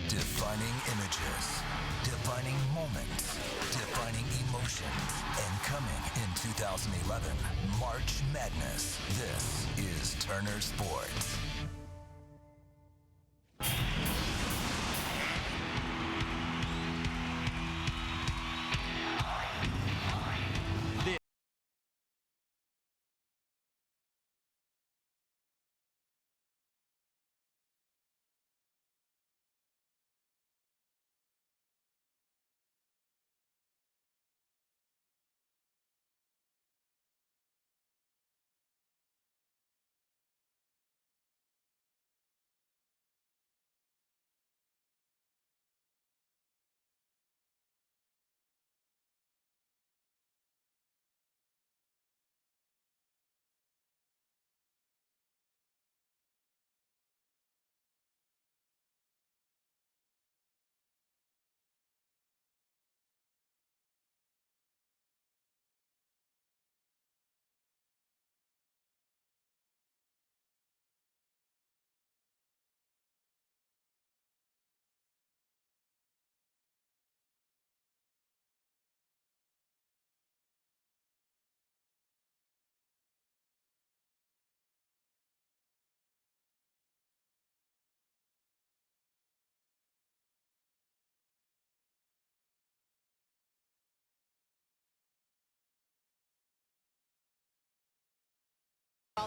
Defining images, defining moments, defining emotions, and coming in 2011, March Madness. This is Turner Sports.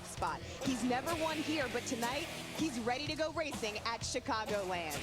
Spot. He's never won here, but tonight he's ready to go racing at Chicagoland.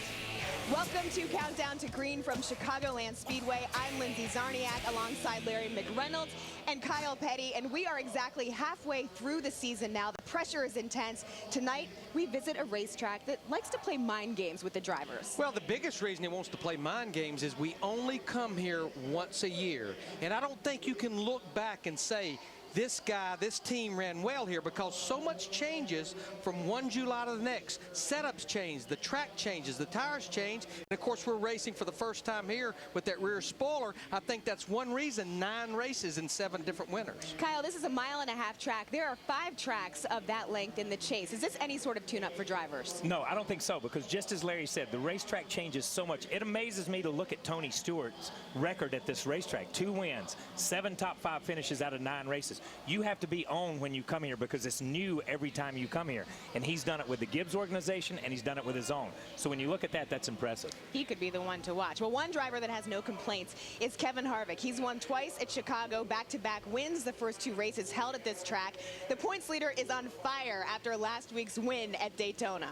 Welcome to Countdown to Green from Chicagoland Speedway. I'm Lindsay Zarniak alongside Larry McReynolds and Kyle Petty, and we are exactly halfway through the season now. The pressure is intense. Tonight we visit a racetrack that likes to play mind games with the drivers. Well, the biggest reason he wants to play mind games is we only come here once a year, and I don't think you can look back and say this guy, this team ran well here, because so much changes from one July to the next. Setups change, the track changes, the tires change, and of course we're racing for the first time here with that rear spoiler. I think that's one reason 9 races and 7 different winners. Kyle, this is a 1.5 mile track. There are 5 tracks of that length in the chase. Is this any sort of tune-up for drivers? No, I don't think so, because just as Larry said, the racetrack changes so much. It amazes me to look at Tony Stewart's record at this racetrack. 2 wins, 7 top 5 finishes out of 9 races. You have to be on when you come here, because it's new every time you come here. And he's done it with the Gibbs organization, and he's done it with his own. So when you look at that, that's impressive. He could be the one to watch. Well, one driver that has no complaints is Kevin Harvick. He's won twice at Chicago, back-to-back wins the first 2 races held at this track. The points leader is on fire after last week's win at Daytona.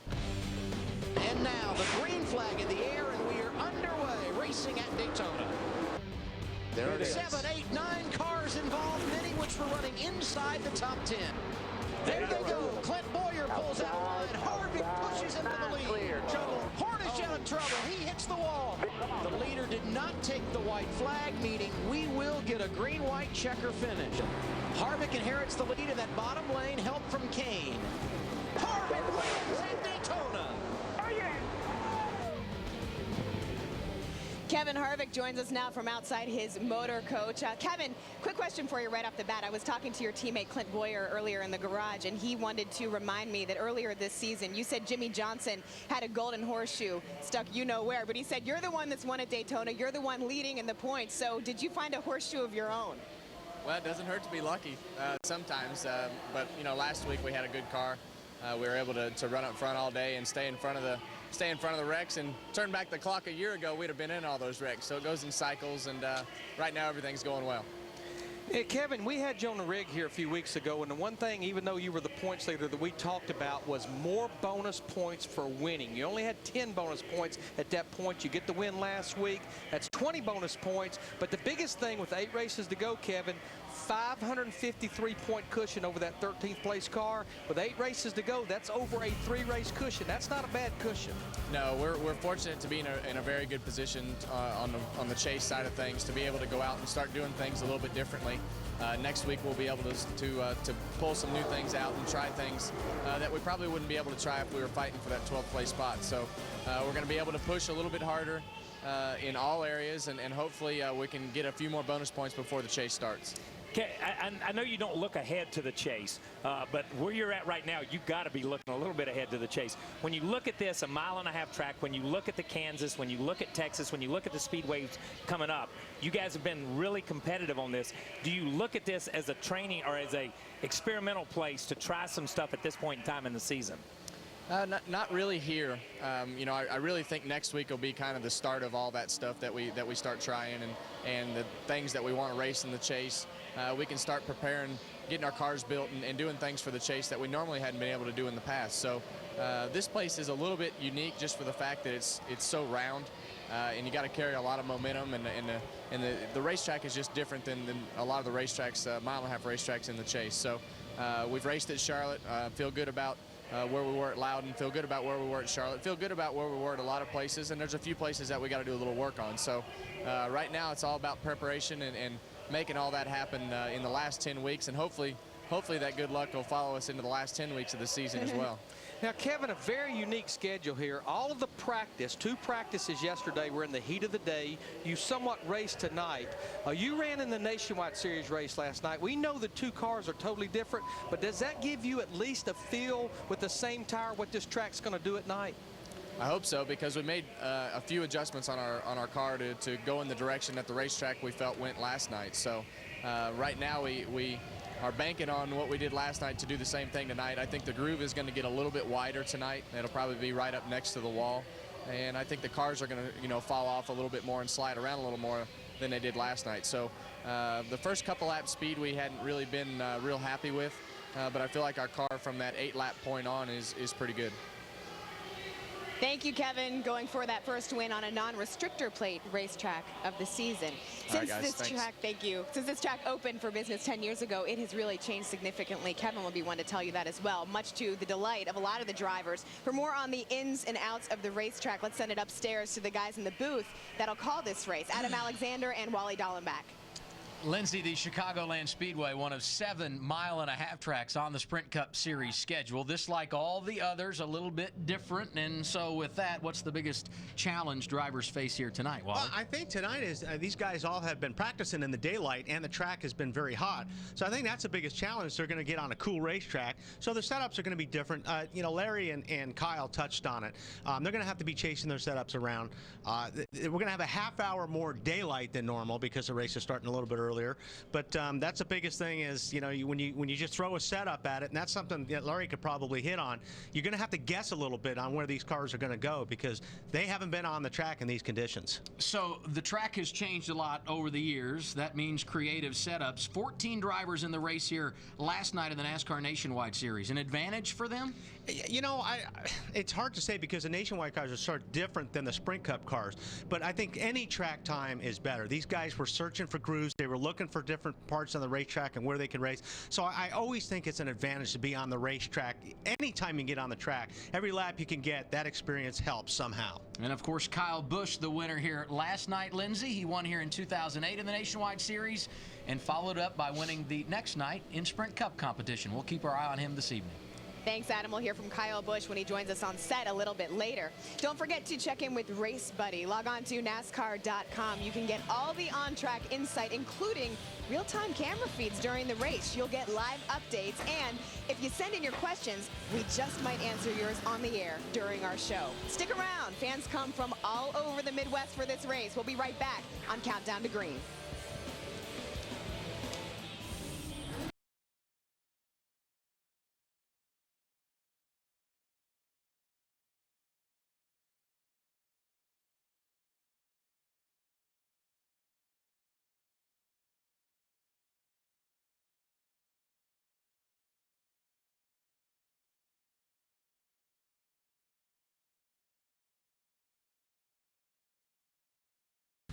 And now the green flag in the air, and we are underway racing at Daytona. There it is. 7, 8, 9 cars involved, many which were running inside the top 10. There they go. Clint Boyer pulls out line. Harvick pushes into the lead. Hornish out of trouble. He hits the wall. The leader did not take the white flag, meaning we will get a green-white checker finish. Harvick inherits the lead in that bottom lane, help from Kane. Harvick wins at Daytona. Kevin Harvick joins us now from outside his motor coach. Kevin, quick question for you right off the bat. I was talking to your teammate Clint Boyer earlier in the garage, and he wanted to remind me that earlier this season you said Jimmy Johnson had a golden horseshoe stuck you know where, but he said you're the one that's won at Daytona. You're the one leading in the points. So did you find a horseshoe of your own? Well, it doesn't hurt to be lucky sometimes, but you know, last week we had a good car. We were able to run up front all day and stay in front of the wrecks, and turn back the clock a year ago, we'd have been in all those wrecks. So it goes in cycles, and right now everything's going well. Hey, Kevin, we had Jonah Rigg here a few weeks ago, and the one thing, even though you were the points leader, that we talked about was more bonus points for winning. You only had 10 bonus points at that point. You get the win last week. That's 20 bonus points. But the biggest thing with 8 races to go, Kevin, 553-point cushion over that 13th place car. With 8 races to go, that's over a 3-race cushion. That's not a bad cushion. No, we're fortunate to be in a very good position on the chase side of things, to be able to go out and start doing things a little bit differently. Next week we'll be able to pull some new things out and try things that we probably wouldn't be able to try if we were fighting for that 12th place spot. So we're going to be able to push a little bit harder in all areas, and hopefully we can get a few more bonus points before the chase starts. Okay, I know you don't look ahead to the chase, but where you're at right now, you've got to be looking a little bit ahead to the chase. When you look at this, a 1.5-mile track, when you look at the Kansas, when you look at Texas, when you look at the Speedways coming up, you guys have been really competitive on this. Do you look at this as a training or as a experimental place to try some stuff at this point in time in the season? Not really here. You know, I really think next week will be kind of the start of all that stuff that we start trying and the things that we want to race in the chase. We can start preparing, getting our cars built and doing things for the chase that we normally hadn't been able to do in the past. So this place is a little bit unique just for the fact that it's so round, and you got to carry a lot of momentum, and the racetrack is just different than a lot of the racetracks, 1.5-mile racetracks in the chase. So we've raced at Charlotte, feel good about where we were at Loudon, feel good about where we were at Charlotte, feel good about where we were at a lot of places, and there's a few places that we got to do a little work on. So right now it's all about preparation and making all that happen in the last 10 weeks, and hopefully that good luck will follow us into the last 10 weeks of the season as well. Now, Kevin, a very unique schedule here. All of the practice, 2 practices yesterday were in the heat of the day. You somewhat raced tonight. You ran in the Nationwide Series race last night. We know the 2 cars are totally different, but does that give you at least a feel with the same tire what this track's going to do at night? I hope so, because we made a few adjustments on our car to go in the direction that the racetrack we felt went last night. So right now we are banking on what we did last night to do the same thing tonight. I think the groove is going to get a little bit wider tonight. It'll probably be right up next to the wall, and I think the cars are going to, you know, fall off a little bit more and slide around a little more than they did last night. So the first couple laps speed we hadn't really been real happy with, but I feel like our car from that 8-lap point on is pretty good. Thank you, Kevin, going for that first win on a non-restrictor plate racetrack of the season. Since this track opened for business 10 years ago, it has really changed significantly. Kevin will be one to tell you that as well, much to the delight of a lot of the drivers. For more on the ins and outs of the racetrack, let's send it upstairs to the guys in the booth that'll call this race, Adam Alexander and Wally Dallenbach. Lindsay, the Chicagoland Speedway, one of 7 1.5-mile tracks on the Sprint Cup Series schedule. This, like all the others, a little bit different. And so with that, what's the biggest challenge drivers face here tonight, Wally? Well, I think tonight is these guys all have been practicing in the daylight, and the track has been very hot. So I think that's the biggest challenge. They're going to get on a cool racetrack. So the setups are going to be different. You know, Larry and Kyle touched on it. They're going to have to be chasing their setups around. We're going to have a half-hour more daylight than normal because the race is starting a little bit earlier. But that's the biggest thing is, you know, when you just throw a setup at it, and that's something that Larry could probably hit on, you're going to have to guess a little bit on where these cars are going to go because they haven't been on the track in these conditions. So the track has changed a lot over the years. That means creative setups. 14 drivers in the race here last night in the NASCAR Nationwide Series. An advantage for them? You know, it's hard to say because the Nationwide cars are sort of different than the Sprint Cup cars. But I think any track time is better. These guys were searching for grooves. They were looking for different parts on the racetrack and where they could race. So I always think it's an advantage to be on the racetrack. Anytime you get on the track, every lap you can get, that experience helps somehow. And of course, Kyle Busch, the winner here last night, Lindsay. He won here in 2008 in the Nationwide Series and followed up by winning the next night in Sprint Cup competition. We'll keep our eye on him this evening. Thanks, Adam. We'll hear from Kyle Busch when he joins us on set a little bit later. Don't forget to check in with Race Buddy. Log on to NASCAR.com. You can get all the on-track insight, including real-time camera feeds during the race. You'll get live updates, and if you send in your questions, we just might answer yours on the air during our show. Stick around. Fans come from all over the Midwest for this race. We'll be right back on Countdown to Green.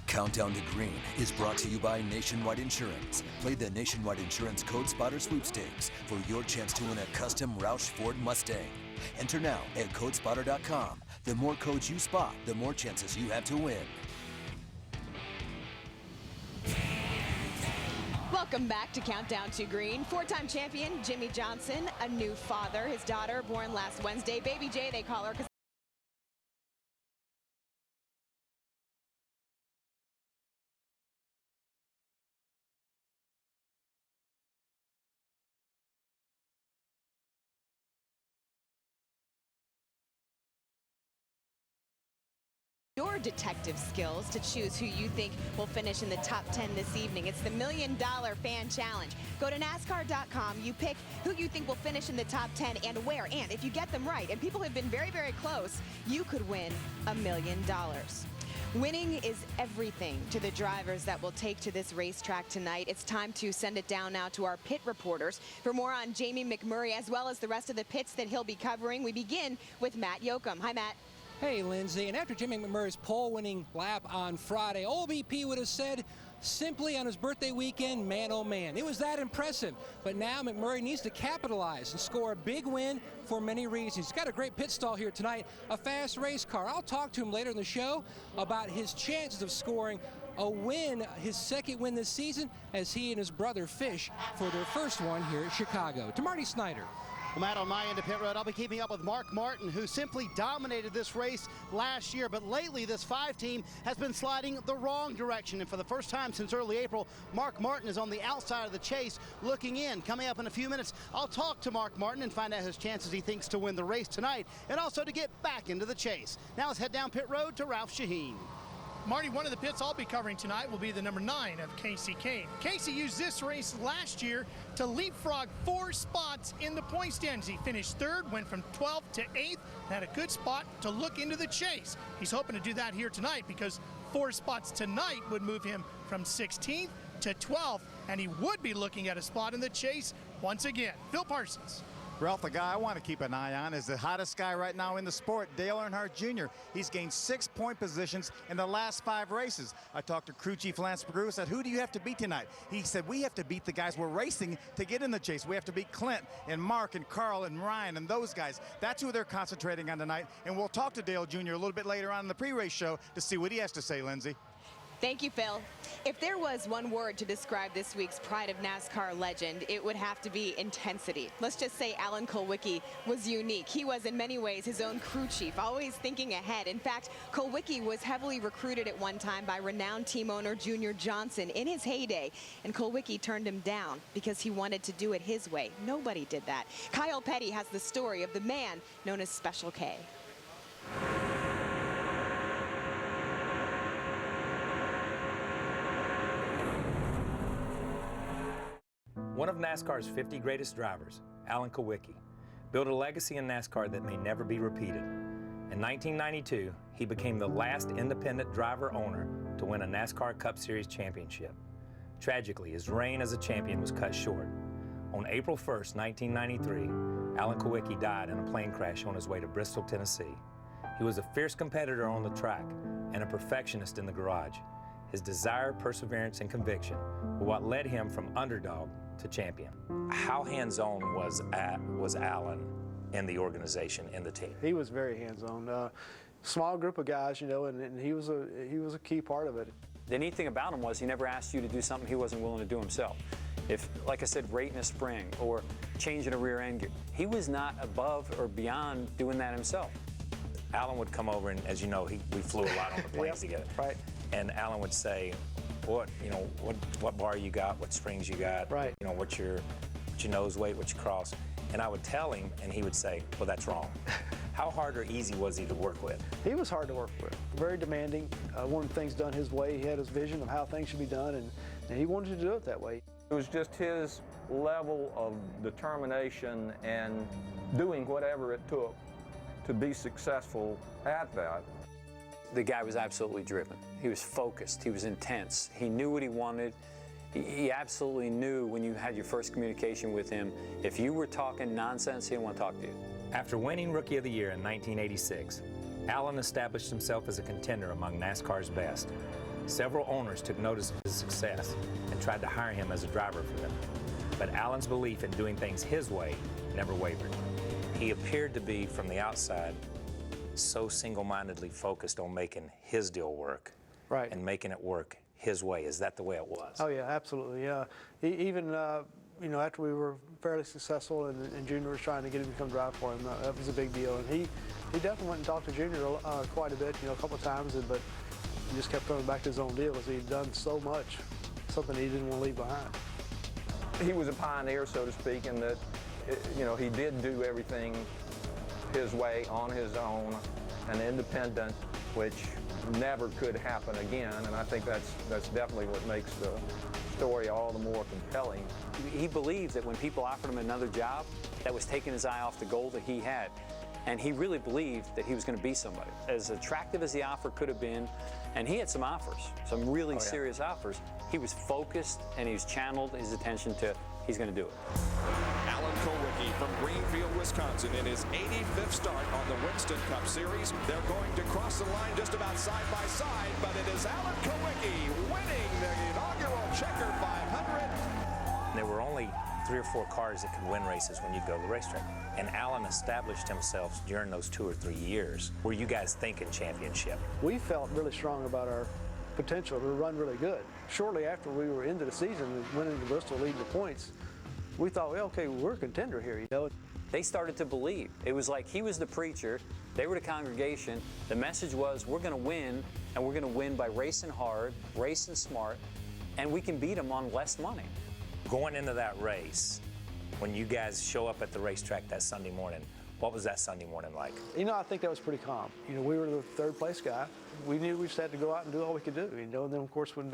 Countdown to Green is brought to you by Nationwide Insurance. Play the Nationwide Insurance Code Spotter Sweepstakes for your chance to win a custom Roush Ford Mustang. Enter now at codespotter.com. The more codes you spot, the more chances you have to win. Welcome back to Countdown to Green. 4-time champion Jimmy Johnson, a new father. His daughter born last Wednesday. Baby J, they call her, 'cause your detective skills to choose who you think will finish in the top 10 this evening. It's the $1 Million Fan Challenge. Go to NASCAR.com. You pick who you think will finish in the top 10 and where. And if you get them right, and people have been very, very close, you could win $1 million. Winning is everything to the drivers that will take to this racetrack tonight. It's time to send it down now to our pit reporters. For more on Jamie McMurray, as well as the rest of the pits that he'll be covering, we begin with Matt Yoakum. Hi, Matt. Hey, Lindsay. And after Jimmy McMurray's pole-winning lap on Friday, old BP would have said simply on his birthday weekend, man, oh man. It was that impressive. But now McMurray needs to capitalize and score a big win for many reasons. He's got a great pit stall here tonight, a fast race car. I'll talk to him later in the show about his chances of scoring a win, his second win this season, as he and his brother fish for their first one here at Chicago. To Marty Snyder. Well, Matt, on my end of pit road, I'll be keeping up with Mark Martin, who simply dominated this race last year. But lately, this 5 team has been sliding the wrong direction. And for the first time since early April, Mark Martin is on the outside of the chase looking in. Coming up in a few minutes, I'll talk to Mark Martin and find out his chances he thinks to win the race tonight and also to get back into the chase. Now let's head down pit road to Ralph Shaheen. Marty, one of the pits I'll be covering tonight will be the number 9 of Casey Kane. Casey used this race last year to leapfrog 4 spots in the point standings. He finished 3rd, went from 12th to 8th, had a good spot to look into the chase. He's hoping to do that here tonight because 4 spots tonight would move him from 16th to 12th, and he would be looking at a spot in the chase once again. Phil Parsons. Ralph, the guy I want to keep an eye on is the hottest guy right now in the sport, Dale Earnhardt Jr. He's gained 6 point positions in the last 5 races. I talked to crew chief Lance McGrew, said, who do you have to beat tonight? He said, we have to beat the guys we're racing to get in the chase. We have to beat Clint and Mark and Carl and Ryan and those guys. That's who they're concentrating on tonight. And we'll talk to Dale Jr. a little bit later on in the pre-race show to see what he has to say, Lindsay. Thank you, Phil. If there was one word to describe this week's Pride of NASCAR legend, it would have to be intensity. Let's just say Alan Kulwicki was unique. He was in many ways his own crew chief, always thinking ahead. In fact, Kulwicki was heavily recruited at one time by renowned team owner Junior Johnson in his heyday, and Kulwicki turned him down because he wanted to do it his way. Nobody did that. Kyle Petty has the story of the man known as Special K. One of NASCAR's 50 greatest drivers, Alan Kulwicki, built a legacy in NASCAR that may never be repeated. In 1992, he became the last independent driver-owner to win a NASCAR Cup Series championship. Tragically, his reign as a champion was cut short. On April 1st, 1993, Alan Kulwicki died in a plane crash on his way to Bristol, Tennessee. He was a fierce competitor on the track and a perfectionist in the garage. His desire, perseverance, and conviction were what led him from underdog to champion. How hands-on was Alan in the organization, in the team? He was very hands-on. Small group of guys, you know, and he was a key part of it. The neat thing about him was he never asked you to do something he wasn't willing to do himself. If, like I said, rating a spring or changing a rear end gear, he was not above or beyond doing that himself. Alan would come over, and as you know, we flew a lot on the planes together. Right. And Alan would say, what bar you got, what springs you got, right. You know, what's your nose weight, what's your cross. And I would tell him, and he would say, well, that's wrong. How hard or easy was he to work with? He was hard to work with, very demanding. Wanted things done his way. He had his vision of how things should be done, and he wanted to do it that way. It was just his level of determination and doing whatever it took to be successful at that. The guy was absolutely driven. He was focused. He was intense. He knew what he wanted. He absolutely knew when you had your first communication with him, if you were talking nonsense, he didn't want to talk to you. After winning Rookie of the Year in 1986, Alan established himself as a contender among NASCAR's best. Several owners took notice of his success and tried to hire him as a driver for them. But Alan's belief in doing things his way never wavered. He appeared to be, from the outside, so single-mindedly focused on making his deal work, right, and making it work his way. Is that the way it was? Oh yeah, absolutely. Yeah, even you know, after we were fairly successful and Junior was trying to get him to come drive for him, that was a big deal. And he definitely went and talked to Junior quite a bit, you know, a couple of times, but he just kept coming back to his own deal because he'd done so much, something he didn't want to leave behind. He was a pioneer, so to speak, in that, you know, he did do everything his way, on his own, and independent, which never could happen again, and I think that's definitely what makes the story all the more compelling. He believed that when people offered him another job, that was taking his eye off the goal that he had. And he really believed that he was going to be somebody. As attractive as the offer could have been, and he had some offers, some really serious offers, he was focused and he was channeled his attention to, he's going to do it. Alan Kulwicki from Greenfield, Wisconsin, in his 85th start on the Winston Cup Series. They're going to cross the line just about side by side, but it is Alan Kulwicki winning the inaugural Checker 500. There were only 3 or 4 cars that could win races when you go to the racetrack. And Alan established himself during those 2 or 3 years. Were you guys thinking championship? We felt really strong about our potential to run really good. Shortly after we were into the season, winning the Bristol, leading the points, we thought, well, okay, we're a contender here, you know. They started to believe. It was like he was the preacher, they were the congregation. The message was, we're going to win, and we're going to win by racing hard, racing smart, and we can beat them on less money. Going into that race, when you guys show up at the racetrack that Sunday morning, what was that Sunday morning like? You know, I think that was pretty calm. You know, we were the 3rd place guy. We knew we just had to go out and do all we could do, you know. And then, of course, when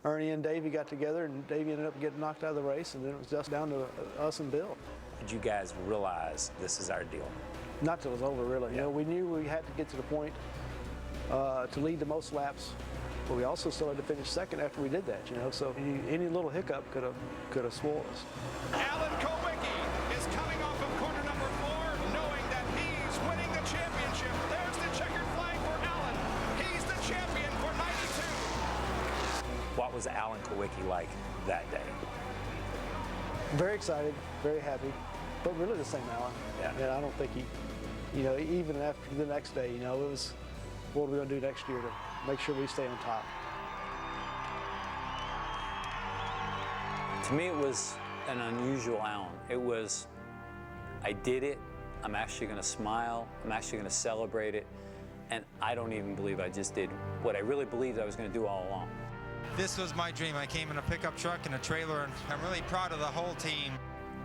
Ernie and Davey got together, and Davey ended up getting knocked out of the race, and then it was just down to us and Bill. Did you guys realize this is our deal? Not till it was over, really. You know, we knew we had to get to the point to lead the most laps, but we also still had to finish 2nd after we did that, you know. So any little hiccup could have swore us. Alan Kulwicki is coming off of corner number 4, knowing that he's winning the championship. There's the checkered flag for Alan. He's the champion for 92. What was Alan Kulwicki like that day? Very excited, very happy, but really the same Alan. Yeah. And I don't think he, you know, even after the next day, you know, it was, what are we going to do next year to make sure we stay on top? To me, it was an unusual Alan. It was, I did it, I'm actually going to smile, I'm actually going to celebrate it, and I don't even believe I just did what I really believed I was going to do all along. This was my dream. I came in a pickup truck and a trailer, and I'm really proud of the whole team.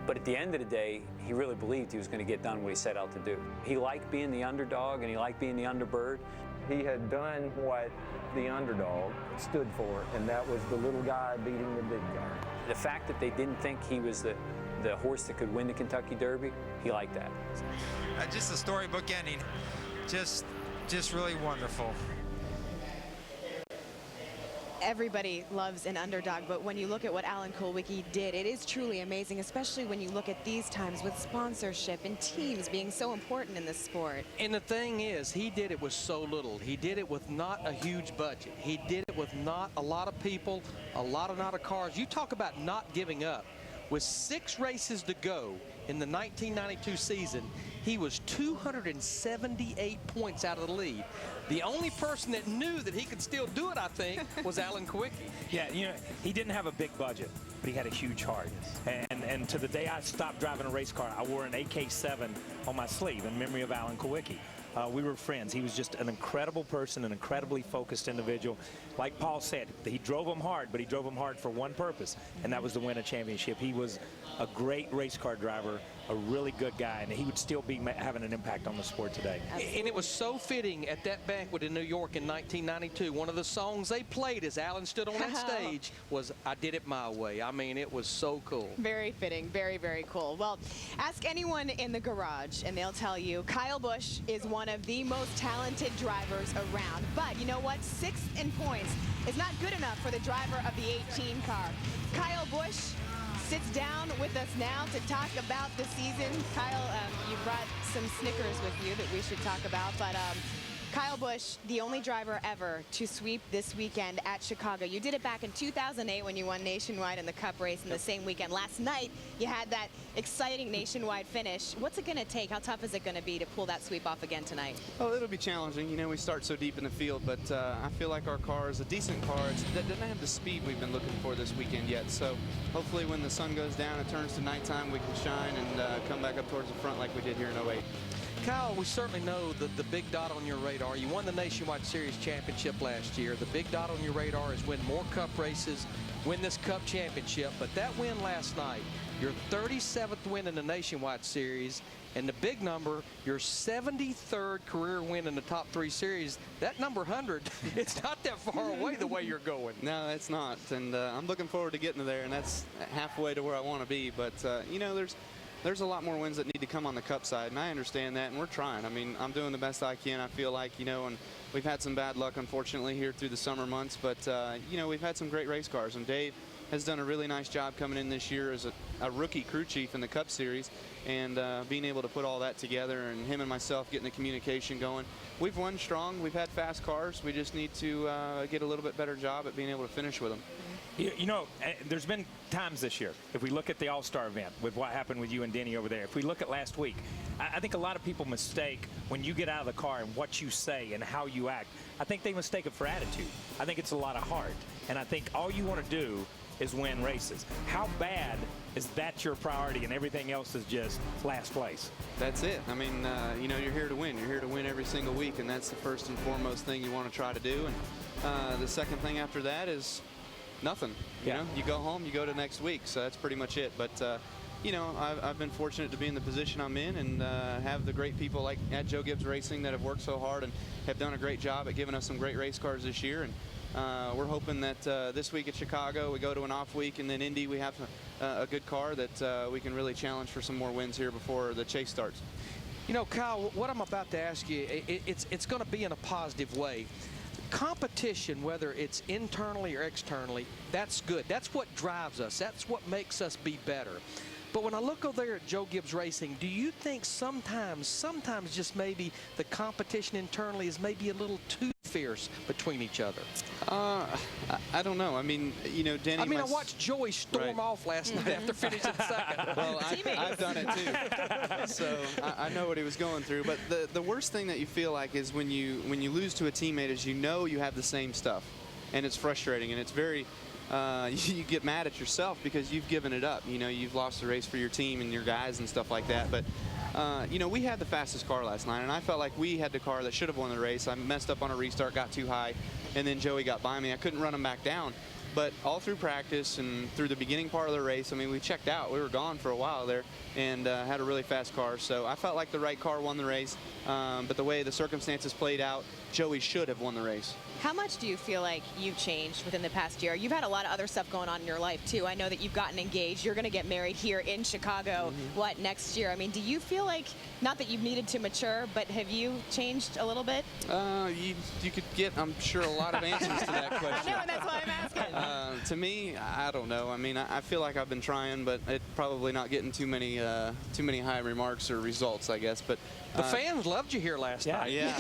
But at the end of the day, he really believed he was going to get done what he set out to do. He liked being the underdog, and he liked being the underbird. He had done what the underdog stood for, and that was the little guy beating the big guy. The fact that they didn't think he was the horse that could win the Kentucky Derby, he liked that. Just a storybook ending. Just really wonderful. Everybody loves an underdog, but when you look at what Alan Kulwicki did, it is truly amazing, especially when you look at these times with sponsorship and teams being so important in this sport. And the thing is, he did it with so little. He did it with not a huge budget. He did it with not a lot of people, not a lot of cars. You talk about not giving up. With 6 races to go in the 1992 season, he was 278 points out of the lead. The only person that knew that he could still do it, I think, was Alan Kulwicki. Yeah, you know, he didn't have a big budget, but he had a huge heart. And to the day I stopped driving a race car, I wore an AK-7 on my sleeve in memory of Alan Kulwicki. We were friends. He was just an incredible person, an incredibly focused individual. Like Paul said, he drove him hard, but he drove him hard for one purpose, and that was to win a championship. He was a great race car driver, a really good guy, and he would still be having an impact on the sport today. And it was so fitting at that banquet in New York in 1992. One of the songs they played as Alan stood on that stage was I Did It My Way. I mean, it was so cool. Very fitting, very, very cool. Well, ask anyone in the garage and they'll tell you Kyle Busch is one of the most talented drivers around. But you know what? 6th in points is not good enough for the driver of the 18 car. Kyle Busch sits down with us now to talk about the season. Kyle, you brought some Snickers with you that we should talk about, but Kyle Busch, the only driver ever to sweep this weekend at Chicago. You did it back in 2008 when you won nationwide in the Cup race in the same weekend. Last night, you had that exciting nationwide finish. What's it going to take? How tough is it going to be to pull that sweep off again tonight? Oh, it'll be challenging. You know, we start so deep in the field, but I feel like our car is a decent car. It doesn't have the speed we've been looking for this weekend yet. So hopefully when the sun goes down, it turns to nighttime, we can shine and come back up towards the front like we did here in 08. Kyle, we certainly know that the big dot on your radar, you won the Nationwide Series championship last year. The big dot on your radar is win more Cup races, win this Cup championship. But that win last night, your 37th win in the Nationwide Series, And the big number, your 73rd career win in the top 3 series, that number 100, it's not that far away the way you're going. No, it's not. And I'm looking forward to getting there, and that's halfway to where I want to be. But, you know, there's a lot more wins that need to come on the Cup side, and I understand that, and we're trying. I mean, I'm doing the best I can, I feel like, you know, and we've had some bad luck, unfortunately, here through the summer months. But, you know, we've had some great race cars, and Dave has done a really nice job coming in this year as a rookie crew chief in the Cup Series, and being able to put all that together, and him and myself getting the communication going. We've won strong. We've had fast cars. We just need to get a little bit better job at being able to finish with them. You know, there's been times this year, if we look at the All-Star event with what happened with you and Denny over there, if we look at last week, I think a lot of people mistake when you get out of the car and what you say and how you act. I think they mistake it for attitude. I think it's a lot of heart. And I think all you want to do is win races. How bad is that your priority and everything else is just last place? That's it. I mean, you know, you're here to win. You're here to win every single week, and that's the first and foremost thing you want to try to do. And the second thing after that is nothing. You know, you go home, you go to next week. So that's pretty much it. But, you know, I've been fortunate to be in the position I'm in and have the great people like at Joe Gibbs Racing that have worked so hard and have done a great job at giving us some great race cars this year. And we're hoping that this week at Chicago, we go to an off week, and then Indy, we have a good car that we can really challenge for some more wins here before the chase starts. You know, Kyle, what I'm about to ask you, it's going to be in a positive way. Competition, whether it's internally or externally, that's good. That's what drives us. That's what makes us be better. But when I look over there at Joe Gibbs Racing, do you think sometimes just maybe the competition internally is maybe a little too fierce between each other? I don't know. I mean, you know, Denny. I mean, I watched Joey storm off last night after finishing second. Well, I've done it too. So I know what he was going through. But the worst thing that you feel like is when you lose to a teammate is you know you have the same stuff, and it's frustrating, and it's very. You get mad at yourself because you've given it up. You know, you've lost the race for your team and your guys and stuff like that. But, you know, we had the fastest car last night, and I felt like we had the car that should have won the race. I messed up on a restart, got too high, and then Joey got by me. I couldn't run him back down. But all through practice and through the beginning part of the race, I mean, we checked out. We were gone for a while there and had a really fast car. So I felt like the right car won the race. But the way the circumstances played out, Joey should have won the race. How much do you feel like you've changed within the past year? You've had a lot of other stuff going on in your life, too. I know that you've gotten engaged. You're going to get married here in Chicago, what, next year? I mean, do you feel like, not that you've needed to mature, but have you changed a little bit? You could get, I'm sure, a lot of answers to that question. I know, and that's why I'm asking. To me, I don't know. I mean, I feel like I've been trying, but it probably not getting too many high remarks or results, I guess. But the fans loved you here last night. Yeah,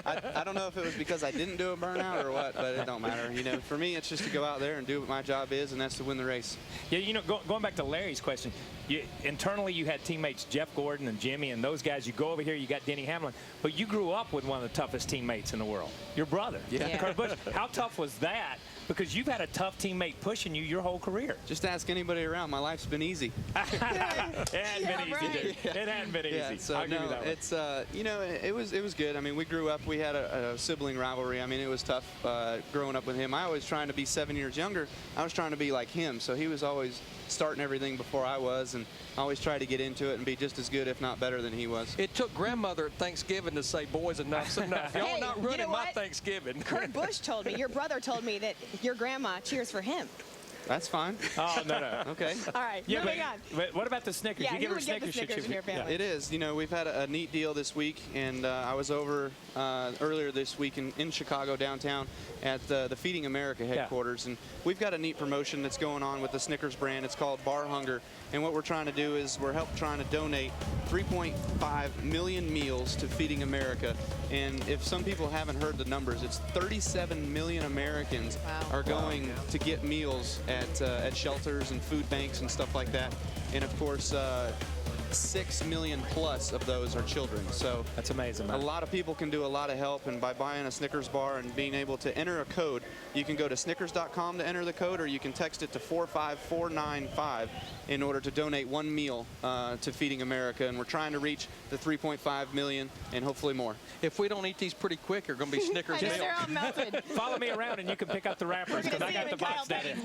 I know. I don't know if it was because I didn't do a burnout or what, but it don't matter. You know, for me, it's just to go out there and do what my job is, and that's to win the race. Yeah, you know, going back to Larry's question, internally you had teammates Jeff Gordon and Jimmy and those guys. You go over here, you got Denny Hamlin, but you grew up with one of the toughest teammates in the world, your brother, Kurt Busch. How tough was that? Because you've had a tough teammate pushing you your whole career. Just ask anybody around. My life's been easy. It hadn't been easy, dude. It hadn't been easy. So I'll give you that one. It's you know, it was good. I mean, we grew up. We had a sibling rivalry. I mean, it was tough growing up with him. I was trying to be 7 years younger. I was trying to be like him. So he was always starting everything before I was, and I always tried to get into it and be just as good, if not better, than he was. It took grandmother at Thanksgiving to say, "Boys, enough's enough. Y'all Hey, not you ruining know my what? Thanksgiving." Kurt Busch told me, your brother told me that your grandma cheers for him. That's fine. Oh, no. Okay. All right, moving on. But what about the Snickers? Yeah, you give who her would get the Snickers, Snickers in your family? It is. You know, we've had a neat deal this week, and I was over earlier this week in Chicago downtown at the Feeding America headquarters, and we've got a neat promotion that's going on with the Snickers brand. It's called Bar Hunger, and what we're trying to do is we're trying to donate 3.5 million meals to Feeding America. And if some people haven't heard the numbers, it's 37 million Americans are going to get meals at shelters and food banks and stuff like that. And of course, 6 million plus of those are children. So that's amazing, man. A lot of people can do a lot of help, and by buying a Snickers bar and being able to enter a code, you can go to Snickers.com to enter the code, or you can text it to 45495 in order to donate one meal to Feeding America. And we're trying to reach the 3.5 million and hopefully more. If we don't eat these pretty quick, they're going to be Snickers meals. They're all melted. Follow me around and you can pick up the wrappers, because I got the box down here.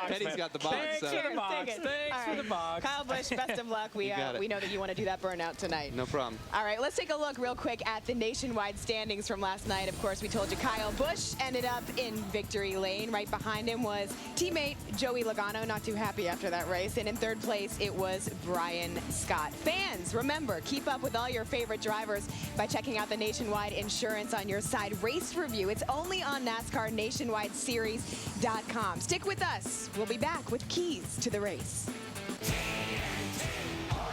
Petty's got the box. Thanks for the box. Cheers, Thanks for the box. Kyle Busch, best of luck. We know, we know that you want to do that burnout tonight. No problem. All right, let's take a look real quick at the nationwide standings from last night. Of course, we told you Kyle Busch ended up in victory lane. Right behind him was teammate Joey Logano, not too happy after that race. And in third place, it was Brian Scott. Fans, remember, keep up with all your favorite drivers by checking out the Nationwide Insurance on Your Side race review. It's only on NASCAR NationwideSeries.com. Stick with us. We'll be back with keys to the race.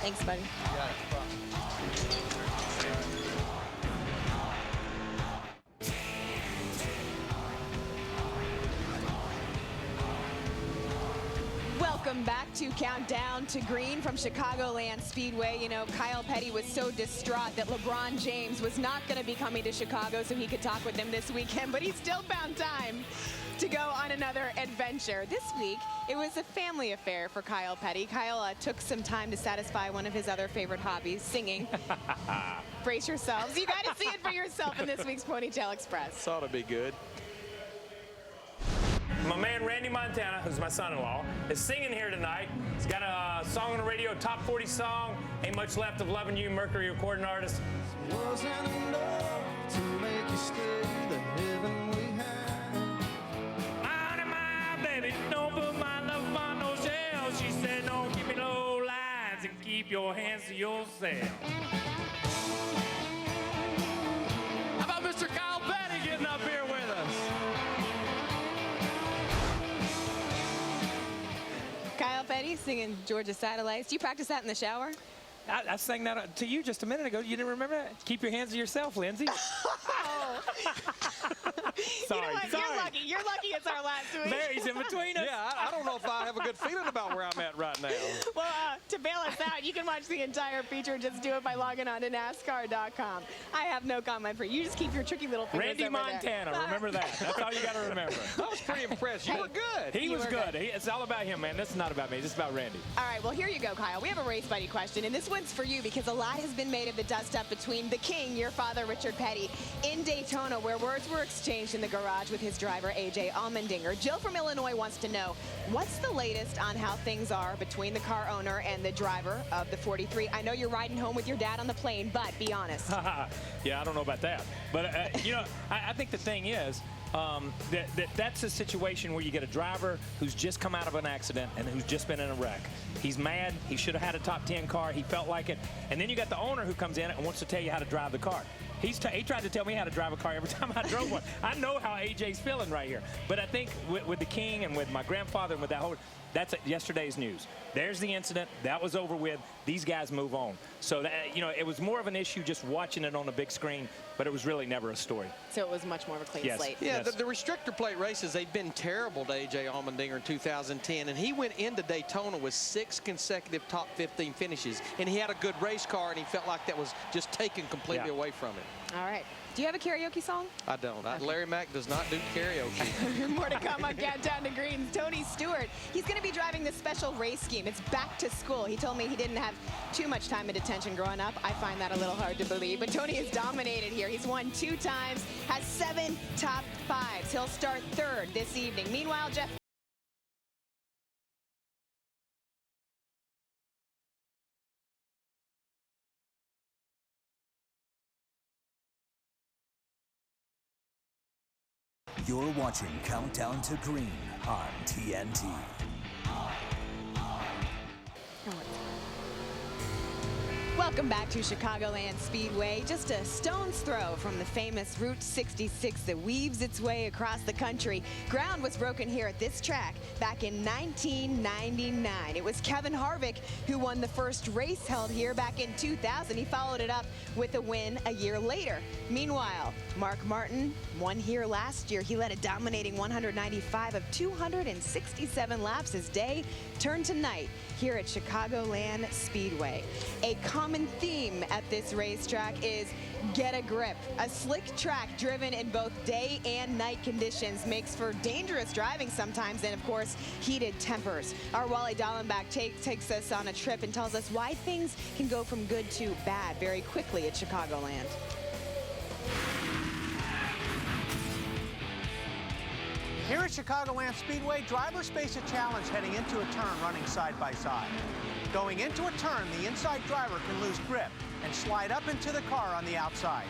Thanks, buddy. Welcome back to Countdown to Green from Chicagoland Speedway. You know, Kyle Petty was so distraught that LeBron James was not going to be coming to Chicago so he could talk with him this weekend, but he still found time to go on another adventure. This week, it was a family affair for Kyle Petty. Kyle took some time to satisfy one of his other favorite hobbies, singing. Brace yourselves. You got to see it for yourself in this week's Ponytail Express. This ought to be good. My man Randy Montana, who's my son-in-law, is singing here tonight. He's got a song on the radio, top 40 song, Ain't Much Left of Loving You, Mercury recording artist. Wasn't enough to make you stay the heaven we had. My baby, don't put my love on no shelf. She said, don't keep me low lines and keep your hands to yourself. How about Mr. Kyle Petty getting up here with us? Kyle Petty singing Georgia Satellites. Do you practice that in the shower? I sang that to you just a minute ago. You didn't remember that? Keep your hands to yourself, Lindsay. Oh. Sorry, you know what? sorry. You're lucky. You're lucky it's our last week. Mary's in between us. Yeah, I don't know if I have a good feeling about where I'm at right now. Well, to bail us out, you can watch the entire feature. Just do it by logging on to NASCAR.com. I have no comment for you. You just keep your tricky little fingers Randy over Montana, there. remember that. That's all you got to remember. I was pretty impressed. You were good. He was good. It's all about him, man. This is not about me. This is about Randy. All right, well, here you go, Kyle. We have a race buddy question, and this one's for you because a lot has been made of the dust-up between the king, your father, Richard Petty, in Daytona, where words were exchanged in the garage with his driver, A.J. Allmendinger. Jill from Illinois wants to know, what's the latest on how things are between the car owner and the driver of the 43? I know you're riding home with your dad on the plane, but be honest. Yeah, I don't know about that. But, you know, I think the thing is, that's a situation where you get a driver who's just come out of an accident and who's just been in a wreck. He's mad. He should have had a top 10 car. He felt like it. And then you got the owner who comes in and wants to tell you how to drive the car. He tried to tell me how to drive a car every time I drove one. I know how AJ's feeling right here. But I think with the king and with my grandfather and with that whole, that's yesterday's news. There's the incident. That was over with. These guys move on. So, you know, it was more of an issue just watching it on a big screen, but it was really never a story. So it was much more of a clean slate. Yeah, the restrictor plate races, they've been terrible to A.J. Allmendinger in 2010, and he went into Daytona with 6 consecutive top 15 finishes, and he had a good race car, and he felt like that was just taken completely away from him. All right. Do you have a karaoke song? I don't. Larry Mack does not do karaoke. More to come on Countdown to Greens. Tony Stewart, he's going to be driving the special race scheme. It's back to school. He told me he didn't have too much time in detention growing up. I find that a little hard to believe. But Tony has dominated here. He's won 2 times, has 7 top 5s. He'll start 3rd this evening. Meanwhile, Jeff. You're watching Countdown to Green on TNT. Welcome back to Chicagoland Speedway. Just a stone's throw from the famous Route 66 that weaves its way across the country. Ground was broken here at this track back in 1999. It was Kevin Harvick who won the first race held here back in 2000. He followed it up with a win a year later. Meanwhile, Mark Martin won here last year. He led a dominating 195 of 267 laps. His day turned to night here at Chicagoland Speedway. A common theme at this racetrack is get a grip. A slick track driven in both day and night conditions makes for dangerous driving sometimes, and of course, heated tempers. Our Wally Dallenbach takes us on a trip and tells us why things can go from good to bad very quickly at Chicagoland. Here at Chicagoland Speedway, drivers face a challenge heading into a turn running side by side. Going into a turn, the inside driver can lose grip and slide up into the car on the outside.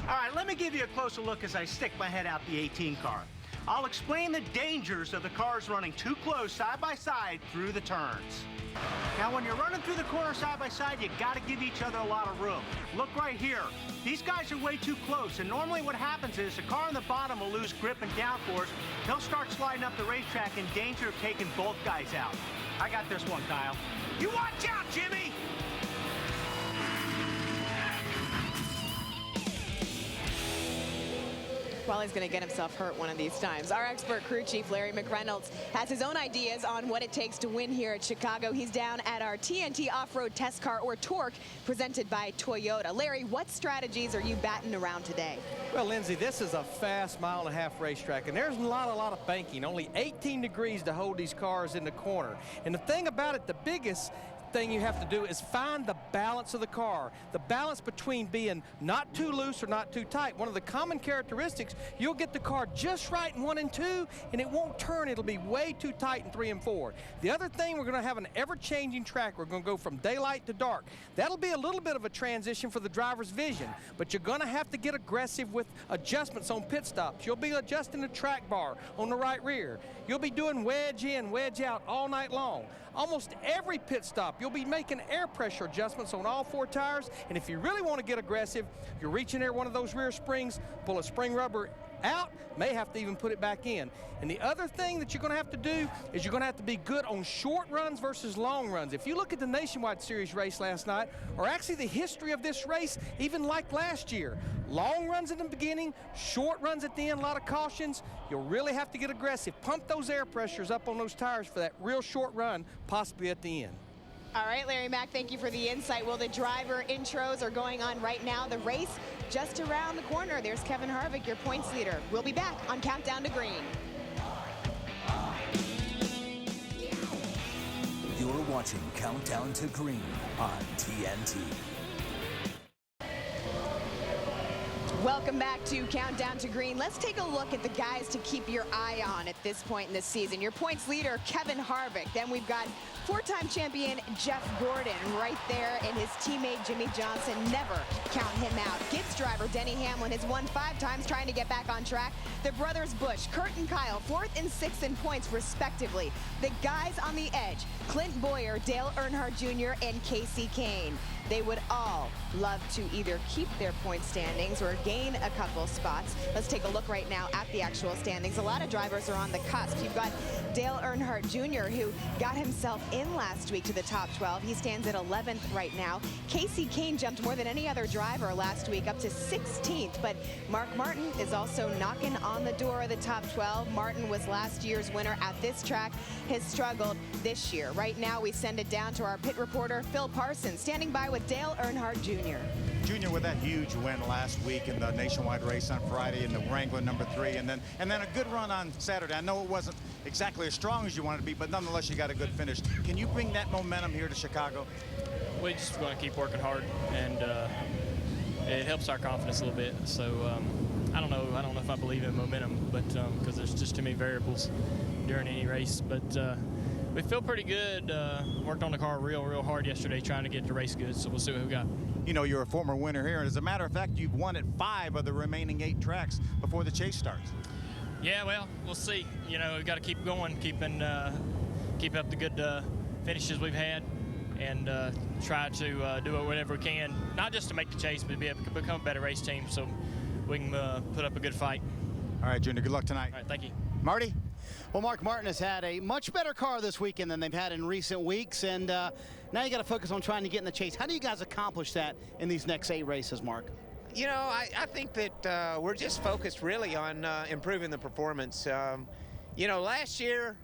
All right, let me give you a closer look as I stick my head out the 18 car. I'll explain the dangers of the cars running too close side by side through the turns. Now, when you're running through the corner side by side, you got to give each other a lot of room. Look right here. These guys are way too close, and normally what happens is the car on the bottom will lose grip and downforce. He'll start sliding up the racetrack in danger of taking both guys out. I got this one, Kyle. You watch out, Jimmy! Well, he's going to get himself hurt one of these times. Our expert crew chief, Larry McReynolds, has his own ideas on what it takes to win here at Chicago. He's down at our TNT Off-Road Test Car, or Torque, presented by Toyota. Larry, what strategies are you batting around today? Well, Lindsay, this is a fast mile-and-a-half racetrack, and there's a lot of banking. Only 18 degrees to hold these cars in the corner. And the thing about it, the biggest thing you have to do is find the balance of the car, the balance between being not too loose or not too tight. One of the common characteristics, you'll get the car just right in 1 and 2, and it won't turn. It'll be way too tight in 3 and 4. The other thing, we're going to have an ever-changing track. We're going to go from daylight to dark. That'll be a little bit of a transition for the driver's vision, but you're going to have to get aggressive with adjustments on pit stops. You'll be adjusting the track bar on the right rear. You'll be doing wedge in, wedge out all night long. Almost every pit stop, you'll be making air pressure adjustments on all 4 tires, and if you really want to get aggressive, you're reaching there one of those rear springs, pull a spring rubber out, may have to even put it back in. And the other thing that you're going to have to do is you're going to have to be good on short runs versus long runs. If you look at the Nationwide Series race last night, or actually the history of this race, even like last year, long runs in the beginning, short runs at the end, a lot of cautions. You'll really have to get aggressive. Pump those air pressures up on those tires for that real short run, possibly at the end. All right, Larry Mack, thank you for the insight. Well, the driver intros are going on right now. The race just around the corner. There's Kevin Harvick, your points leader. We'll be back on Countdown to Green. You're watching Countdown to Green on TNT. Welcome back to Countdown to Green. Let's take a look at the guys to keep your eye on at this point in the season. Your points leader, Kevin Harvick. Then we've got 4-time champion Jeff Gordon right there, and his teammate Jimmy Johnson. Never count him out. Gibbs driver Denny Hamlin has won 5 times trying to get back on track. The brothers Busch, Kurt and Kyle, 4th and 6th in points respectively. The guys on the edge, Clint Boyer, Dale Earnhardt Jr., and Casey Kane. They would all love to either keep their point standings or gain a couple spots. Let's take a look right now at the actual standings. A lot of drivers are on the cusp. You've got Dale Earnhardt Jr., who got himself in last week to the top 12. He stands at 11th right now. Casey Kane jumped more than any other driver last week, up to 16th. But Mark Martin is also knocking on the door of the top 12. Martin was last year's winner at this track, has struggled this year. Right now, we send it down to our pit reporter, Phil Parsons, standing by with Dale Earnhardt Jr. Junior with that huge win last week in the nationwide race on Friday in the Wrangler #3, and then a good run on Saturday. I know it wasn't exactly as strong as you wanted to be, but nonetheless you got a good finish. Can you bring that momentum here to Chicago? We just want to keep working hard, and it helps our confidence a little bit. So I don't know if I believe in momentum, but because there's just too many variables during any race. But we feel pretty good. Worked on the car real hard yesterday trying to get the race good, so we'll see what we got. You know, you're a former winner here, and as a matter of fact, you've won at 5 of the remaining 8 tracks before the chase starts. Yeah, well, we'll see. You know, we've got to keep going, keep up the good finishes we've had, and try to do whatever we can, not just to make the chase, but to become a better race team so we can put up a good fight. All right, Junior, good luck tonight. All right, thank you. Marty? Well, Mark Martin has had a much better car this weekend than they've had in recent weeks, and now you got to focus on trying to get in the chase. How do you guys accomplish that in these next 8 races, Mark? You know, I think that we're just focused really on improving the performance. You know, last year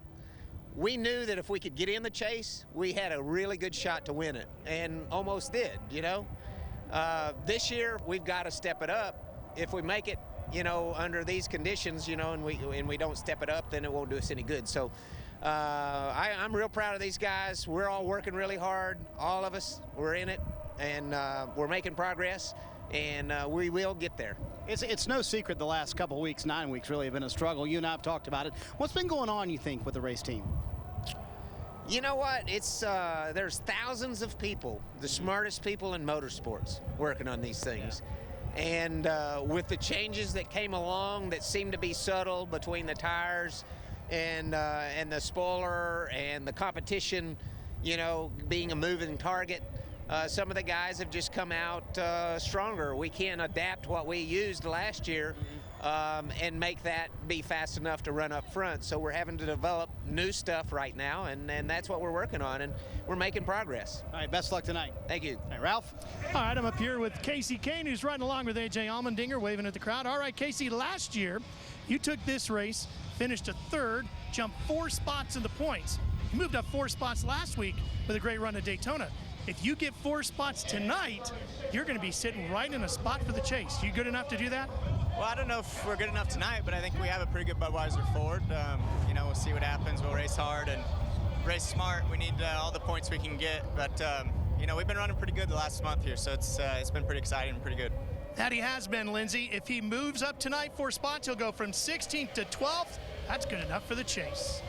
we knew that if we could get in the chase, we had a really good shot to win it, and almost did, you know. This year we've got to step it up. If we make it, you know, under these conditions, you know, and we don't step it up, then it won't do us any good. So I'm real proud of these guys. We're all working really hard. All of us, we're in it, and we're making progress. and we will get there. It's no secret the last couple weeks, 9 weeks, really have been a struggle. You and I have talked about it. What's been going on, you think, with the race team? You know what? It's there's thousands of people, the smartest people in motorsports, working on these things. And with the changes that came along that seemed to be subtle between the tires and the spoiler and the competition, you know, being a moving target, some of the guys have just come out stronger. We can't adapt what we used last year and make that be fast enough to run up front. So we're having to develop new stuff right now, and that's what we're working on, and we're making progress. All right, best luck tonight. Thank you. All right, Ralph? All right, I'm up here with Casey Kane, who's riding along with A.J. Allmendinger, waving at the crowd. All right, Casey, last year you took this race, finished a third, jumped 4 spots in the points. You moved up 4 spots last week with a great run at Daytona. If you get 4 spots tonight, you're going to be sitting right in a spot for the chase. You good enough to do that? Well, I don't know if we're good enough tonight, but I think we have a pretty good Budweiser Ford. You know, we'll see what happens. We'll race hard and race smart. We need all the points we can get. But, you know, we've been running pretty good the last month here, so it's been pretty exciting and pretty good. That he has been, Lindsay. If he moves up tonight 4 spots, he'll go from 16th to 12th. That's good enough for the chase.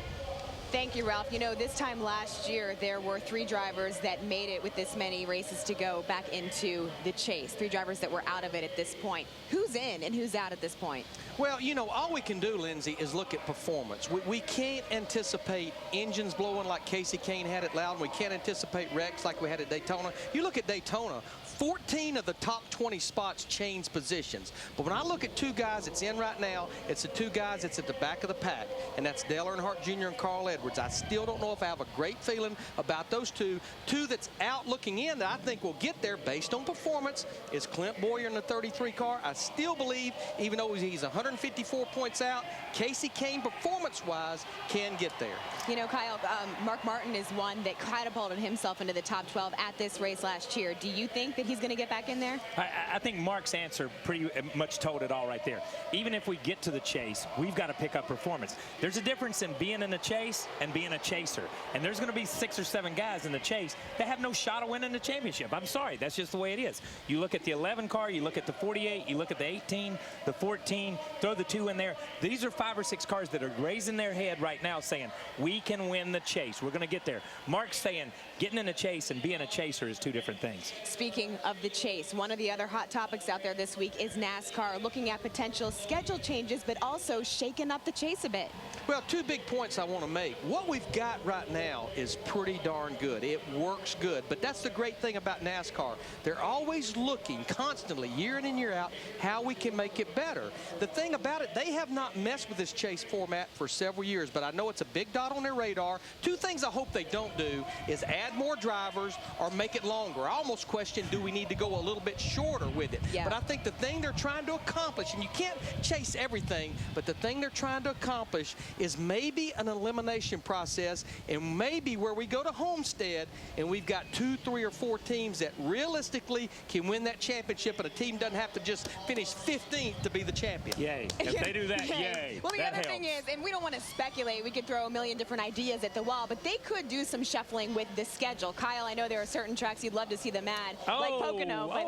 Thank you, Ralph. You know, this time last year, there were 3 drivers that made it with this many races to go back into the chase. 3 drivers that were out of it at this point. Who's in and who's out at this point? Well, you know, all we can do, Lindsay, is look at performance. We can't anticipate engines blowing like Casey Kane had at Loudon. We can't anticipate wrecks like we had at Daytona. You look at Daytona, 14 of the top 20 spots changed positions. But when I look at 2 guys that's in right now, it's the 2 guys that's at the back of the pack, and that's Dale Earnhardt Jr. and Carl Edwards. I still don't know if I have a great feeling about those 2. 2 that's out looking in that I think will get there based on performance is Clint Boyer in the 33 car. I still believe, even though he's 154 points out, Casey Kane, performance-wise, can get there. You know, Kyle, Mark Martin is one that catapulted himself into the top 12 at this race last year. Do you think that he's going to get back in there? I think Mark's answer pretty much told it all right there. Even if we get to the chase, we've got to pick up performance. There's a difference in being in the chase and being a chaser. And there's going to be 6 or 7 guys in the chase that have no shot of winning the championship. I'm sorry, that's just the way it is. You look at the 11 car, you look at the 48, you look at the 18, the 14, throw the 2 in there. These are 5 or 6 cars that are raising their head right now saying, we can win the chase. We're going to get there. Mark's saying getting in a chase and being a chaser is 2 different things. Speaking of the chase, one of the other hot topics out there this week is NASCAR looking at potential schedule changes, but also shaking up the chase a bit. Well, 2 big points I want to make. What we've got right now is pretty darn good. It works good, but that's the great thing about NASCAR. They're always looking constantly, year in and year out, how we can make it better. The thing about it, they have not messed with this chase format for several years, but I know it's a big dot on their radar. 2 things I hope they don't do is add more drivers or make it longer. I almost question, do we need to go a little bit shorter with it? Yeah. But I think the thing they're trying to accomplish, and you can't chase everything, but the thing they're trying to accomplish is maybe an elimination process, and maybe where we go to Homestead and we've got 2, 3, or 4 teams that realistically can win that championship, and a team doesn't have to just finish 15th to be the champion. Yay. If they do that, yay. Well, the that other thing is, and we don't want to speculate, we could throw a million different ideas at the wall, but they could do some shuffling with the schedule. Kyle, I know there are certain tracks you'd love to see them add, like Pocono. But,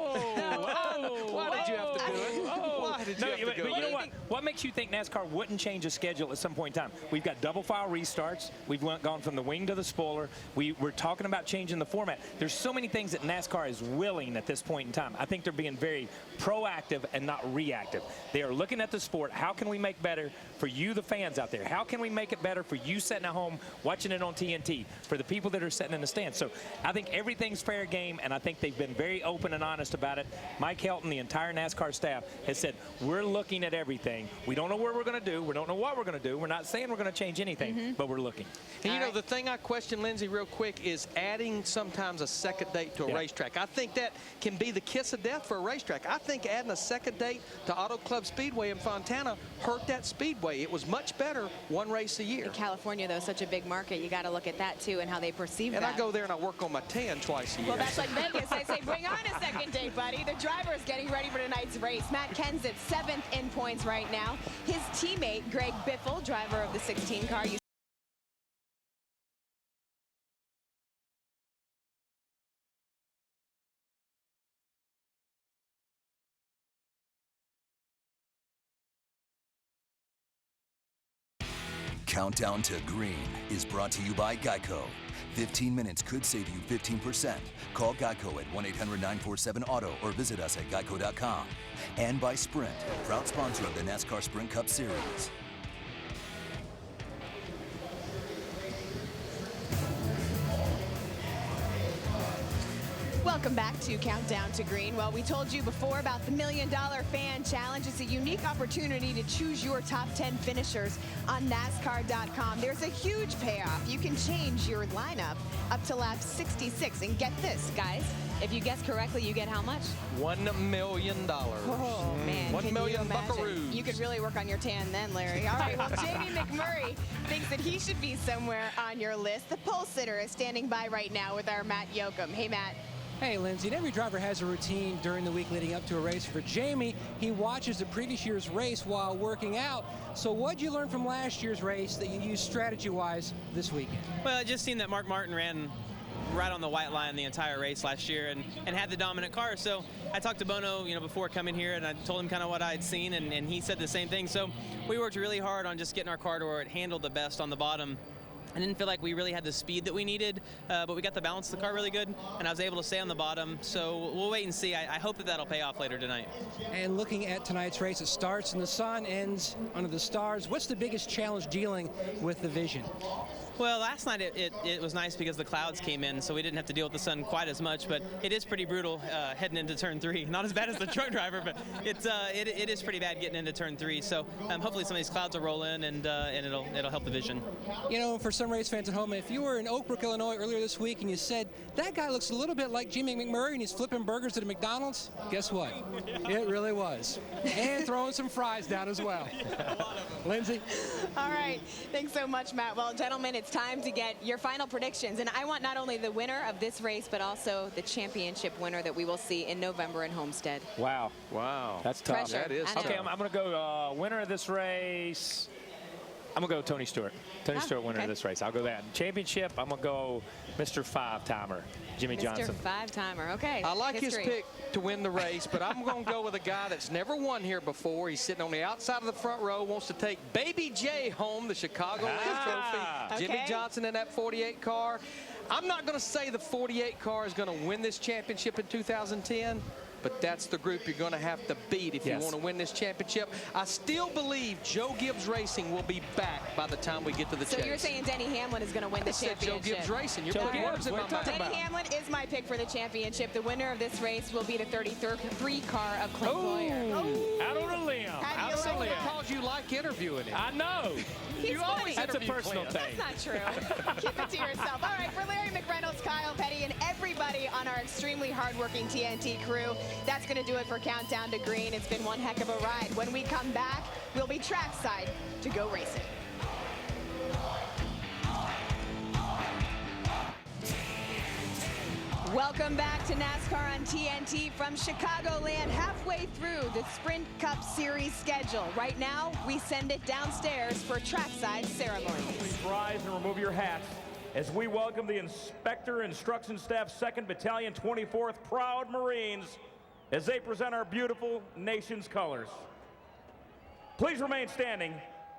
why did you have to do it? Why did you have to do it? But you know what? What makes you think NASCAR wouldn't change a schedule at some point in time? We've got double file restarts. We've gone from the wing to the spoiler. We're talking about changing the format. There's so many things that NASCAR is willing at this point in time. I think they're being very proactive and not reactive. They are looking at the sport. How can we make better for you, the fans out there? How can we make it better for you sitting at home watching it on TNT, for the people that are sitting in the stands? So I think everything's fair game, and I think they've been very open and honest about it. Mike Helton, the entire NASCAR staff, has said, we're looking at everything. We don't know where we're going to do. We don't know what we're going to do. We're not saying we're going to change anything, but we're looking. And you know, the thing I question, Lindsay, real quick, is adding sometimes a second date to a racetrack. I think that can be the kiss of death for a racetrack. I think adding a second date to Auto Club Speedway in Fontana hurt that speedway. It was much better 1 race a year. In California, though, such a big market, you got to look at that, too, and how they perceive that. And I go there and I work on my tan twice a year. Well, that's like Vegas. I say, bring on a second date, buddy. The driver is getting ready for tonight's race. Matt Kenseth, 7th in points right now. His teammate, Greg Biffle, driver of the 16 car, Countdown to Green is brought to you by Geico. 15 minutes could save you 15%. Call Geico at 1-800-947-AUTO or visit us at geico.com. And by Sprint, proud sponsor of the NASCAR Sprint Cup Series. Welcome back to Countdown to Green. Well, we told you before about the $1 Million Fan Challenge. It's a unique opportunity to choose your top 10 finishers on NASCAR.com. There's a huge payoff. You can change your lineup up to lap 66. And get this, guys. If you guess correctly, you get how much? $1 million. Oh, man. 1 million buckaroos. You could really work on your tan then, Larry. All right, well, Jamie McMurray thinks that he should be somewhere on your list. The pole sitter is standing by right now with our Matt Yoakum. Hey, Matt. Hey, Lindsay, and every driver has a routine during the week leading up to a race. For Jamie, he watches the previous year's race while working out. So what'd you learn from last year's race that you use strategy-wise this weekend? Well, I just seen that Mark Martin ran right on the white line the entire race last year and had the dominant car. So I talked to Bono, before coming here, and I told him kind of what I had seen, and he said the same thing. So we worked really hard on just getting our car to where it handled the best on the bottom. I didn't feel like we really had the speed that we needed, but we got the balance of the car really good, and I was able to stay on the bottom. So we'll wait and see. I hope that that'll pay off later tonight. And looking at tonight's race, it starts in the sun, ends under the stars. What's the biggest challenge dealing with the vision? Well, last night it was nice because the clouds came in, so we didn't have to deal with the sun quite as much, but it is pretty brutal heading into turn 3. Not as bad as the truck driver, but it is pretty bad getting into turn 3. So hopefully some of these clouds will roll in and it'll help the vision. For some race fans at home, if you were in Oak Brook, Illinois earlier this week and you said, that guy looks a little bit like Jimmy McMurray and he's flipping burgers at a McDonald's, guess what? It really was. And throwing some fries down as well. Lindsay? All right. Thanks so much, Matt. Well, gentlemen, it's time to get your final predictions. And I want not only the winner of this race, but also the championship winner that we will see in November in Homestead. Wow. That's tough. Pressure. That is tough. Okay, I'm going to go winner of this race. I'm going to go Tony Stewart. Tony Stewart, winner of this race. I'll go that. Championship, I'm going to go Mr. Five-Timer, Jimmy Johnson. Mr. Five-Timer, okay. I like History. his pick to win the race, but I'm going to go with a guy that's never won here before. He's sitting on the outside of the front row, wants to take Baby J home, the Chicagoland trophy. Jimmy Johnson in that 48 car. I'm not going to say the 48 car is going to win this championship in 2010. But that's the group you're going to have to beat if you want to win this championship. I still believe Joe Gibbs Racing will be back by the time we get to the chase. So you're saying Denny Hamlin is going to win the championship? Joe Gibbs Racing. You're putting words in my mouth. Denny Hamlin is my pick for the championship. The winner of this race will be the 33 car of Clint Boyer. Out on a limb. Out on a limb. Because you like interviewing him. I know. You always That's a personal thing. That's not true. Keep it to yourself. All right, for Larry McReynolds, Kyle Petty, and everybody on our extremely hardworking TNT crew, that's going to do it for Countdown to Green. It's been one heck of a ride. When we come back, we'll be trackside to go racing. Welcome back to NASCAR on TNT from Chicagoland, halfway through the Sprint Cup Series schedule. Right now, we send it downstairs for trackside ceremony. Please rise and remove your hats as we welcome the Inspector Instruction Staff 2nd Battalion 24th Proud Marines as they present our beautiful nation's colors. Please remain standing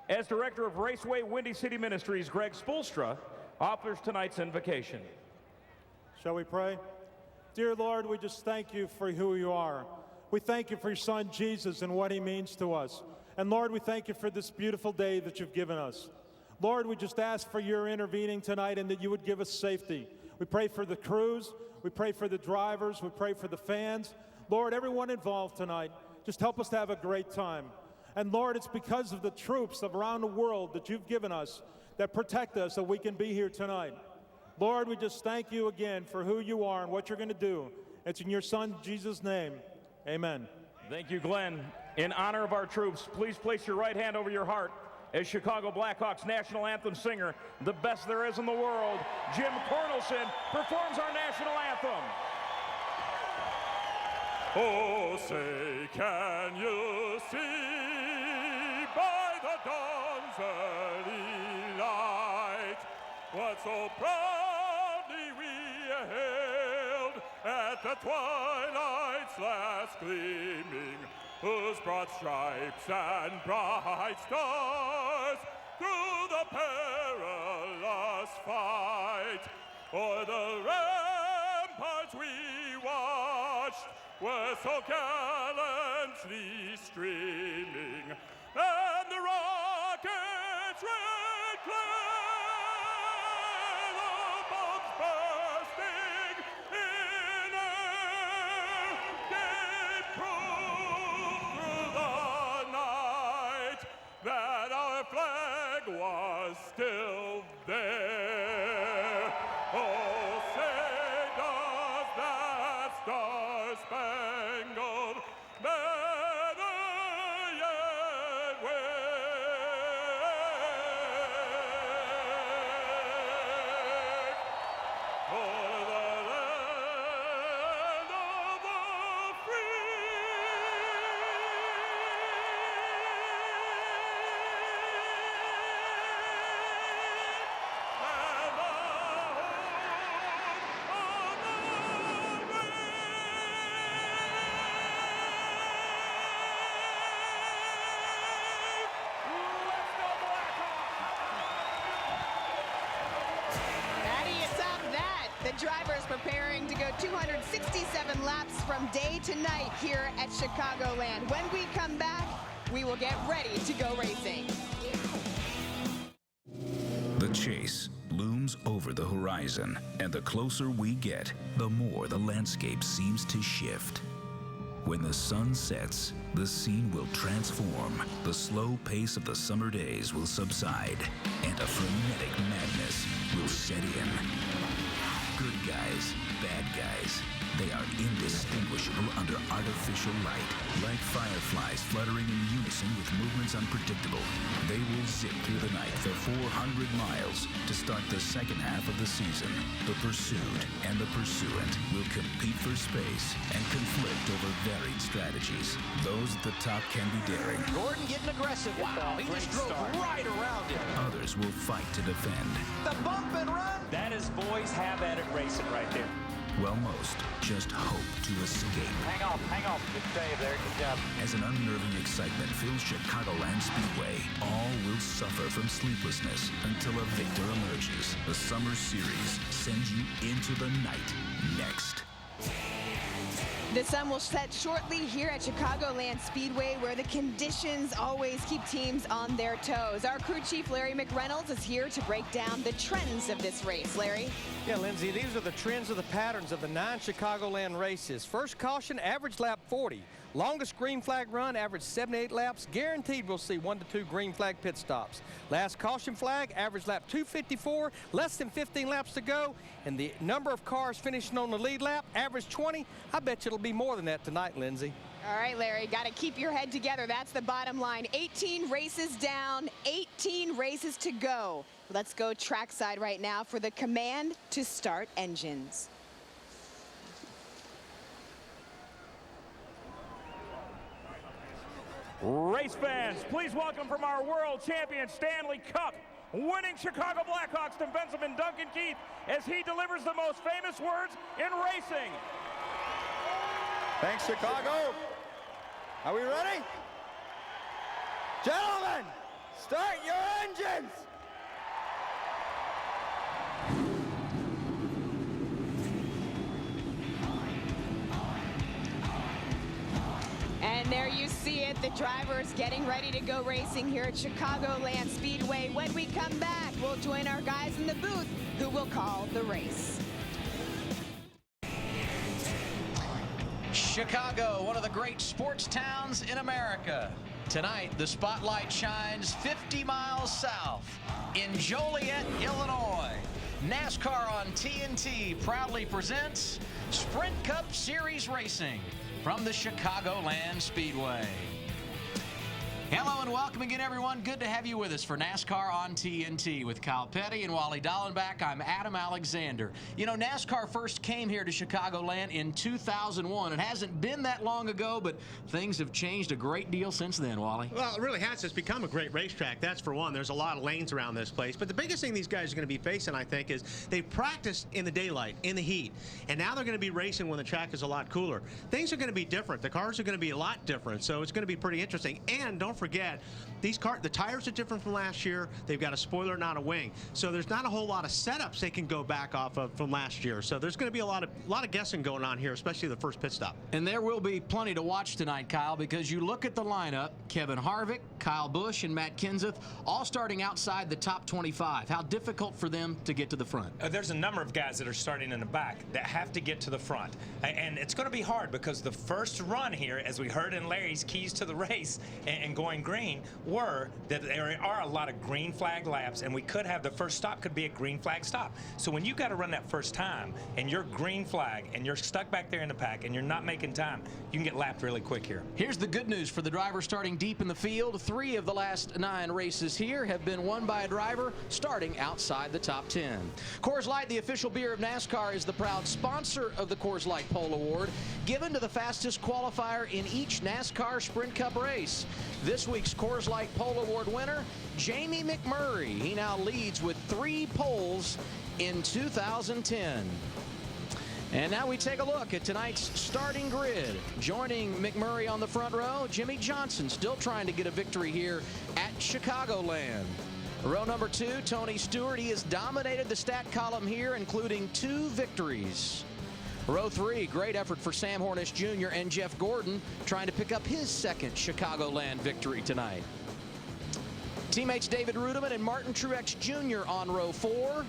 as Director of Raceway Windy City Ministries, Greg Spoelstra, offers tonight's invocation. Shall we pray? Dear Lord, we just thank you for who you are. We thank you for your son, Jesus, and what he means to us. And Lord, we thank you for this beautiful day that you've given us. Lord, we just ask for your intervening tonight and that you would give us safety. We pray for the crews. We pray for the drivers. We pray for the fans. Lord, everyone involved tonight, just help us to have a great time. And Lord, it's because of the troops around the world that you've given us that protect us that we can be here tonight. Lord, we just thank you again for who you are and what you're going to do. It's in your son, Jesus' name. Amen. Thank you, Glenn. In honor of our troops, please place your right hand over your heart as Chicago Blackhawks national anthem singer, the best there is in the world, Jim Cornelison, performs our national anthem. Oh, say, can you see by the dawn's early light what so proudly we hailed at the twilight's last gleaming, whose broad stripes and bright stars through the fight. O'er the ramparts we watched were so gallantly streaming, and the rockets red glare, the bombs bursting in air, gave proof through the night that our flag was still there. Oh, say does that star-spangled banner yet wave o'er the land of the free? Maddie, atop that, the drivers preparing to go 267 laps from day to night here at Chicagoland. When we come back, we will get ready to go racing. The chase looms over the horizon, and the closer we get, the more the landscape seems to shift. When the sun sets, the scene will transform. The slow pace of the summer days will subside, and a frenetic madness will set in. Good guys, bad guys, they are indistinguishable under artificial light. Like fireflies fluttering in unison with movements unpredictable, they will zip through the night for 400 miles to start the second half of the season. The pursued and the pursuant will compete for space and conflict over varied strategies. Those at the top can be daring. Gordon getting aggressive. Wow, he just drove right around him. Others will fight to defend. The bump and run. That is boys have at it racing right there. While most just hope to escape. Hang off. Good save there. Good job. As an unnerving excitement fills Chicagoland Speedway, all will suffer from sleeplessness until a victor emerges. The Summer Series sends you into the night next. The sun will set shortly here at Chicagoland Speedway, where the conditions always keep teams on their toes. Our crew chief, Larry McReynolds, is here to break down the trends of this race. Larry? Yeah, Lindsay, these are the trends of the patterns of the 9 Chicagoland races. First caution, average lap 40. Longest green flag run, average 78 laps. Guaranteed we'll see 1 to 2 green flag pit stops. Last caution flag, average lap 254, less than 15 laps to go. And the number of cars finishing on the lead lap, average 20. I bet you it'll be more than that tonight, Lindsay. All right, Larry, got to keep your head together. That's the bottom line. 18 races down, 18 races to go. Let's go trackside right now for the command to start engines. Race fans, please welcome from our world champion Stanley Cup winning Chicago Blackhawks defenseman Duncan Keith as he delivers the most famous words in racing. Thanks, Chicago. Are we ready? Gentlemen, start your engines. And there you see it, the drivers getting ready to go racing here at Chicagoland Speedway. When we come back, we'll join our guys in the booth who will call the race. Chicago, one of the great sports towns in America. Tonight, the spotlight shines 50 miles south in Joliet, Illinois. NASCAR on TNT proudly presents Sprint Cup Series Racing from the Chicagoland Speedway. Hello and welcome again, everyone. Good to have you with us for NASCAR on TNT. With Kyle Petty and Wally Dallenbach, I'm Adam Alexander. You know, NASCAR first came here to Chicagoland in 2001. It hasn't been that long ago, but things have changed a great deal since then, Wally. Well, it really has. It's become a great racetrack, that's for one. There's a lot of lanes around this place. But the biggest thing these guys are going to be facing, I think, is they've practiced in the daylight, in the heat, and now they're going to be racing when the track is a lot cooler. Things are going to be different. The cars are going to be a lot different, so it's going to be pretty interesting. And don't forget, the tires are different from last year. They've got a spoiler, not a wing. So there's not a whole lot of setups they can go back off of from last year. So there's going to be a lot of guessing going on here, especially the first pit stop. And there will be plenty to watch tonight, Kyle, because you look at the lineup, Kevin Harvick, Kyle Busch, and Matt Kenseth, all starting outside the top 25. How difficult for them to get to the front? There's a number of guys that are starting in the back that have to get to the front. And it's going to be hard because the first run here, as we heard in Larry's keys to the race and going green, were that there are a lot of green flag laps, and we could have the first stop could be a green flag stop. So when you got to run that first time and you're green flag and you're stuck back there in the pack and you're not making time, you can get lapped really quick here. Here's the good news for the driver starting deep in the field. 3 of the last 9 races here have been won by a driver starting outside the top 10. Coors Light, the official beer of NASCAR, is the proud sponsor of the Coors Light Pole Award, given to the fastest qualifier in each NASCAR Sprint Cup race. This week's Coors Light Pole Award winner, Jamie McMurray. He now leads with 3 poles in 2010. And now we take a look at tonight's starting grid. Joining McMurray on the front row, Jimmy Johnson, still trying to get a victory here at Chicagoland. Row number 2, Tony Stewart. He has dominated the stat column here, including 2 victories. Row 3, great effort for Sam Hornish Jr. and Jeff Gordon, trying to pick up his second Chicagoland victory tonight. Teammates David Rudiman and Martin Truex Jr. on row 4.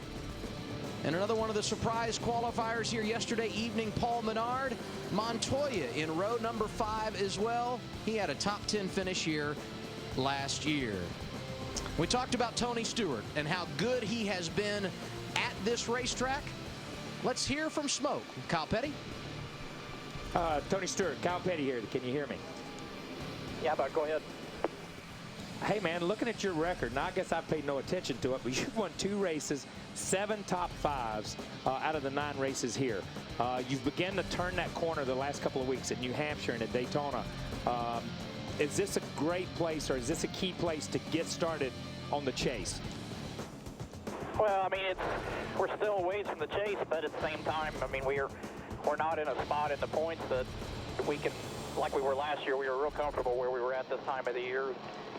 And another one of the surprise qualifiers here yesterday evening, Paul Menard. Montoya in row number 5 as well. He had a top 10 finish here last year. We talked about Tony Stewart and how good he has been at this racetrack. Let's hear from Smoke. Kyle Petty. Tony Stewart, Kyle Petty here. Can you hear me? Yeah, bud, go ahead. Hey, man, looking at your record, now I guess I've paid no attention to it, but you've won 2 races, 7 top 5s out of the 9 races here. You've begun to turn that corner the last couple of weeks at New Hampshire and at Daytona. Is this a great place, or is this a key place to get started on the chase? Well, I mean, we're still a ways from the chase, but at the same time, I mean, we're not in a spot in the points that we can, like we were last year. We were real comfortable where we were at this time of the year.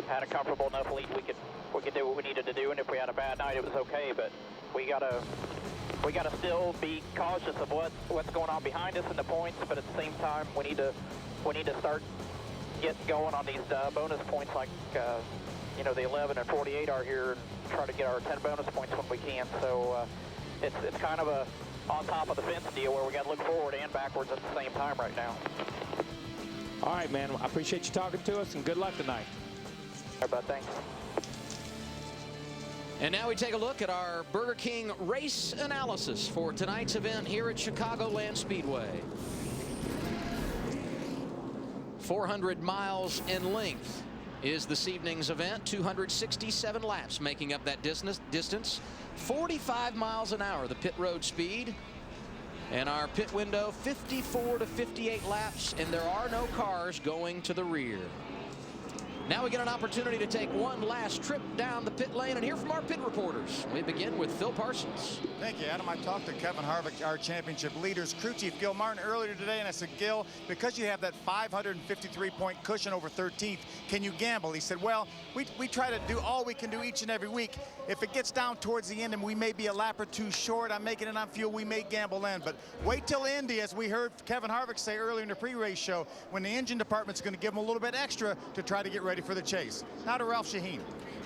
Had a comfortable enough lead. We could do what we needed to do, and if we had a bad night, it was okay. But we gotta still be cautious of what's going on behind us in the points. But at the same time, we need to start getting going on these bonus points, like you know, the 11 and 48 are here, and try to get our 10 bonus points when we can. So it's kind of a on top of the fence deal where we got to look forward and backwards at the same time right now. All right, man. I appreciate you talking to us, and good luck tonight. All right, bud. Thanks. And now we take a look at our Burger King race analysis for tonight's event here at Chicagoland Speedway. 400 miles in length is this evening's event. 267 laps making up that distance. 45 miles an hour, the pit road speed. And our pit window, 54 to 58 laps, and there are no cars going to the rear. Now we get an opportunity to take one last trip down the pit lane and hear from our pit reporters. We begin with Phil Parsons. Thank you, Adam. I talked to Kevin Harvick, our championship leaders, crew chief Gil Martin, earlier today, and I said, Gil, because you have that 553-point cushion over 13th, can you gamble? He said, well, we try to do all we can do each and every week. If it gets down towards the end and we may be a lap or 2 short on making it on fuel, we may gamble in. But wait till Indy, as we heard Kevin Harvick say earlier in the pre-race show, when the engine department's going to give him a little bit extra to try to get ready for the chase. Now to Ralph Shaheen.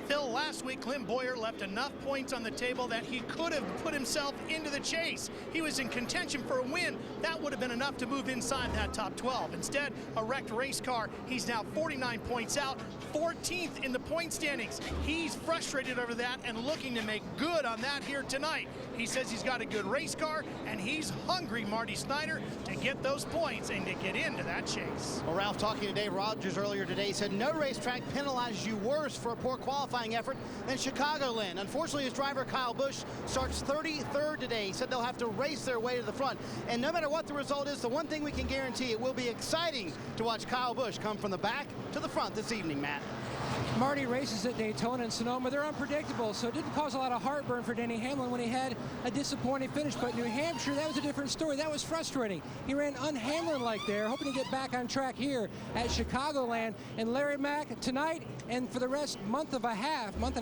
Phil, last week Clint Boyer left enough points on the table that he could have put himself into the chase. He was in contention for a win. That would have been enough to move inside that top 12. Instead, a wrecked race car. He's now 49 points out, 14th in the point standings. He's frustrated over that and looking to make good on that here tonight. He says he's got a good race car, and he's hungry, Marty Snyder, to get those points and to get into that chase. Well, Ralph, talking to Dave Rogers earlier today, said no racetrack penalizes you worse for a poor qualifying effort than Chicagoland. Unfortunately, his driver Kyle Busch starts 33rd today. He said they'll have to race their way to the front. And no matter what the result is, the one thing we can guarantee, it will be exciting to watch Kyle Busch come from the back to the front this evening, Matt. Marty, races at Daytona and Sonoma, they're unpredictable, so it didn't cause a lot of heartburn for Denny Hamlin when he had a disappointing finish. But New Hampshire, that was a different story. That was frustrating. He ran unhamlin-like there, hoping to get back on track here at Chicagoland. And Larry Mack, tonight and for the rest month and a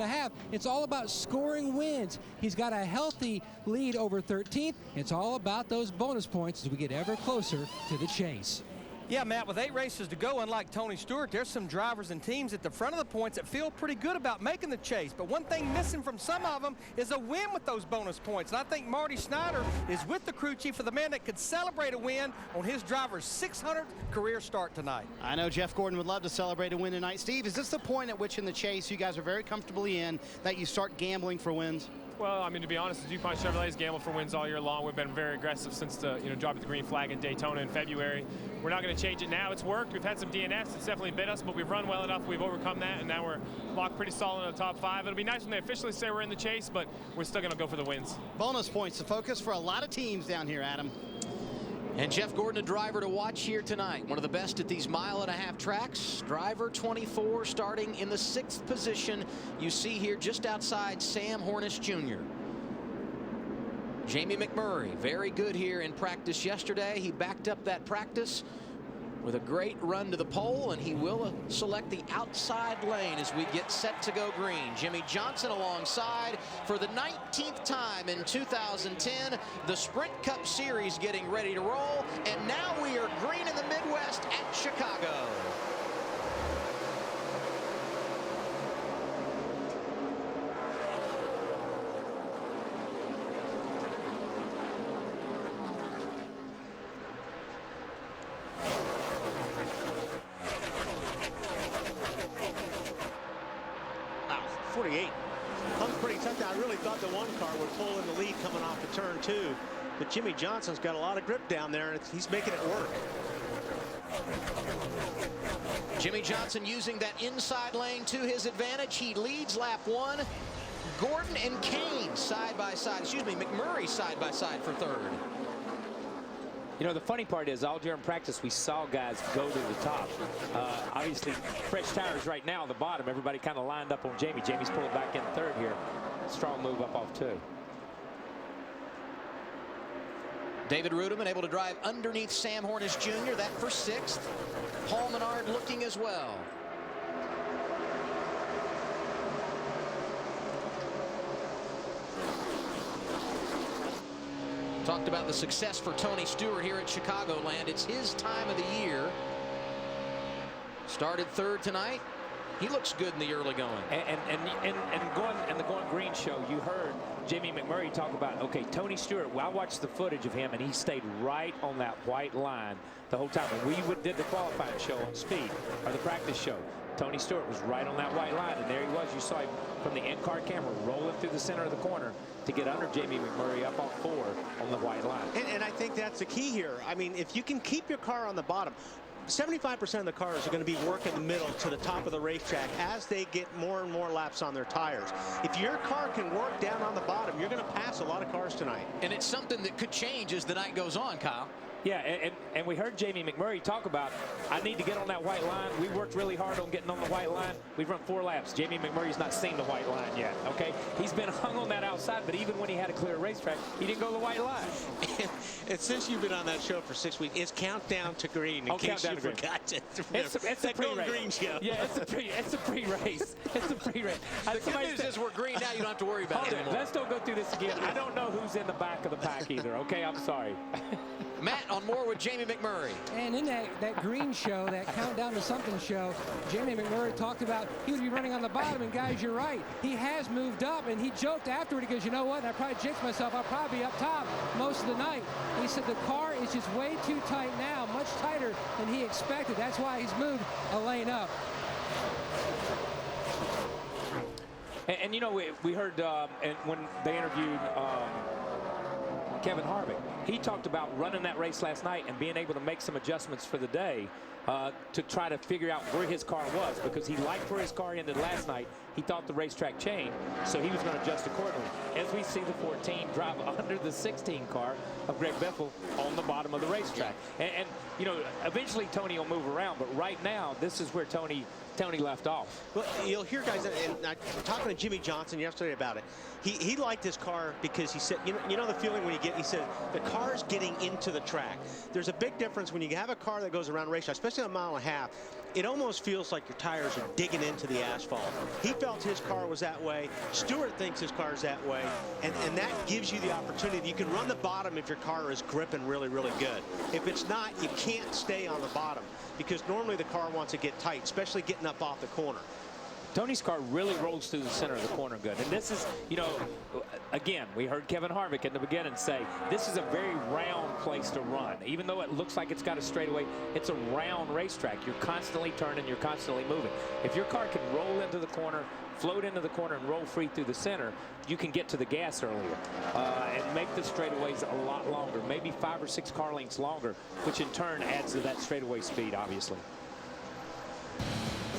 half, it's all about scoring wins. He's got a healthy lead over 13th. It's all about those bonus points as we get ever closer to the chase. Yeah, Matt, with 8 races to go, unlike Tony Stewart, there's some drivers and teams at the front of the points that feel pretty good about making the chase. But one thing missing from some of them is a win with those bonus points. And I think Marty Snyder is with the crew chief for the man that could celebrate a win on his driver's 600th career start tonight. I know Jeff Gordon would love to celebrate a win tonight. Steve, is this the point at which in the chase you guys are very comfortably in that you start gambling for wins? Well, I mean, to be honest, DuPont Chevrolet's gambled for wins all year long. We've been very aggressive since the dropping the green flag in Daytona in February. We're not going to change it now. It's worked. We've had some DNFs. It's definitely bit us, but we've run well enough. We've overcome that, and now we're locked pretty solid in the top 5. It'll be nice when they officially say we're in the chase, but we're still going to go for the wins. Bonus points, the focus for a lot of teams down here, Adam. And Jeff Gordon, a driver to watch here tonight. One of the best at these mile-and-a-half tracks. Driver 24, starting in the 6th position. You see here just outside Sam Hornish Jr. Jamie McMurray, very good here in practice yesterday. He backed up that practice with a great run to the pole, and he will select the outside lane as we get set to go green. Jimmy Johnson alongside for the 19th time in 2010. The Sprint Cup Series getting ready to roll, and now we are green in the Midwest at Chicago. I really thought the one car would pull in the lead coming off the turn 2, but Jimmy Johnson's got a lot of grip down there, and he's making it work. Jimmy Johnson using that inside lane to his advantage. He leads lap 1. Gordon and Kane side by side. Excuse me, McMurray side by side for 3rd. You know, the funny part is all during practice we saw guys go to the top. Obviously, fresh tires right now on the bottom. Everybody kind of lined up on Jamie. Jamie's pulling back in 3rd here. Strong move up off 2. David Rudeman able to drive underneath Sam Hornish Jr. That for 6th. Paul Menard looking as well. Talked about the success for Tony Stewart here at Chicagoland. It's his time of the year. Started 3rd tonight. He looks good in the early going. And the Going Green show, you heard Jamie McMurray talk about, okay, Tony Stewart, well, I watched the footage of him, and he stayed right on that white line the whole time. When we did the qualifying show on Speed, or the practice show, Tony Stewart was right on that white line, and there he was. You saw him from the in-car camera rolling through the center of the corner to get under Jamie McMurray up off 4 on the white line. And I think that's the key here. I mean, if you can keep your car on the bottom, 75% of the cars are going to be working the middle to the top of the racetrack as they get more and more laps on their tires. If your car can work down on the bottom, you're going to pass a lot of cars tonight. And it's something that could change as the night goes on, Kyle. Yeah, and we heard Jamie McMurray talk about, I need to get on that white line. We worked really hard on getting on the white line. We've run 4 laps. Jamie McMurray's not seen the white line yet, okay? He's been hung on that outside, but even when he had a clear racetrack, he didn't go the white line. And since you've been on that show for 6 weeks, it's countdown to green in case you forgot to It's a pre-race. Green show. Yeah, it's a pre-race. It's a pre-race. The good news is we're green now. You don't have to worry about it anymore. Let's don't go through this again. I don't know who's in the back of the pack either, okay? I'm sorry. Matt on more with Jamie McMurray. And in that green show, that countdown to something show, Jamie McMurray talked about he would be running on the bottom, and guys, you're right. He has moved up, and he joked afterward. He goes, you know what, and I probably jinxed myself. I'll probably be up top most of the night. He said the car is just way too tight now, much tighter than he expected. That's why he's moved a lane up. And you know, we heard and when they interviewed Kevin Harvick, He talked about running that race last night and being able to make some adjustments for the day to try to figure out where his car was, because he liked where his car ended last night. He thought the racetrack changed, so he was going to adjust accordingly. As we see the 14 drive under the 16 car of Greg Biffle on the bottom of the racetrack. And you know, eventually Tony will move around, but right now, this is where Tony left off. Well, you'll hear guys, and I'm talking to Jimmy Johnson yesterday about it. He liked his car because he said, you know the feeling when he said the car's getting into the track. There's a big difference when you have a car that goes around racetrack, especially a mile and a half. It almost feels like your tires are digging into the asphalt. He felt his car was that way. Stewart thinks his car is that way. And that gives you the opportunity. You can run the bottom if your car is gripping really, really good. If it's not, you can't stay on the bottom, because normally the car wants to get tight, especially getting up off the corner. Tony's car really rolls through the center of the corner good. And this is, you know, again, we heard Kevin Harvick in the beginning say, this is a very round place to run. Even though it looks like it's got a straightaway, it's a round racetrack. You're constantly turning, you're constantly moving. If your car can roll into the corner, float into the corner, and roll free through the center, you can get to the gas earlier and make the straightaways a lot longer, maybe 5 or 6 car lengths longer, which in turn adds to that straightaway speed, obviously.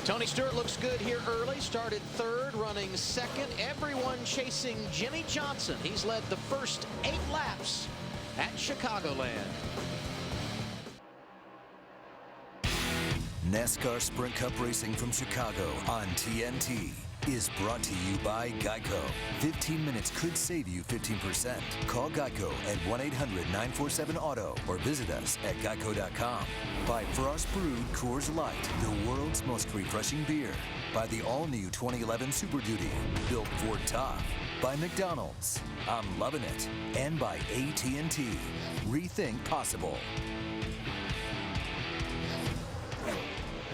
Tony Stewart looks good here early, started third, running second. Everyone chasing Jimmy Johnson. He's led the first 8 laps at Chicagoland. NASCAR Sprint Cup Racing from Chicago on TNT is brought to you by Geico. 15 minutes could save you 15%. Call Geico at 1-800-947-AUTO or visit us at geico.com. By Frost Brewed Coors Light, the world's most refreshing beer. By the all-new 2011 Super Duty, built Ford tough. By McDonald's, I'm loving it. And by AT&T, rethink possible.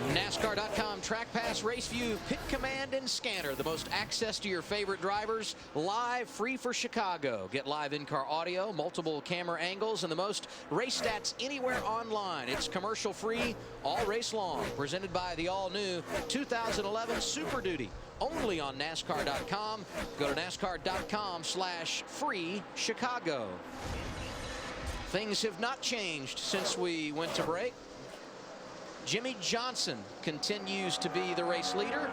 NASCAR.com Track Pass, Race View, Pit Command, and Scanner. The most access to your favorite drivers, live, free for Chicago. Get live in-car audio, multiple camera angles, and the most race stats anywhere online. It's commercial free all race long. Presented by the all-new 2011 Super Duty. Only on NASCAR.com. Go to NASCAR.com/free Chicago. Things have not changed since we went to break. Jimmy Johnson continues to be the race leader.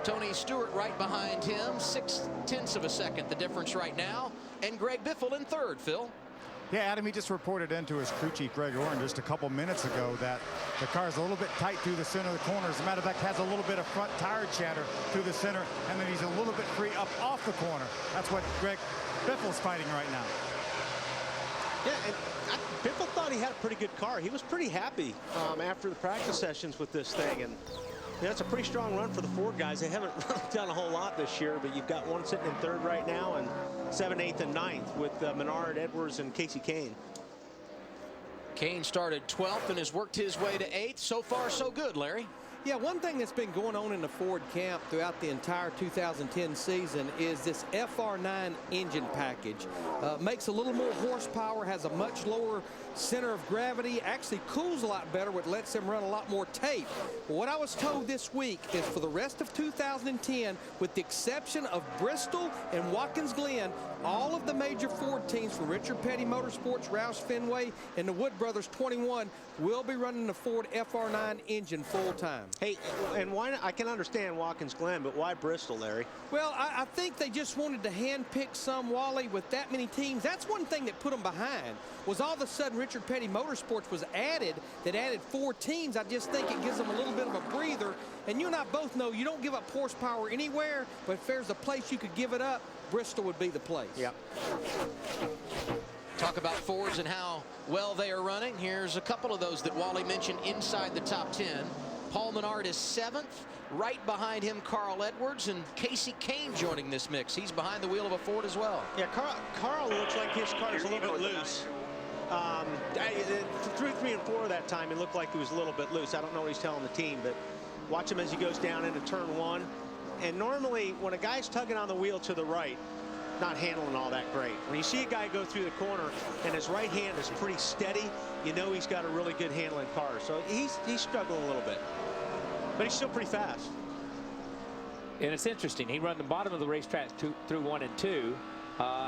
Tony Stewart right behind him, 0.6 of a second the difference right now. And Greg Biffle in third, Phil. Yeah, Adam, he just reported into his crew chief, Greg Orrin, just a couple minutes ago that the car is a little bit tight through the center of the corner. As a matter of fact, has a little bit of front tire chatter through the center, and then he's a little bit free up off the corner. That's what Greg Biffle's fighting right now. Yeah, and Biffle thought he had a pretty good car. He was pretty happy after the practice sessions with this thing. And you know, it's a pretty strong run for the Ford guys. They haven't really done a whole lot this year, but you've got one sitting in third right now and 7th, 8th, and 9th with Menard, Edwards, and Casey Kane. Kane started 12th and has worked his way to 8th. So far, so good, Larry. Yeah, one thing that's been going on in the Ford camp throughout the entire 2010 season is this FR9 engine package. Makes a little more horsepower, has a much lower center of gravity, actually cools a lot better, which lets them run a lot more tape. But what I was told this week is for the rest of 2010, with the exception of Bristol and Watkins Glen, all of the major Ford teams from Richard Petty Motorsports, Roush Fenway, and the Wood Brothers 21 will be running the Ford FR9 engine full time. Hey, and why not? I can understand Watkins Glen, but why Bristol, Larry? Well, I think they just wanted to handpick some, Wally, with that many teams. That's one thing that put them behind, was all of a sudden Richard Petty Motorsports was added, that added 4 teams. I just think it gives them a little bit of a breather. And you and I both know you don't give up horsepower anywhere, but if there's a place you could give it up, Bristol would be the place. Yep. Talk about Fords and how well they are running. Here's a couple of those that Wally mentioned inside the top 10. Paul Menard is 7th. Right behind him, Carl Edwards, and Casey Kane joining this mix. He's behind the wheel of a Ford as well. Yeah, Carl looks like his car is a little bit loose. Through 3 and 4 that time, it looked like he was a little bit loose. I don't know what he's telling the team, but watch him as he goes down into turn 1. And normally, when a guy's tugging on the wheel to the right, not handling all that great. When you see a guy go through the corner and his right hand is pretty steady, you know he's got a really good handling car. So he's struggling a little bit, but he's still pretty fast. And it's interesting. He ran the bottom of the racetrack through 1 and 2.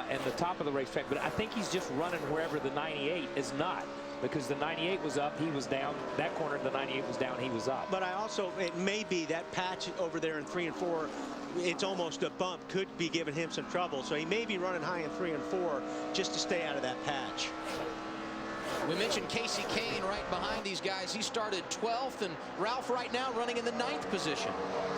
and the top of the racetrack. But I think he's just running wherever the 98 is not, because the 98 was up, he was down. That corner, the 98 was down, he was up. But I also, it may be that patch over there in 3 and 4, it's almost a bump, could be giving him some trouble. So he may be running high in 3 and 4 just to stay out of that patch. We mentioned Casey Kane right behind these guys. He started 12th, and Ralph right now running in the 9th position.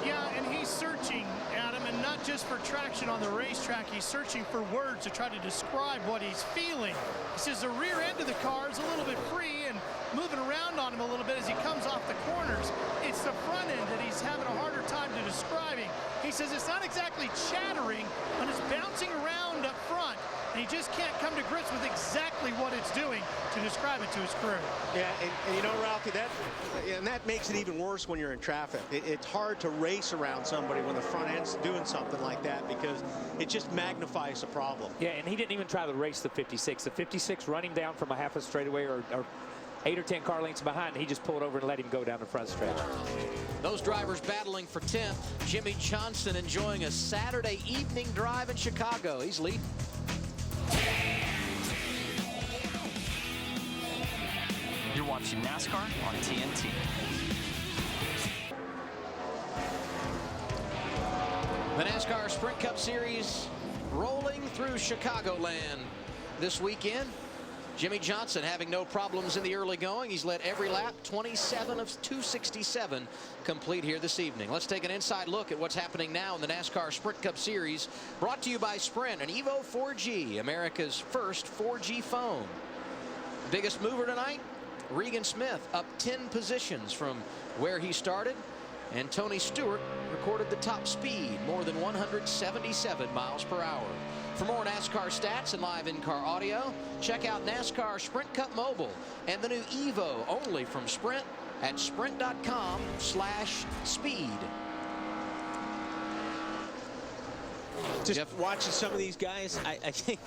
Yeah, and he's searching, Adam, and not just for traction on the racetrack. He's searching for words to try to describe what he's feeling. He says the rear end of the car is a little bit free and moving around on him a little bit as he comes off the corners. It's the front end that he's having a harder time to describing. He says it's not exactly chattering, but it's bouncing around up front. And he just can't come to grips with exactly what it's doing to describe it to his crew. Yeah, and you know, Ralphie, that makes it even worse when you're in traffic. It's hard to race around somebody when the front end's doing something like that, because it just magnifies the problem. Yeah, and he didn't even try to race the 56. The 56 running down from a half a straightaway or 8 or 10 car lengths behind, he just pulled over and let him go down the front stretch. Those drivers battling for 10th. Jimmy Johnson enjoying a Saturday evening drive in Chicago. He's leading. You're watching NASCAR on TNT. The NASCAR Sprint Cup Series rolling through Chicagoland this weekend. Jimmy Johnson having no problems in the early going. He's led every lap, 27 of 267 complete here this evening. Let's take an inside look at what's happening now in the NASCAR Sprint Cup Series, brought to you by Sprint and Evo 4G, America's first 4G phone. Biggest mover tonight, Regan Smith, up 10 positions from where he started, and Tony Stewart recorded the top speed, more than 177 miles per hour. For more NASCAR stats and live in-car audio, check out NASCAR Sprint Cup Mobile and the new Evo, only from Sprint, at sprint.com/speed. Just watching some of these guys, I think,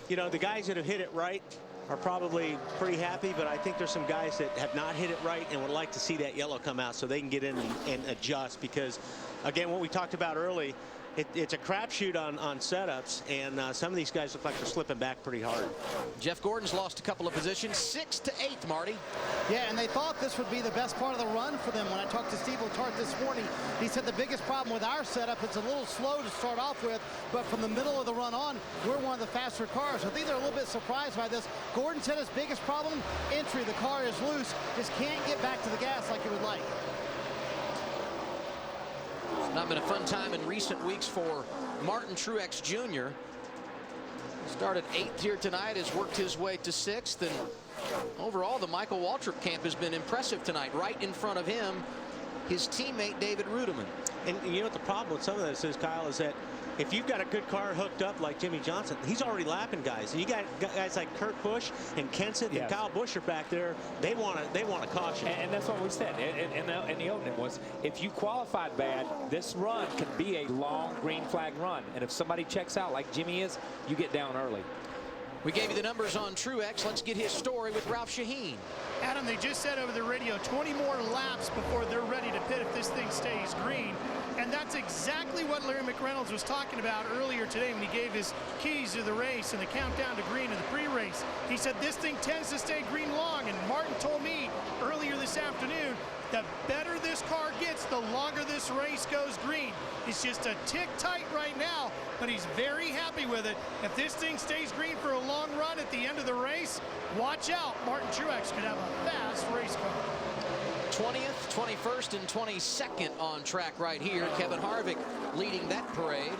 you know, the guys that have hit it right are probably pretty happy, but I think there's some guys that have not hit it right and would like to see that yellow come out so they can get in and adjust, because, again, what we talked about early, it's a crapshoot on setups, and some of these guys look like they're slipping back pretty hard. Jeff Gordon's lost a couple of positions, 6th to 8th, Marty. Yeah, and they thought this would be the best part of the run for them. When I talked to Steve Letarte this morning, he said the biggest problem with our setup, it's a little slow to start off with, but from the middle of the run on, we're one of the faster cars. I think they're a little bit surprised by this. Gordon said his biggest problem, entry. The car is loose, just can't get back to the gas like he would like. It's not been a fun time in recent weeks for Martin Truex Jr. Started 8th here tonight, has worked his way to 6th, and overall the Michael Waltrip camp has been impressive tonight. Right in front of him, his teammate David Rudiman. And you know what the problem with some of this is, Kyle, is that if you've got a good car hooked up like Jimmy Johnson, he's already lapping guys. And you got guys like Kurt Busch and Kenseth and Kyle Busch are back there. They want a caution. And that's what we said in the opening was, if you qualified bad, this run can be a long green flag run. And if somebody checks out like Jimmy is, you get down early. We gave you the numbers on Truex. Let's get his story with Ralph Shaheen. Adam, they just said over the radio 20 more laps before they're ready to pit if this thing stays green. And that's exactly what Larry McReynolds was talking about earlier today when he gave his keys to the race and the countdown to green in the pre-race. He said this thing tends to stay green long, and Martin told me earlier this afternoon, the better this car gets, the longer this race goes green. It's just a tick tight right now, but he's very happy with it. If this thing stays green for a long run at the end of the race, watch out. Martin Truex could have a fast race car. 20th, 21st, and 22nd on track right here. Kevin Harvick leading that parade.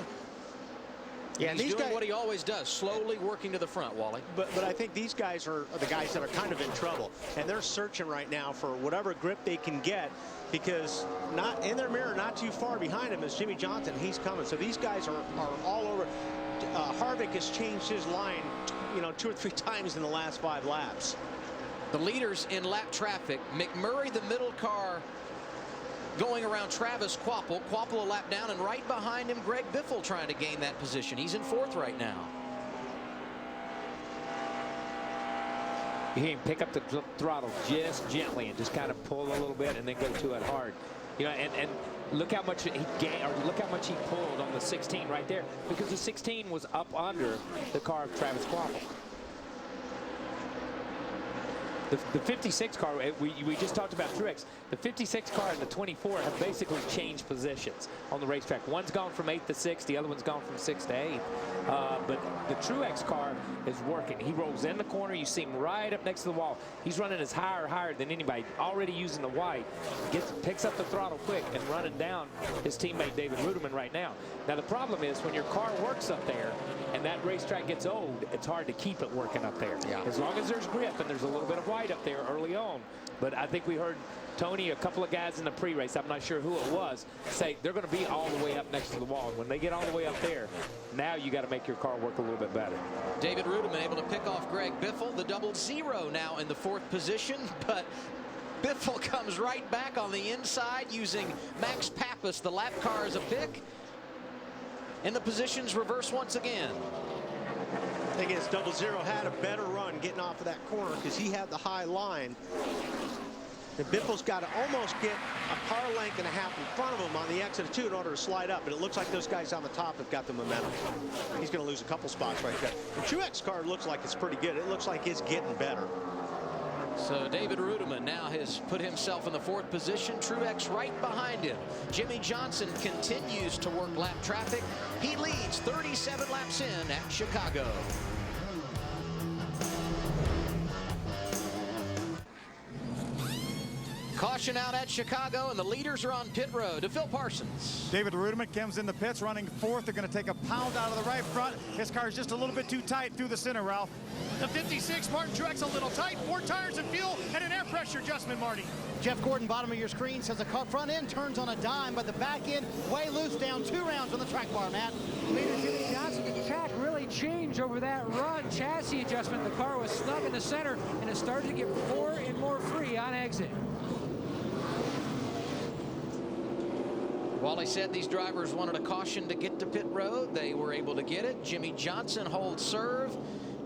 Yeah, he's doing what he always does, slowly working to the front, Wally. But I think these guys are the guys that are kind of in trouble, and they're searching right now for whatever grip they can get, because not in their mirror, not too far behind him is Jimmy Johnson. He's coming, so these guys are all over. Harvick has changed his line, 2 or 3 times in the last 5 laps. The leaders in lap traffic, McMurray, the middle car, going around Travis Kvapil. Kvapil a lap down, and right behind him, Greg Biffle trying to gain that position. He's in 4th right now. You can pick up the throttle just gently and just kind of pull a little bit and then go to it hard. And look how much he gained, or look how much he pulled on the 16 right there, because the 16 was up under the car of Travis Kvapil. The 56 car, we just talked about Truex. The 56 car and the 24 have basically changed positions on the racetrack. One's gone from 8th to 6th, the other one's gone from 6th to 8th. But the Truex car is working. He rolls in the corner. You see him right up next to the wall. He's running as higher than anybody, already using the white. Picks up the throttle quick and running down his teammate David Ruderman right now. Now the problem is when your car works up there and that racetrack gets old, it's hard to keep it working up there. Yeah. As long as there's grip and there's a little bit of white up there early on. But I think we heard Tony, a couple of guys in the pre-race, I'm not sure who it was, say they're going to be all the way up next to the wall. When they get all the way up there, now you got to make your car work a little bit better. David Ruderman able to pick off Greg Biffle, the 0-0 now in the 4th position, but Biffle comes right back on the inside using Max Pappas, the lap car, as a pick. And the positions reverse once again. I think his 0-0 had a better run getting off of that corner because he had the high line. And Biffle's got to almost get a car length and a half in front of him on the exit of 2 in order to slide up. But it looks like those guys on the top have got the momentum. He's going to lose a couple spots right there. The Truex car looks like it's pretty good. It looks like it's getting better. So David Ruderman now has put himself in the 4th position. Truex right behind him. Jimmy Johnson continues to work lap traffic. He leads 37 laps in at Chicago. Caution out at Chicago, and the leaders are on pit road. To Phil Parsons. David Ruderman comes in the pits running 4th. They're going to take a pound out of the right front. His car is just a little bit too tight through the center, Ralph. The 56, Martin Truex, a little tight. 4 tires and fuel and an air pressure adjustment, Marty. Jeff Gordon, bottom of your screen, says the front end turns on a dime, but the back end way loose, down 2 rounds on the track bar, Matt. Leader Jimmy Johnson, the track really changed over that run. Chassis adjustment, the car was snug in the center, and it started to get more and more free on exit. Wally said these drivers wanted a caution to get to pit road. They were able to get it. Jimmy Johnson holds serve.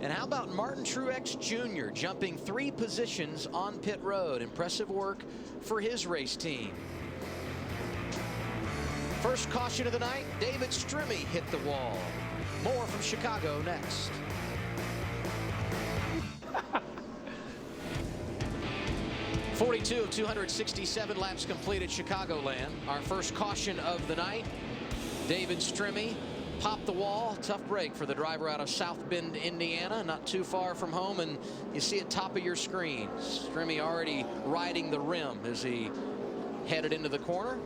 And how about Martin Truex Jr. jumping 3 positions on pit road? Impressive work for his race team. First caution of the night, David Strimmy hit the wall. More from Chicago next. .42 of 267 laps complete at Chicagoland. Our first caution of the night. David Strimmy popped the wall. Tough break for the driver out of South Bend, Indiana. Not too far from home, and you see it top of your screen. Strimmy already riding the rim as he headed into the corner.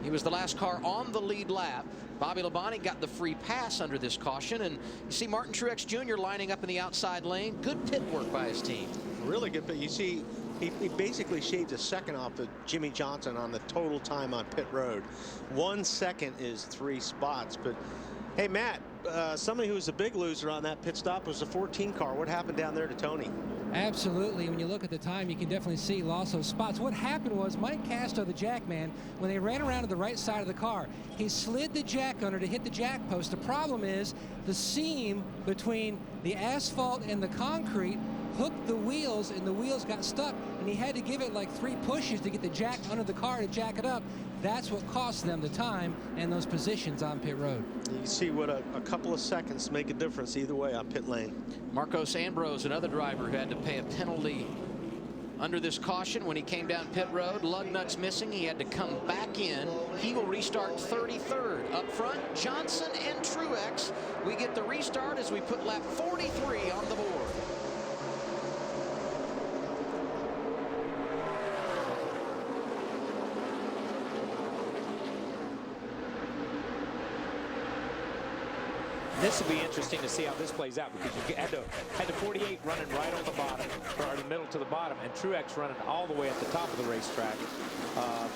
He was the last car on the lead lap. Bobby Labonte got the free pass under this caution, and you see Martin Truex Jr. lining up in the outside lane. Good pit work by his team. Really good, but you see he basically shaved a second off of Jimmy Johnson on the total time on pit road. 1 second is 3 spots. But hey, Matt, somebody who was a big loser on that pit stop was the 14 car. What happened down there to Tony? Absolutely. When you look at the time, you can definitely see loss of spots. What happened was Mike Castro, the jackman, when they ran around to the right side of the car, he slid the jack under to hit the jack post. The problem is the seam between the asphalt and the concrete hooked the wheels, and the wheels got stuck, and he had to give it like 3 pushes to get the jack under the car to jack it up. That's what cost them the time and those positions on pit road. You see what a couple of seconds make a difference either way on pit lane. Marcos Ambrose, another driver who had to pay a penalty under this caution when he came down pit road. Lug nuts missing. He had to come back in. He will restart 33rd. Up front, Johnson and Truex. We get the restart as we put lap 43 on the board. This will be interesting to see how this plays out, because you had the 48 running right on the bottom, or the middle to the bottom, and Truex running all the way at the top of the racetrack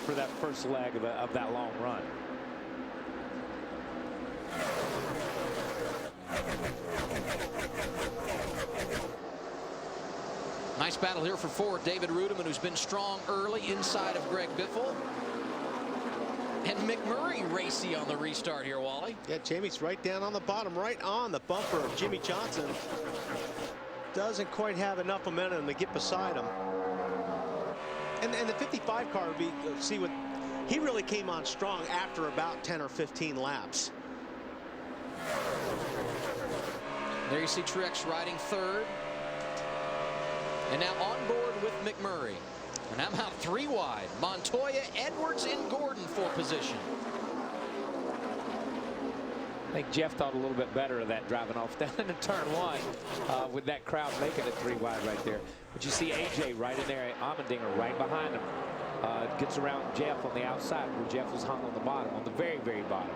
for that first leg of that long run. Nice battle here for 4. David Ruderman, who's been strong early inside of Greg Biffle. And McMurray racy on the restart here, Wally. Yeah, Jamie's right down on the bottom, right on the bumper of Jimmy Johnson. Doesn't quite have enough momentum to get beside him. And the 55 car, see what he really came on strong after about 10 or 15 laps. There you see Truex riding third. And now on board with McMurray. And I'm out 3 wide. Montoya, Edwards, and Gordon for position. I think Jeff thought a little bit better of that driving off down into turn 1 with that crowd making it 3 wide right there. But you see AJ right in there, Allmendinger right behind him. Gets around Jeff on the outside where Jeff was hung on the bottom, on the very, very bottom.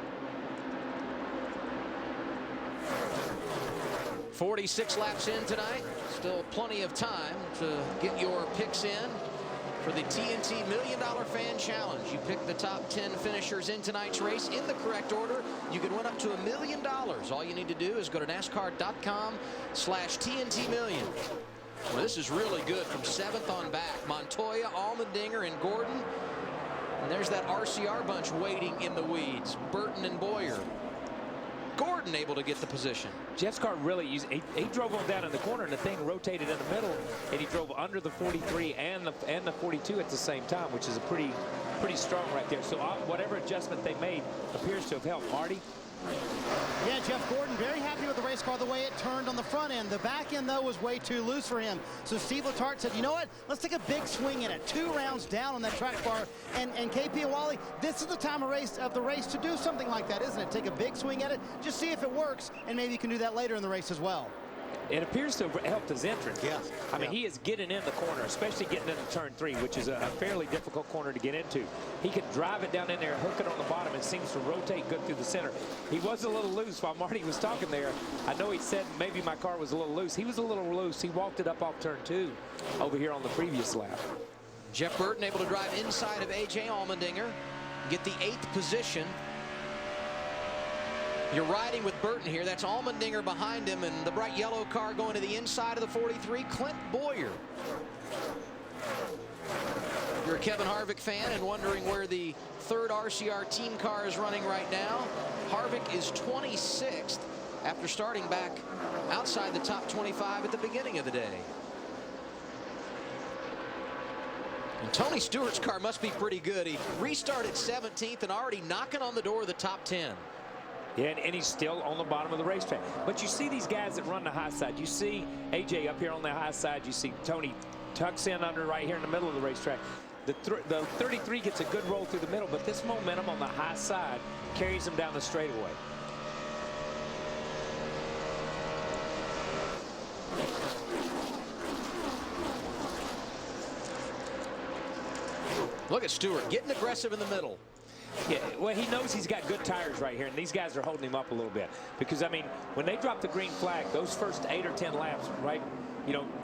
46 laps in tonight. Still plenty of time to get your picks in for the TNT $1 Million Fan Challenge. You pick the top 10 finishers in tonight's race in the correct order. You could win up to $1 million. All you need to do is go to NASCAR.com/TNT1,000,000. Well, this is really good from 7th on back. Montoya, Allmendinger, and Gordon. And there's that RCR bunch waiting in the weeds. Burton and Boyer. Gordon able to get the position. Jeff's car really used, he drove on down in the corner and the thing rotated in the middle, and he drove under the 43 and the 42 at the same time, which is a pretty strong right there. So whatever adjustment they made appears to have helped. Marty? Yeah, Jeff Gordon very happy with the race car, the way it turned on the front end. The back end, though, was way too loose for him. So Steve Letarte said, you know what? Let's take a big swing in it. 2 rounds down on that track bar. And KP and Wally, this is the time of the race to do something like that, isn't it? Take a big swing at it, just see if it works, and maybe you can do that later in the race as well. It appears to have helped his entrance. Yeah. I mean, he is getting in the corner, especially getting into turn 3, which is a fairly difficult corner to get into. He can drive it down in there, hook it on the bottom, and seems to rotate good through the center. He was a little loose while Marty was talking there. I know he said maybe my car was a little loose. He was a little loose. He walked it up off turn 2 over here on the previous lap. Jeff Burton able to drive inside of AJ Allmendinger, get the 8th position. You're riding with Burton here. That's Allmendinger behind him, and the bright yellow car going to the inside of the 43, Clint Boyer. If you're a Kevin Harvick fan and wondering where the 3rd RCR team car is running right now, Harvick is 26th after starting back outside the top 25 at the beginning of the day. And Tony Stewart's car must be pretty good. He restarted 17th and already knocking on the door of the top 10. Yeah, and he's still on the bottom of the racetrack. But you see these guys that run the high side. You see AJ up here on the high side. You see Tony tucks in under right here in the middle of the racetrack. The 33 gets a good roll through the middle, but this momentum on the high side carries him down the straightaway. Look at Stewart getting aggressive in the middle. Yeah, well, he knows he's got good tires right here, and these guys are holding him up a little bit. Because, I mean, when they drop the green flag, those first 8 or 10 laps, right,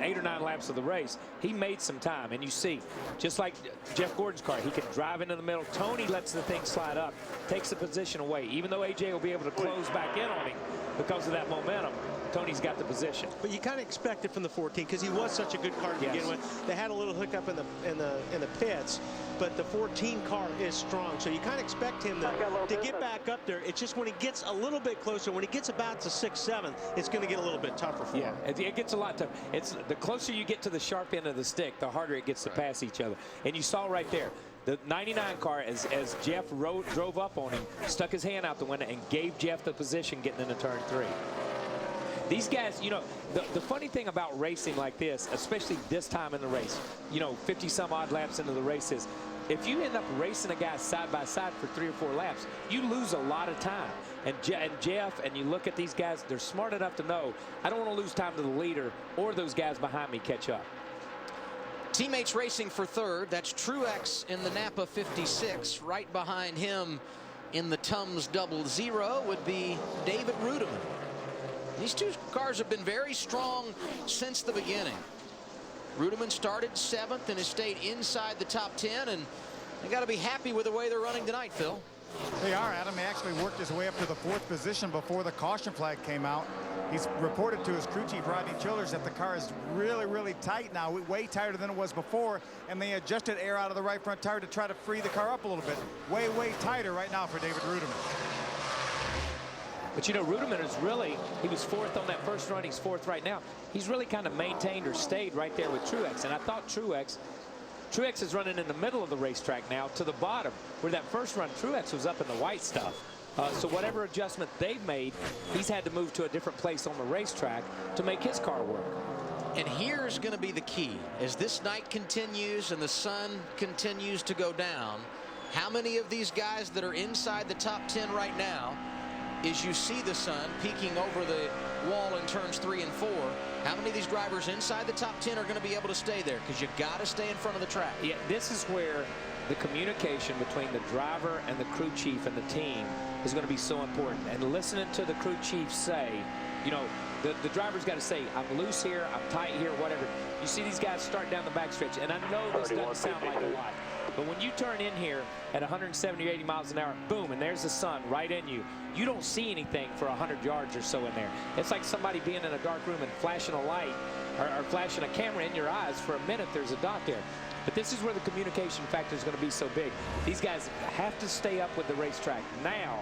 8 or 9 laps of the race, he made some time. And you see, just like Jeff Gordon's car, he can drive into the middle. Tony lets the thing slide up, takes the position away. Even though AJ will be able to close back in on him because of that momentum, Tony's got the position. But you kind of expect it from the 14 because he was such a good car to begin with. They had a little hiccup in the pits, but the 14 car is strong, so you kind of expect him to get back up there. It's just when he gets a little bit closer, when he gets about to 6, 7, it's going to get a little bit tougher for him. Yeah, it gets a lot tougher. It's the closer you get to the sharp end of the stick, the harder it gets to pass each other. And you saw right there, the 99 car, as Jeff drove up on him, stuck his hand out the window and gave Jeff the position getting into turn 3. These guys, the funny thing about racing like this, especially this time in the race, 50 some odd laps into the race, is if you end up racing a guy side by side for 3 or 4 laps, you lose a lot of time. And Jeff, and you look at these guys, they're smart enough to know, I don't want to lose time to the leader or those guys behind me catch up. Teammates racing for 3rd. That's Truex in the Napa 56. Right behind him in the Tums 00 would be David Rudiman. These 2 cars have been very strong since the beginning. Rudiman started 7th and has stayed inside the top 10, and they got to be happy with the way they're running tonight, Phil. They are, Adam. He actually worked his way up to the 4th position before the caution flag came out. He's reported to his crew chief, Rodney Childers, that the car is really, really tight now, way tighter than it was before, and they adjusted air out of the right front tire to try to free the car up a little bit. Way, way tighter right now for David Rudiman. But Rudiman is really, he was 4th on that first run. He's 4th right now. He's really kind of maintained or stayed right there with Truex. And I thought Truex, Truex is running in the middle of the racetrack now to the bottom, where that first run Truex was up in the white stuff. So whatever adjustment they've made, he's had to move to a different place on the racetrack to make his car work. And here's going to be the key. As this night continues and the sun continues to go down, how many of these guys that are inside the top 10 right now, as you see the sun peeking over the wall in turns 3 and 4, how many of these drivers inside the top 10 are going to be able to stay there? Because you got to stay in front of the track. Yeah, this is where the communication between the driver and the crew chief and the team is going to be so important. And listening to the crew chief say, you know, the driver's got to say, I'm loose here, I'm tight here, whatever. You see these guys start down the backstretch, and I know this doesn't sound like a lot, but when you turn in here at 170 or 80 miles an hour, boom, and there's the sun right in you. You don't see anything for 100 yards or so in there. It's like somebody being in a dark room and flashing a light or flashing a camera in your eyes for a minute. There's a dot there. But this is where the communication factor is going to be so big. These guys have to stay up with the racetrack now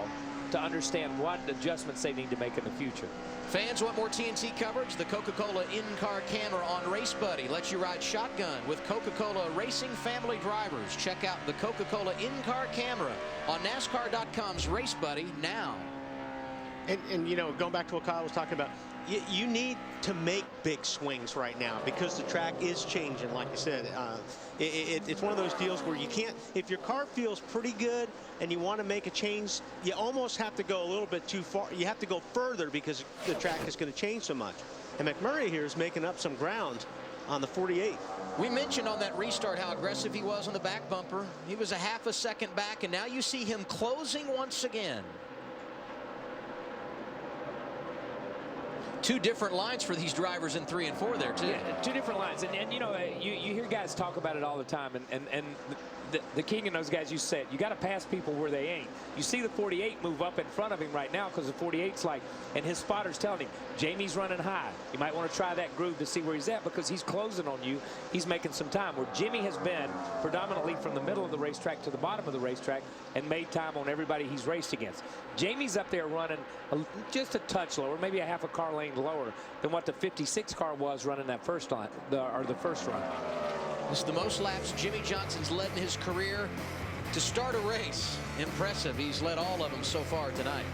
to understand what adjustments they need to make in the future. Fans want more TNT coverage? The Coca-Cola in-car camera on Race Buddy lets you ride shotgun with Coca-Cola racing family drivers. Check out the Coca-Cola in-car camera on NASCAR.com's Race Buddy now. And you know, going back to what Kyle was talking about, you need to make big swings right now because the track is changing, like you said. It's one of those deals where you can't, if your car feels pretty good and you want to make a change, you almost have to go a little bit too far. You have to go further because the track is going to change so much. And McMurray here is making up some ground on the 48. We mentioned on that restart how aggressive he was on the back bumper. He was a half a second back, and now you see him closing once again. Two different lines for these drivers in 3 and 4 there, too. Yeah, two different lines. And you know, you hear guys talk about it all the time. And the king and those guys, you said, you got to pass people where they ain't. You see the 48 move up in front of him right now because the 48's like, and his spotter's telling him, Jamie's running high. You might want to try that groove to see where he's at because he's closing on you. He's making some time. Where Jimmy has been predominantly from the middle of the racetrack to the bottom of the racetrack and made time on everybody he's raced against. Jamie's up there running just a touch lower, maybe a half a car lane lower than what the 56 car was running that first line, the first run. This is the most laps Jimmy Johnson's led in his career to start a race. Impressive. He's led all of them so far tonight.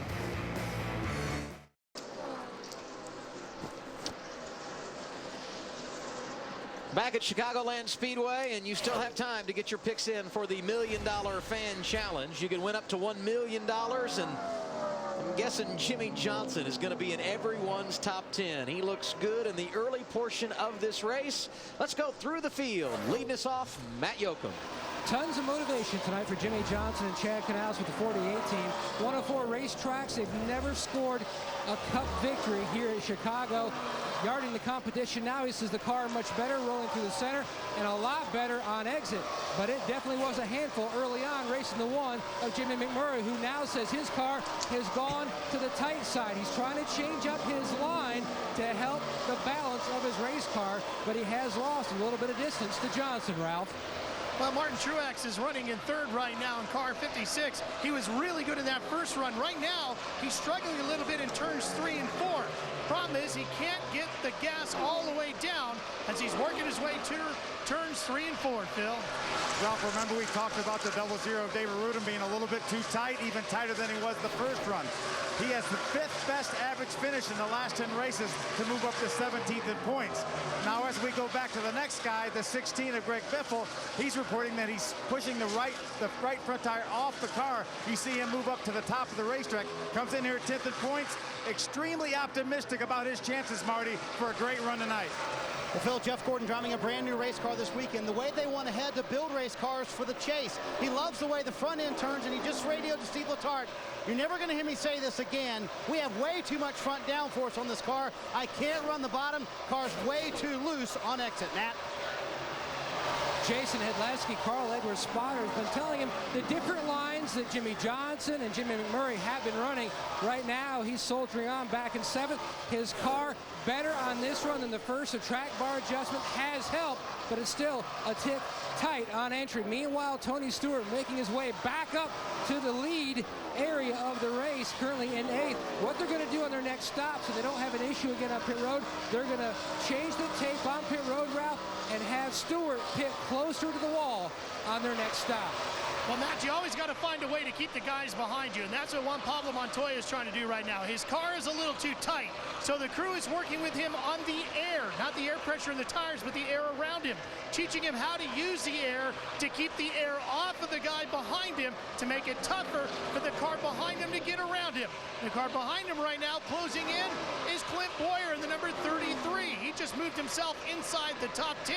Back at Chicagoland Speedway, and you still have time to get your picks in for the $1 Million Fan Challenge. You can win up to $1 million, and I'm guessing Jimmy Johnson is going to be in everyone's top 10. He looks good in the early portion of this race. Let's go through the field. Leading us off, Matt Yoakum. Tons of motivation tonight for Jimmy Johnson and Chad Canals with the 48 team. 104 racetracks. They've never scored a cup victory here at Chicago. Yarding the competition now, he says the car much better rolling through the center and a lot better on exit. But it definitely was a handful early on racing the one of Jimmy McMurray, who now says his car has gone to the tight side. He's trying to change up his line to help the balance of his race car, but he has lost a little bit of distance to Johnson, Ralph. Well, Martin Truex is running in third right now in car 56. He was really good in that first run. Right now, he's struggling a little bit in turns 3 and 4. Problem is, he can't get the gas all the way down as he's working his way to turns 3 and 4, Phil. Ralph, remember we talked about the 0-0 David Rudin being a little bit too tight, even tighter than he was the first run. He has the 5th best average finish in the last 10 races to move up to 17th in points. Now, as we go back to the next guy, the 16 of Greg Biffle, he's reporting that he's pushing the right front tire off the car. You see him move up to the top of the racetrack, comes in here at 10th in points. Extremely optimistic about his chances, Marty, for a great run tonight. Well, Phil, Jeff Gordon driving a brand new race car this weekend. The way they want to head to build race cars for the chase. He loves the way the front end turns, and he just radioed to Steve Letarte. You're never going to hear me say this again. We have way too much front downforce on this car. I can't run the bottom. Car's way too loose on exit, Nat. Jason Hedleski, Carl Edwards spotter, has been telling him the different lines that Jimmy Johnson and Jimmy McMurray have been running. Right now, he's soldiering on back in 7th. His car better on this run than the first. The track bar adjustment has helped, but it's still a tick tight on entry. Meanwhile, Tony Stewart making his way back up to the lead area of of the race, currently in 8th. What they're going to do on their next stop so they don't have an issue again on pit road, they're going to change the tape on pit road, Ralph, and have Stewart pit closer to the wall on their next stop. Well, Matt, you always got to find a way to keep the guys behind you, and that's what Juan Pablo Montoya is trying to do right now. His car is a little too tight, so the crew is working with him on the air, not the air pressure in the tires, but the air around him, teaching him how to use the air to keep the air off of the guy behind him to make it tougher for the car behind him to get around him. The car behind him right now, closing in, is Clint Boyer in the number 33. He just moved himself inside the top 10.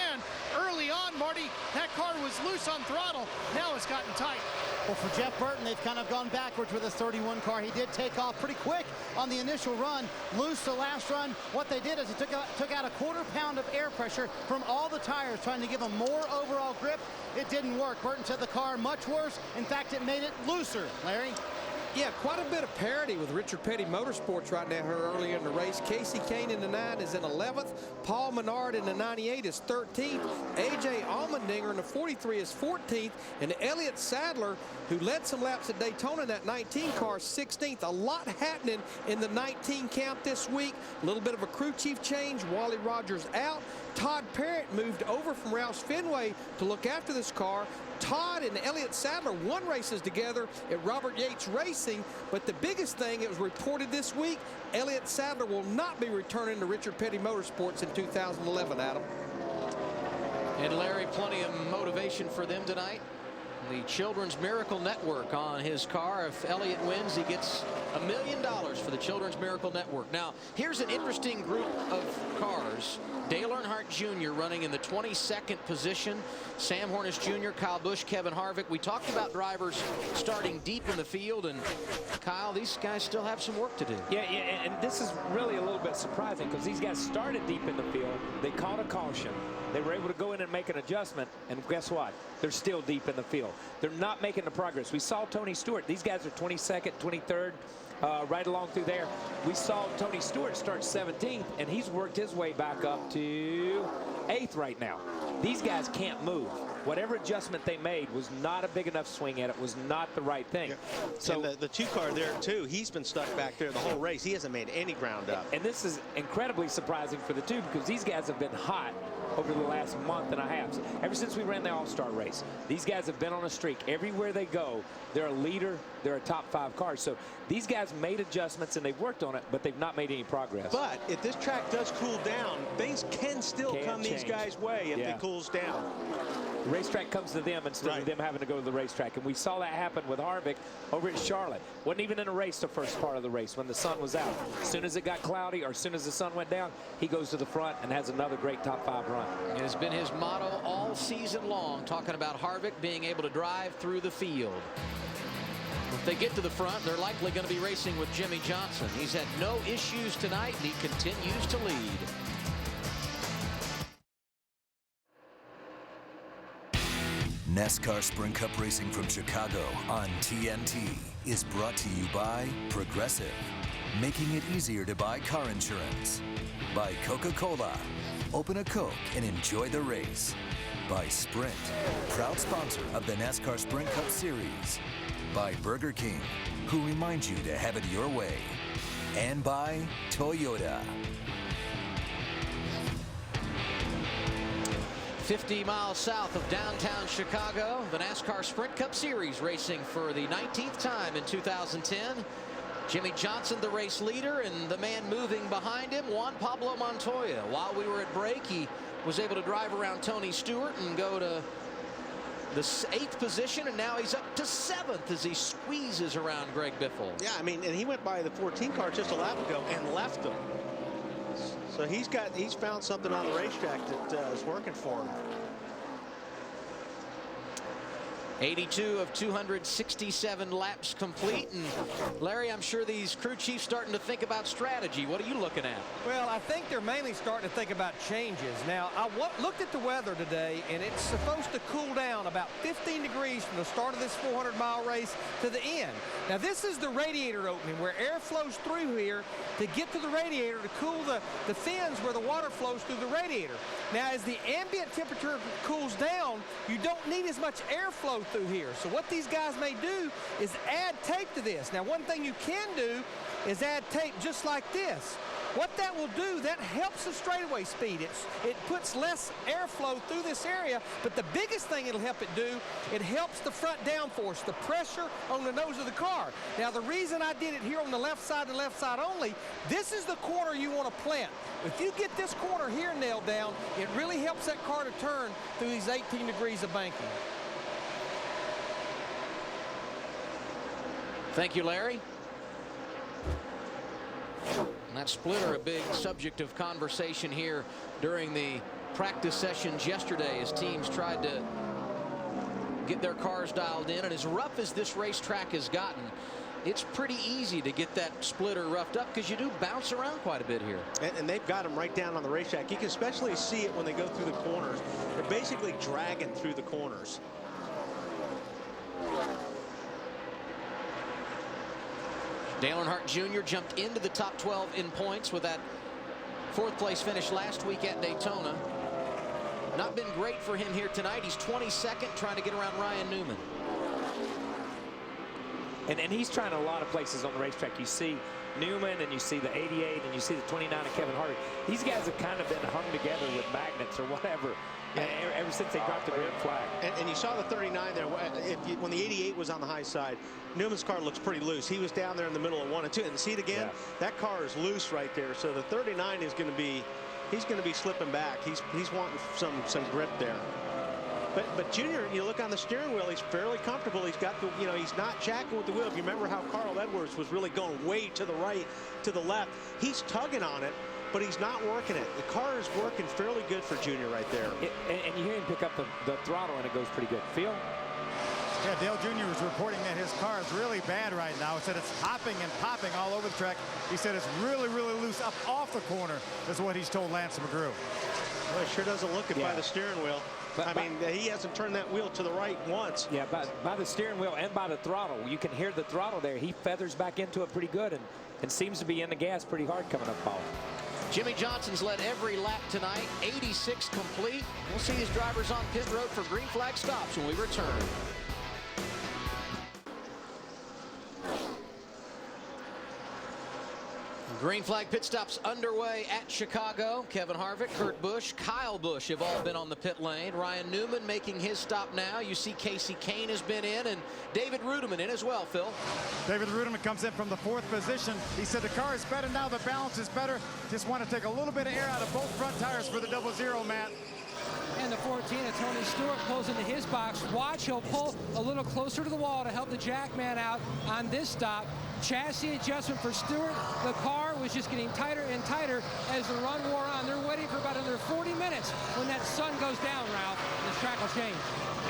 Early on, Marty, that car was loose on throttle. Now it's gotten tight. Well, for Jeff Burton, they've kind of gone backwards with his 31 car. He did take off pretty quick on the initial run, loose the last run. What they did is he took out a quarter pound of air pressure from all the tires, trying to give him more overall grip. It didn't work. Burton said the car much worse. In fact, it made it looser. Larry? Yeah, quite a bit of parity with Richard Petty Motorsports right now here earlier in the race. Casey Kane in the 9 is in 11th. Paul Menard in the 98 is 13th. A.J. Allmendinger in the 43 is 14th. And Elliott Sadler, who led some laps at Daytona in that 19 car, is 16th. A lot happening in the 19 count this week. A little bit of a crew chief change. Wally Rogers out. Todd Parrott moved over from Roush Fenway to look after this car. Todd and Elliott Sadler won races together at Robert Yates Racing, but the biggest thing, it was reported this week, Elliott Sadler will not be returning to Richard Petty Motorsports in 2011, Adam. And Larry, plenty of motivation for them tonight. The Children's Miracle Network on his car. If Elliott wins, he gets $1 million for the Children's Miracle Network. Now, here's an interesting group of cars. Dale Earnhardt Jr. running in the 22nd position. Sam Hornish Jr., Kyle Busch, Kevin Harvick. We talked about drivers starting deep in the field, and Kyle, these guys still have some work to do. Yeah, and this is really a little bit surprising because these guys started deep in the field. They caught a caution. They were able to go in and make an adjustment, and guess what? They're still deep in the field. They're not making the progress. We saw Tony Stewart. These guys are 22nd, 23rd, right along through there. We saw Tony Stewart start 17th, and he's worked his way back up to 8th right now. These guys can't move. Whatever adjustment they made was not a big enough swing at it, was not the right thing. Yeah. So and the 2 car there, too, he's been stuck back there the whole race. He hasn't made any ground up. And this is incredibly surprising for the 2 because these guys have been hot over the last month and a half. Ever since we ran the All-Star race, these guys have been on a streak. Everywhere they go, they're a leader. They're a top 5 car. So these guys made adjustments and they've worked on it, but they've not made any progress. But if this track does cool down, things can still come these guys' way if it cools down. The racetrack comes to them instead of them having to go to the racetrack. And we saw that happen with Harvick over at Charlotte. Wasn't even in a race the first part of the race when the sun was out. As soon as it got cloudy or as soon as the sun went down, he goes to the front and has another great top 5 run. It has been his motto all season long, talking about Harvick being able to drive through the field. If they get to the front, they're likely going to be racing with Jimmy Johnson. He's had no issues tonight, and he continues to lead. NASCAR Sprint Cup Racing from Chicago on TNT is brought to you by Progressive, making it easier to buy car insurance. By Coca-Cola, open a Coke and enjoy the race. By Sprint, proud sponsor of the NASCAR Sprint Cup Series. By Burger King, who reminds you to have it your way. And by Toyota. 50 miles south of downtown Chicago, the NASCAR Sprint Cup Series racing for the 19th time in 2010. Jimmy Johnson, the race leader, and the man moving behind him, Juan Pablo Montoya. While we were at break, he was able to drive around Tony Stewart and go to the 8th position, and now he's up to 7th as he squeezes around Greg Biffle. Yeah, I mean, and he went by the 14 car just a lap ago and left them. So he's found something on the racetrack that is working for him. 82 of 267 laps complete, and Larry, I'm sure these crew chiefs starting to think about strategy. What are you looking at? Well, I think they're mainly starting to think about changes. Now, I looked at the weather today, and it's supposed to cool down about 15 degrees from the start of this 400-mile race to the end. Now, this is the radiator opening where air flows through here to get to the radiator to cool the fins where the water flows through the radiator. Now, as the ambient temperature cools down, you don't need as much airflow through here. So what these guys may do is add tape to this. Now, one thing you can do is add tape just like this. What that will do, that helps the straightaway speed. It puts less airflow through this area, but the biggest thing it'll help it do, it helps the front downforce, the pressure on the nose of the car. Now, the reason I did it here on the left side and left side only, this is the corner you want to plant. If you get this corner here nailed down, it really helps that car to turn through these 18 degrees of banking. Thank you, Larry. And that splitter, a big subject of conversation here during the practice sessions yesterday as teams tried to get their cars dialed in. And as rough as this racetrack has gotten, it's pretty easy to get that splitter roughed up because you do bounce around quite a bit here. And they've got them right down on the racetrack. You can especially see it when they go through the corners. They're basically dragging through the corners. Dale Earnhardt Jr. jumped into the top 12 in points with that 4th place finish last week at Daytona. Not been great for him here tonight. He's 22nd, trying to get around Ryan Newman. And he's trying a lot of places on the racetrack. You see Newman, and you see the 88, and you see the 29 of Kevin Harvick. These guys have kind of been hung together with magnets or whatever ever since they dropped the green flag. And you saw the 39 there. When the 88 was on the high side, Newman's car looks pretty loose. He was down there in the middle of 1 and 2. And see it again? Yeah. That car is loose right there. So the 39 is going to be, he's going to be slipping back. He's wanting some grip there. But Junior, you look on the steering wheel, he's fairly comfortable. He's got the, he's not jacking with the wheel. If you remember how Carl Edwards was really going way to the right, to the left, he's tugging on it, but he's not working it. The car is working fairly good for Junior right there. And you hear him pick up the throttle, and it goes pretty good. Phil? Yeah, Dale Jr. was reporting that his car is really bad right now. He said it's hopping and popping all over the track. He said it's really, really loose up off the corner, is what he's told Lance McGrew. Well, it sure doesn't look it by the steering wheel. I mean, he hasn't turned that wheel to the right once. Yeah, by the steering wheel and by the throttle. You can hear the throttle there. He feathers back into it pretty good and seems to be in the gas pretty hard coming up, Paul. Jimmie Johnson's led every lap tonight, 86 complete. We'll see his drivers on pit road for green flag stops when we return. Green flag pit stops underway at Chicago. Kevin Harvick, Kurt Busch, Kyle Busch have all been on the pit lane. Ryan Newman making his stop now. You see Casey Kane has been in, and David Rudiman in as well, Phil. David Rudiman comes in from the 4th position. He said the car is better now, the balance is better. Just want to take a little bit of air out of both front tires for the 00, Matt. And the 14 of Tony Stewart pulls into his box. Watch, he'll pull a little closer to the wall to help the Jackman out on this stop. Chassis adjustment for Stewart. The car was just getting tighter and tighter as the run wore on. They're waiting for about another 40 minutes. When that sun goes down, Ralph, the track will change.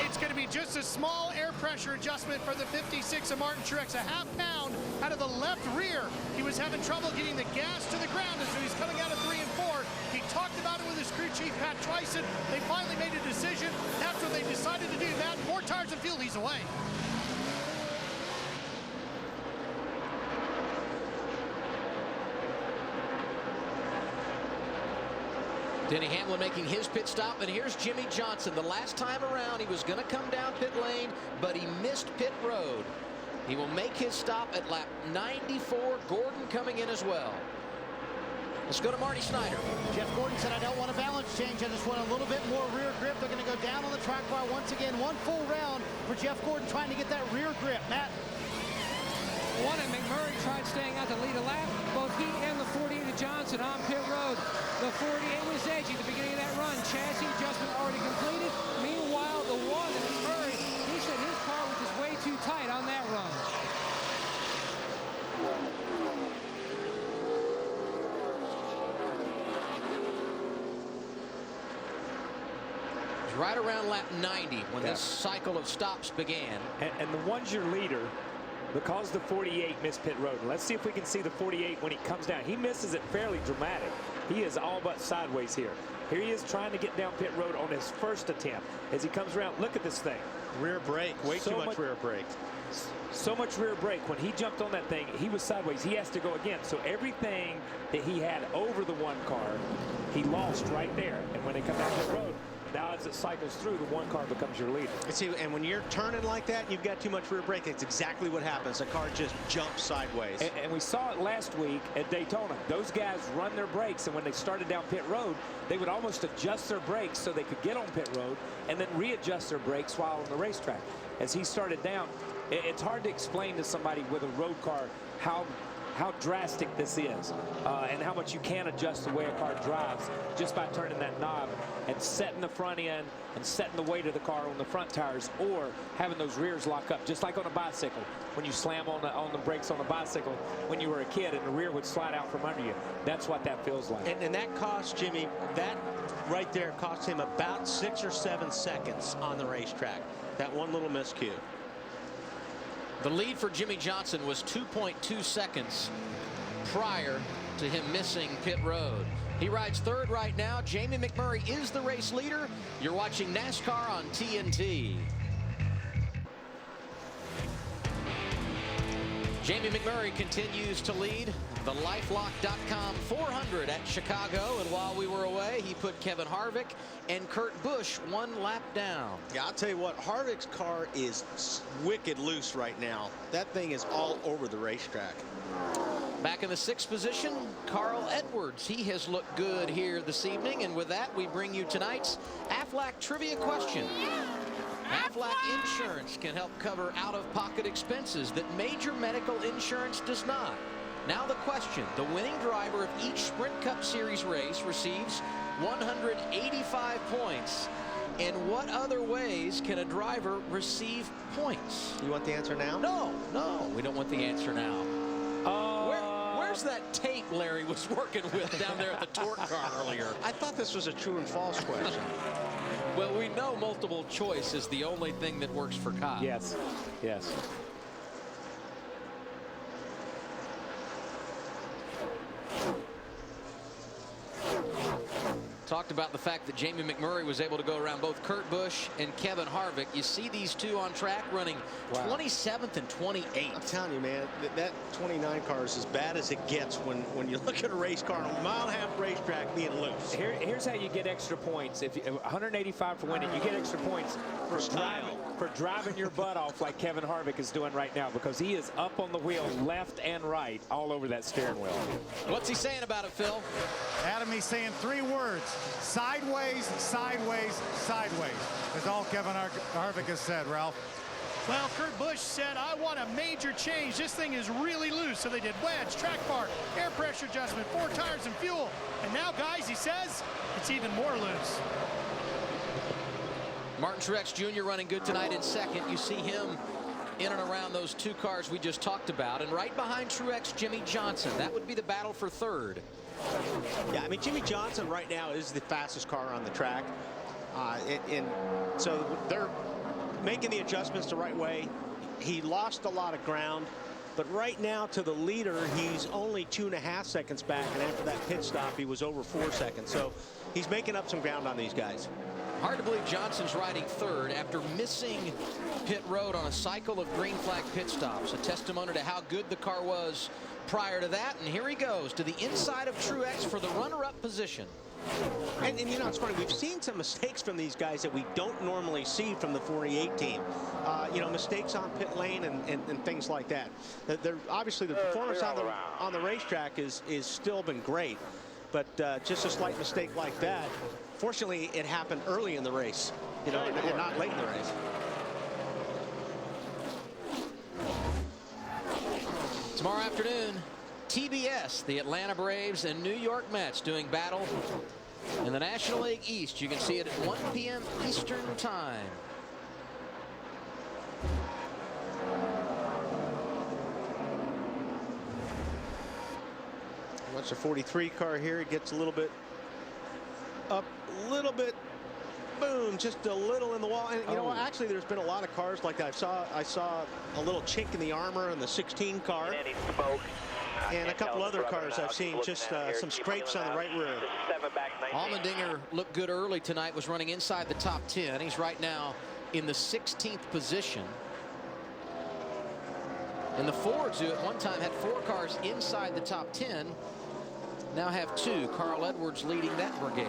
It's going to be just a small air pressure adjustment for the 56 of Martin Truex, a half pound out of the left rear. He was having trouble getting the gas to the ground, and so he's coming out of 3 and 4. He talked about it with his crew chief, Pat Tryson. They finally made a decision. After they decided to do that, 4 tires and fuel, he's away. Denny Hamlin making his pit stop, and here's Jimmie Johnson. The last time around, he was going to come down pit lane, but he missed pit road. He will make his stop at lap 94. Gordon coming in as well. Let's go to Marty Snyder. Jeff Gordon said, I don't want a balance change. I just want a little bit more rear grip. They're going to go down on the track bar once again. 1 full round for Jeff Gordon trying to get that rear grip. Matt. One, and McMurray tried staying out to lead a lap. Both he and the 48 of Johnson on pit road. The 48 was edgy at the beginning of that run. Chassis adjustment already completed. Meanwhile, the 1 of McMurray, he said his car was just way too tight on that run. Right around lap 90 when this cycle of stops began. And the one's your leader, because the 48 missed pit road. Let's see if we can see the 48 when he comes down. He misses it fairly dramatic. He is all but sideways here. Here he is trying to get down pit road on his first attempt. As he comes around, look at this thing. Rear brake, way too much rear brake. So much rear brake. When he jumped on that thing, he was sideways. He has to go again. So everything that he had over the 1 car, he lost right there. And when they come down pit road, Now as it cycles through, the one car becomes your leader. And see, and when you're turning like that, you've got too much rear brake. It's exactly what happens. The car just jumps sideways. And we saw it last week at Daytona. Those guys run their brakes, and when they started down pit road, they would almost adjust their brakes so they could get on pit road and then readjust their brakes while on the racetrack. As he started down, it's hard to explain to somebody with a road car how drastic this is and how much you can adjust the way a car drives just by turning that knob and setting the front end and setting the weight of the car on the front tires, or having those rears lock up, just like on a bicycle. When you slam on the brakes on a bicycle when you were a kid and the rear would slide out from under you. That's what that feels like. And that cost Jimmy, that right there cost him about 6 or 7 seconds on the racetrack. That one little miscue. The lead for Jimmy Johnson was 2.2 seconds prior to him missing pit road. He rides third right now. Jamie McMurray is the race leader. You're watching NASCAR on TNT. Jamie McMurray continues to lead the LifeLock.com 400 at Chicago, and while we were away, he put Kevin Harvick and Kurt Busch 1 lap down. Yeah, I'll tell you what, Harvick's car is wicked loose right now. That thing is all over the racetrack. Back in the 6th position, Carl Edwards. He has looked good here this evening, and with that, we bring you tonight's Aflac Trivia question. Aflac Insurance can help cover out-of-pocket expenses that major medical insurance does not. Now the question, the winning driver of each Sprint Cup Series race receives 185 points. In what other ways can a driver receive points? You want the answer now? No, we don't want the answer now. Where's that tape Larry was working with down there at the torque car earlier? I thought this was a true and false question. Well, we know multiple choice is the only thing that works for Kyle. Yes. Talked about the fact that Jamie McMurray was able to go around both Kurt Busch and Kevin Harvick. You see these two on track running 27th and 28th. I'm telling you, man, that 29 car is as bad as it gets when you look at a race car on a mile-and-a-half racetrack being loose. Here's how you get extra points. If 185 for winning, you get extra points for driving your butt off like Kevin Harvick is doing right now, because he is up on the wheel left and right all over that steering wheel. What's he saying about it, Phil? Adam, he's saying 3 words: sideways, sideways, sideways. That's all Kevin Harvick has said, Ralph. Well, Kurt Busch said, I want a major change. This thing is really loose. So they did wedge, track bar, air pressure adjustment, 4 tires and fuel. And now, guys, he says it's even more loose. Martin Truex Jr. running good tonight in 2nd. You see him in and around those 2 cars we just talked about. And right behind Truex, Jimmy Johnson. That would be the battle for 3rd. Yeah, I mean, Jimmy Johnson right now is the fastest car on the track. And so they're making the adjustments the right way. He lost a lot of ground, but right now to the leader, he's only 2.5 seconds back, and after that pit stop, he was over 4 seconds. So he's making up some ground on these guys. Hard to believe Johnson's riding 3rd after missing pit road on a cycle of green flag pit stops. A testimony to how good the car was prior to that. And here he goes to the inside of Truex for the runner-up position. And you know, it's funny, we've seen some mistakes from these guys that we don't normally see from the 48 team. You know, mistakes on pit lane and things like that. They're obviously the performance on the racetrack is still been great, but just a slight mistake like that. Fortunately, it happened early in the race, you know, and not late in the race. Tomorrow afternoon, TBS, the Atlanta Braves and New York Mets doing battle in the National League East. You can see it at 1 p.m. Eastern Time. Watch the 43 car here. It gets a little bit up, a little bit, boom, just a little in the wall. And you know what? Actually, there's been a lot of cars like that. I saw a little chink in the armor in the 16 car. And a couple other cars I've seen just some scrapes on the right rear. Allmendinger looked good early tonight, was running inside the top 10. He's right now in the 16th position. And the Fords, who at one time had 4 cars inside the top 10, now have 2. Carl Edwards leading that brigade.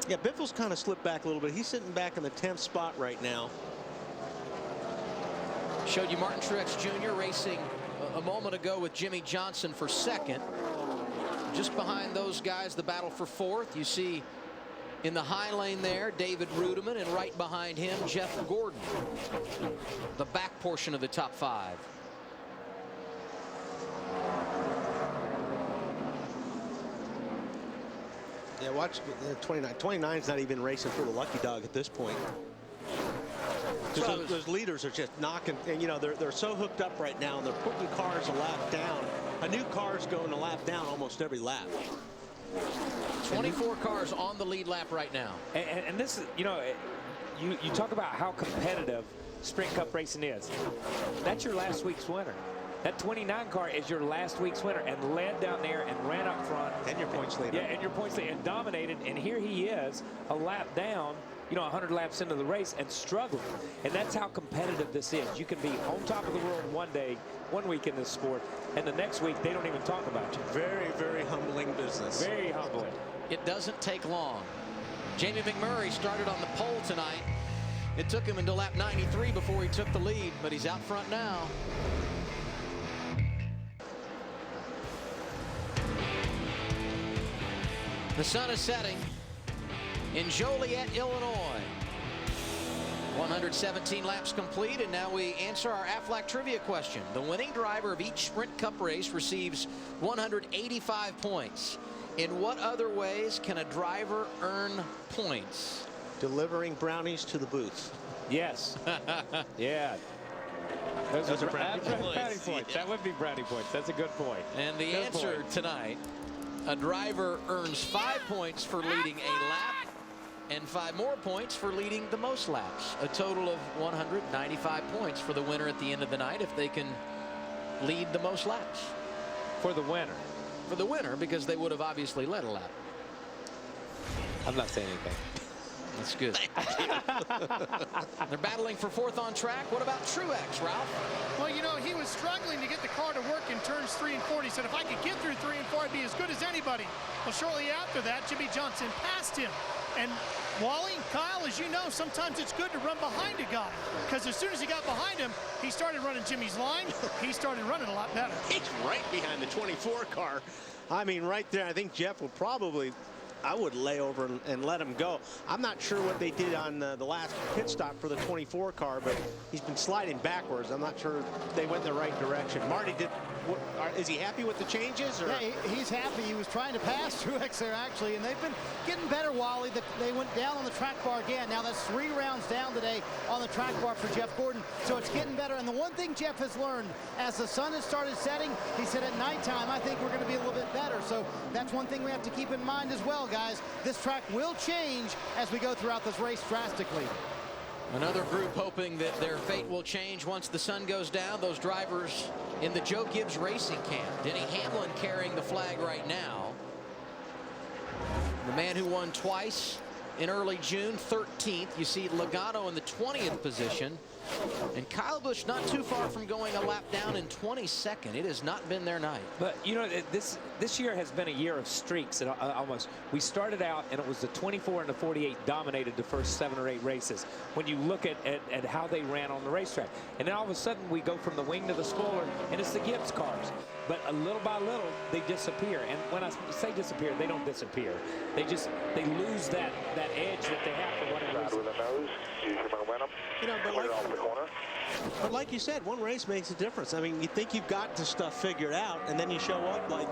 Yeah, Biffle's kind of slipped back a little bit. He's sitting back in the 10th spot right now. Showed you Martin Truex Jr. racing a moment ago with Jimmy Johnson for second. Just behind those guys, the battle for fourth. You see in the high lane there, David Rudiman, and right behind him, Jeff Gordon. The back portion of the top 5. Yeah, watch 29. 29's not even racing for the lucky dog at this point. Those leaders are just knocking, and they're so hooked up right now, and they're putting cars a lap down. A new car's going a lap down almost every lap. 24 cars on the lead lap right now. And this is, you talk about how competitive Sprint Cup racing is. That's your last week's winner. That 29 car is your last week's winner and led down there and ran up front. And your points leader. Yeah, and your points leader and dominated. And here he is, a lap down, 100 laps into the race and struggling. And that's how competitive this is. You can be on top of the world one day, 1 week in this sport, and the next week they don't even talk about you. Very, very humbling business. Very humbling. It doesn't take long. Jamie McMurray started on the pole tonight. It took him until lap 93 before he took the lead, but he's out front now. The sun is setting in Joliet, Illinois. 117 laps complete, and now we answer our Aflac trivia question. The winning driver of each Sprint Cup race receives 185 points. In what other ways can a driver earn points? Delivering brownies to the booth. Yes. Yeah. Those are brownie points. Yeah. That would be brownie points. That's a good point. And the answer tonight, a driver earns 5 points for leading a lap and 5 more points for leading the most laps. A total of 195 points for the winner at the end of the night if they can lead the most laps. For the winner. For the winner, because they would have obviously led a lap. I'm not saying anything. That's good. They're battling for fourth on track. What about Truex, Ralph? Well, he was struggling to get the car to work in turns 3 and 4. And he said, if I could get through 3 and 4, I'd be as good as anybody. Well, shortly after that, Jimmy Johnson passed him. And Wally, Kyle, as you know, sometimes it's good to run behind a guy, because as soon as he got behind him, he started running Jimmy's line. He started running a lot better. He's right behind the 24 car. I mean, right there, I think Jeff will probably, I would lay over and let him go. I'm not sure what they did on the last pit stop for the 24 car, but he's been sliding backwards. I'm not sure they went in the right direction. Marty, is he happy with the changes? Or? Yeah, he's happy. He was trying to pass Truex there, actually, and they've been getting better, Wally. They went down on the track bar again. Now that's 3 rounds down today on the track bar for Jeff Gordon, so it's getting better. And the one thing Jeff has learned, as the sun has started setting, he said at nighttime, I think we're going to be a little bit better. So that's one thing we have to keep in mind as well, guys. This track will change as we go throughout this race drastically. Another group hoping that their fate will change once the sun goes down. Those drivers in the Joe Gibbs Racing Camp. Denny Hamlin carrying the flag right now. The man who won twice in early June, 13th. You see Logano in the 20th position. And Kyle Busch not too far from going a lap down in 22nd. It has not been their night. But this year has been a year of streaks. Almost, we started out and it was the 24 and the 48 dominated the first 7 or 8 races. When you look at how they ran on the racetrack, and then all of a sudden we go from the wing to the spoiler, and it's the Gibbs cars. But little by little they disappear. And when I say disappear, they don't disappear. They lose that edge that they have for whatever reason. With the nose, use your momentum. But like you said, one race makes a difference. I mean, you think you've got the stuff figured out, and then you show up like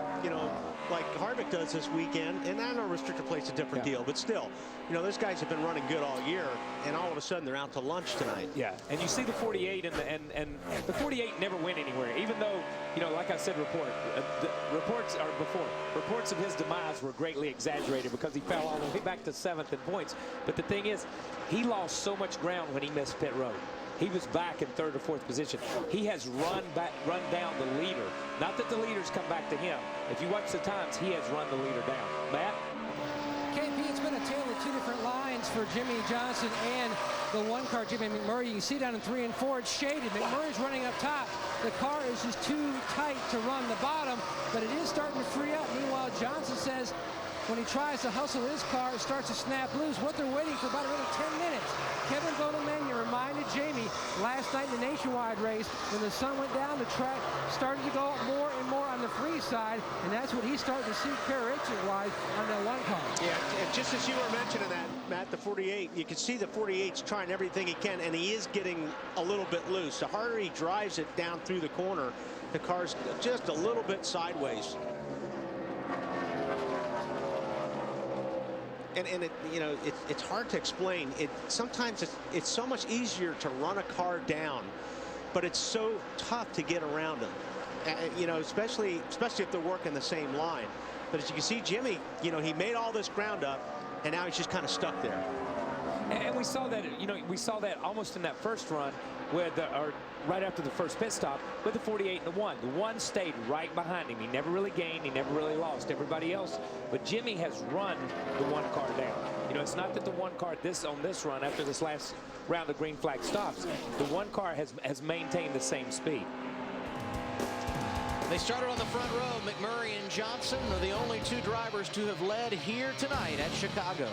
Harvick does this weekend. And I know restrictor plate's a different deal, but still, those guys have been running good all year, and all of a sudden they're out to lunch tonight. Yeah, and you see the 48 and the 48 never went anywhere, even though, like I said, reports of his demise were greatly exaggerated because he fell all the way back to 7th in points. But the thing is, he lost so much ground when he missed pit road. He was back in 3rd or 4th position. He has run down the leader. Not that the leaders come back to him. If you watch the times, he has run the leader down. Matt? KP, it's been a tale of 2 different lines for Jimmy Johnson and the 1 car, Jimmy McMurray. You can see down in 3 and 4, it's shaded. McMurray's running up top. The car is just too tight to run the bottom, but it is starting to free up. Meanwhile, Johnson says when he tries to hustle his car, it starts to snap loose. What they're waiting for about another 10 minutes. Kevin Bonamania reminded Jamie last night in the Nationwide race, when the sun went down, the track started to go more and more on the free side, and that's what he's starting to see characteristic-wise on that one car. Yeah, and just as you were mentioning that, Matt, the 48, you can see the 48's trying everything he can, and he is getting a little bit loose. The harder he drives it down through the corner, the car's just a little bit sideways. And it, you know, it's hard to explain. Sometimes it's so much easier to run a car down, but it's so tough to get around them. You know, especially if they're working the same line. But as you can see, Jimmy, you know, he made all this ground up, and now he's just kind of stuck there. And we saw that, you know, we saw that almost in that first run, where right after the first pit stop with the 48 and the 1. The 1 stayed right behind him. He never really gained. He never really lost. Everybody else, but Jimmy has run the 1 car down. You know, it's not that the 1 car on this run after this last round of green flag stops, the 1 car has maintained the same speed. They started on the front row. McMurray and Johnson are the only 2 drivers to have led here tonight at Chicago.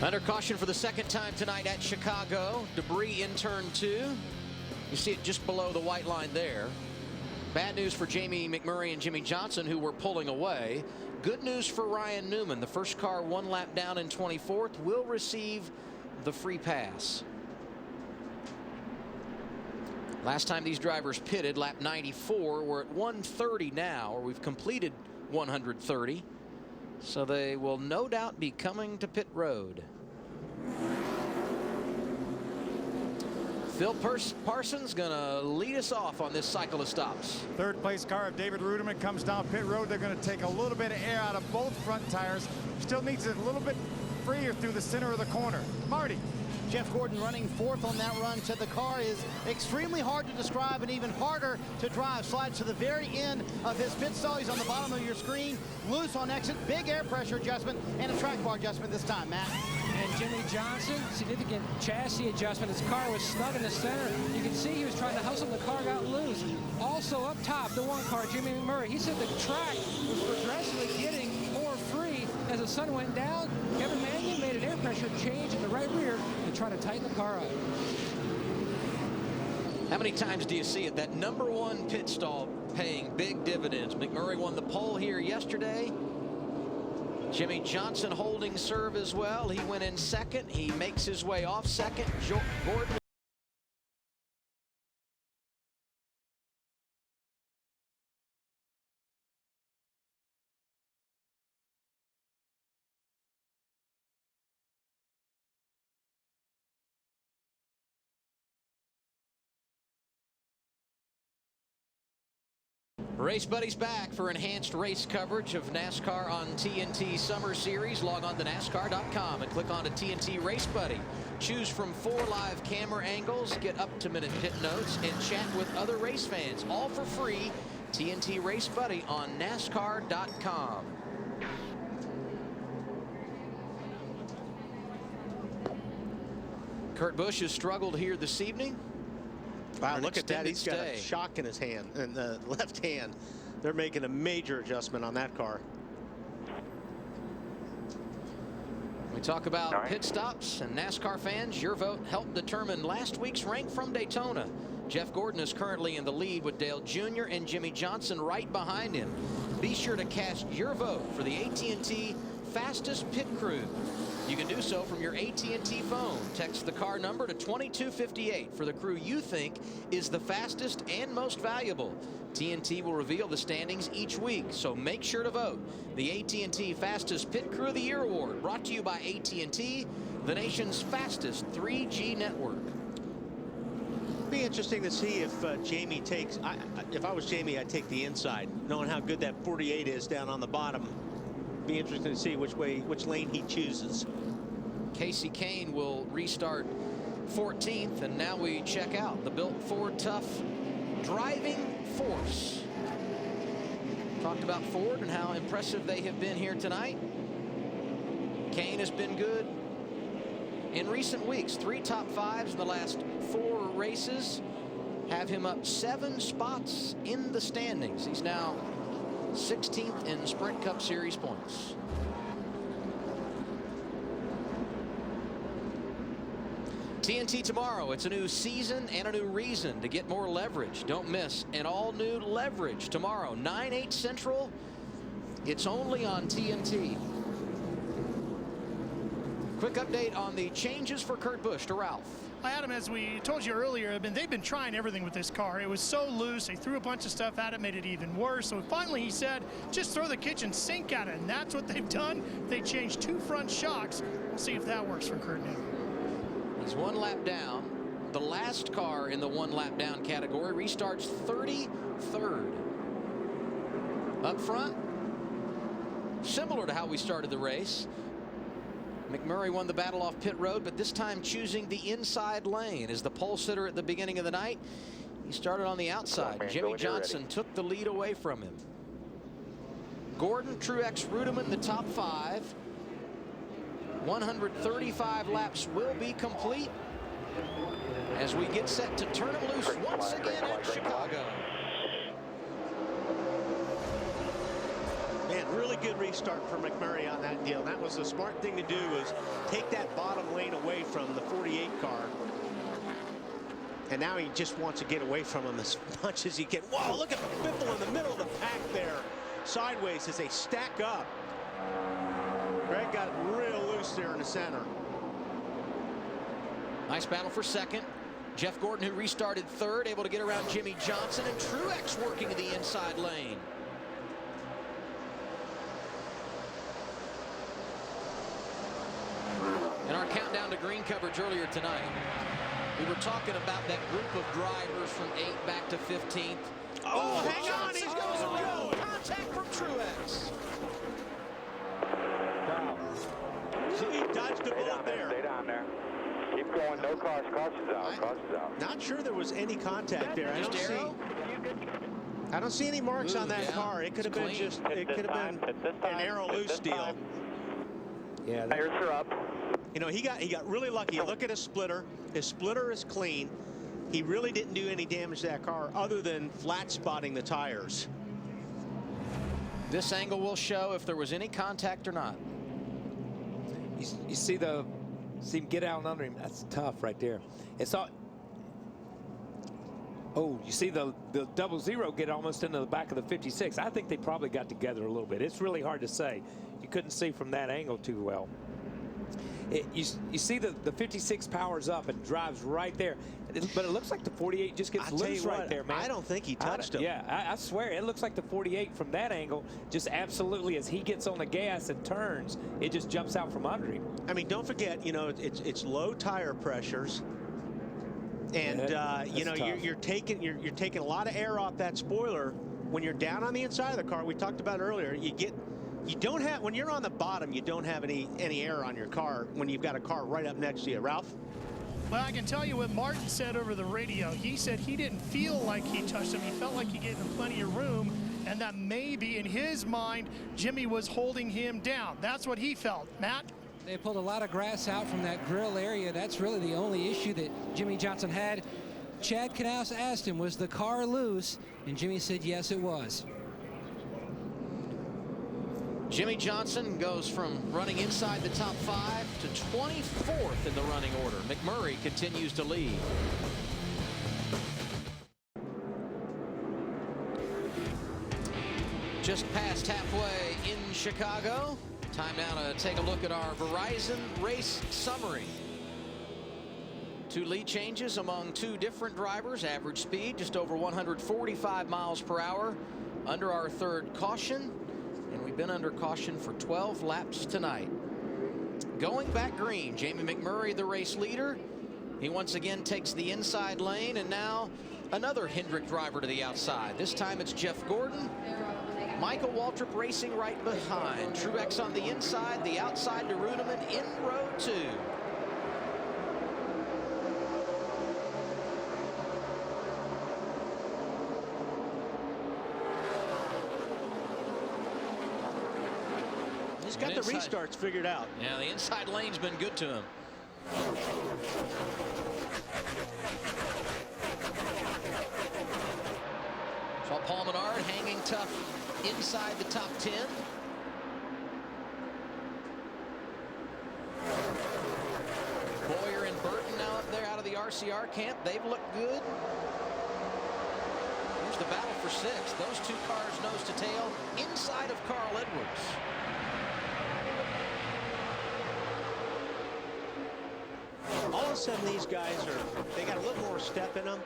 Under caution for the second time tonight at Chicago. Debris in turn 2. You see it just below the white line there. Bad news for Jamie McMurray and Jimmy Johnson, who were pulling away. Good news for Ryan Newman. The first car 1 lap down in 24th will receive the free pass. Last time these drivers pitted, lap 94. We're at 130 now, or we've completed 130. So they will no doubt be coming to pit road. Phil Parsons going to lead us off on this cycle of stops. Third place car of David Ruderman comes down pit road. They're going to take a little bit of air out of both front tires. Still needs it a little bit freer through the center of the corner. Marty. Jeff Gordon running 4th on that run. Said the car is extremely hard to describe and even harder to drive. Slides to the very end of his pit stall. He's on the bottom of your screen. Loose on exit. Big air pressure adjustment and a track bar adjustment this time, Matt. And Jimmy Johnson, significant chassis adjustment. His car was snug in the center. You can see he was trying to hustle and the car got loose. Also up top, the 1 car, Jimmy McMurray. He said the track was progressively getting more free as the sun went down. Kevin Mannion made an air pressure change in the right rear to try to tighten the car up. How many times do you see it? That #1 pit stall paying big dividends. McMurray won the pole here yesterday. Jimmy Johnson holding serve as well. He went in 2nd. He makes his way off 2nd. Gordon. Race Buddies back for enhanced race coverage of NASCAR on TNT Summer Series. Log on to NASCAR.com and click on to TNT Race Buddy. Choose from 4 live camera angles, get up-to-minute pit notes, and chat with other race fans, all for free. TNT Race Buddy on NASCAR.com. Kurt Busch has struggled here this evening. Wow, look at that. He's got a shock in his hand, in the left hand. They're making a major adjustment on that car. We talk about pit stops, and NASCAR fans, your vote helped determine last week's rank from Daytona. Jeff Gordon is currently in the lead with Dale Jr. and Jimmy Johnson right behind him. Be sure to cast your vote for the AT&T fastest pit crew. You can do so from your AT&T phone. Text the car number to 2258 for the crew you think is the fastest and most valuable. TNT will reveal the standings each week, so make sure to vote. The AT&T Fastest Pit Crew of the Year Award, brought to you by AT&T, the nation's fastest 3G network. It'd be interesting to see if Jamie takes, if I was Jamie, I'd take the inside, knowing how good that 48 is down on the bottom. Be interesting to see which lane he chooses. Casey Kane will restart 14th, and now we check out the Built Ford Tough driving force. Talked about Ford and how impressive they have been here tonight. Kane has been good in recent weeks. 3 top 5s in the last 4 races. have him up 7 spots in the standings. He's now 16th in Sprint Cup Series points. TNT tomorrow. It's a new season and a new reason to get more leverage. Don't miss an all-new Leverage tomorrow, 9/8 Central. It's only on TNT. Quick update on the changes for Kurt Busch to Ralph. Adam, as we told you earlier, they've been trying everything with this car. It was so loose. They threw a bunch of stuff at it, made it even worse. So finally he said, just throw the kitchen sink at it. And that's what they've done. They changed 2 front shocks. We'll see if that works for Kurt now. He's 1 lap down. The last car in the 1 lap down category restarts 33rd. Up front, similar to how we started the race. McMurray won the battle off pit road, but this time choosing the inside lane as the pole sitter at the beginning of the night. He started on the outside. Jimmy Johnson took the lead away from him. Gordon, Truex, Rudeman, the top 5. 135 laps will be complete as we get set to turn him loose once again at Chicago. Man, really good restart for McMurray on that deal. That was the smart thing to do, was take that bottom lane away from the 48 car. And now he just wants to get away from him as much as he can. Whoa, look at Biffle in the middle of the pack there. Sideways as they stack up. Greg got real loose there in the center. Nice battle for second. Jeff Gordon, who restarted 3rd, able to get around Jimmy Johnson, and Truex working in the inside lane. In our countdown to green coverage earlier tonight, we were talking about that group of drivers from 8th back to 15th. Oh, hang on, he's going. Contact from Truex. Wow. He dodged the bullet there. Stay down there. Keep going. No cars. Caution's out. Caution's out. Not sure there was any contact there. I don't see any marks on that car. It could have been just. It could have been an arrow loose deal. Yeah. Tires are up. You know, he got really lucky. Look at his splitter. His splitter is clean. He really didn't do any damage to that car other than flat spotting the tires. This angle will show if there was any contact or not. You see him get out under him. That's tough right there. It's all. Oh, you see the 00 get almost into the back of the 56. I think they probably got together a little bit. It's really hard to say. You couldn't see from that angle too well. You see the 56 powers up and drives right there, but it looks like the 48 just gets loose right there, man. I don't think he touched him. Yeah, I swear it looks like the 48 from that angle just absolutely, as he gets on the gas and turns, it just jumps out from under him. I mean, don't forget, you know, it's low tire pressures, and you know, you're taking a lot of air off that spoiler when you're down on the inside of the car. We talked about earlier. You don't have, when you're on the bottom, you don't have any air on your car when you've got a car right up next to you. Ralph? Well, I can tell you what Martin said over the radio. He said he didn't feel like he touched him. He felt like he gave him plenty of room, and that maybe in his mind, Jimmy was holding him down. That's what he felt. Matt? They pulled a lot of grass out from that grill area. That's really the only issue that Jimmy Johnson had. Chad Knaus asked him, was the car loose? And Jimmy said, yes, it was. Jimmy Johnson goes from running inside the top 5 to 24th in the running order. McMurray continues to lead. Just past halfway in Chicago. Time now to take a look at our Verizon race summary. 2 lead changes among 2 different drivers. Average speed just over 145 miles per hour under our 3rd caution. And we've been under caution for 12 laps tonight. Going back green, Jamie McMurray, the race leader. He once again takes the inside lane, and now another Hendrick driver to the outside. This time it's Jeff Gordon. Michael Waltrip racing right behind. Truex on the inside, the outside to Rudeman in row 2. He's got the restarts figured out. Yeah, the inside lane's been good to him. inside the top 10. Boyer and Burton now up there out of the RCR camp. They've looked good. Here's the battle for 6th. Those two cars nose to tail inside of Carl Edwards. All of a sudden, these guys they got a little more step in them.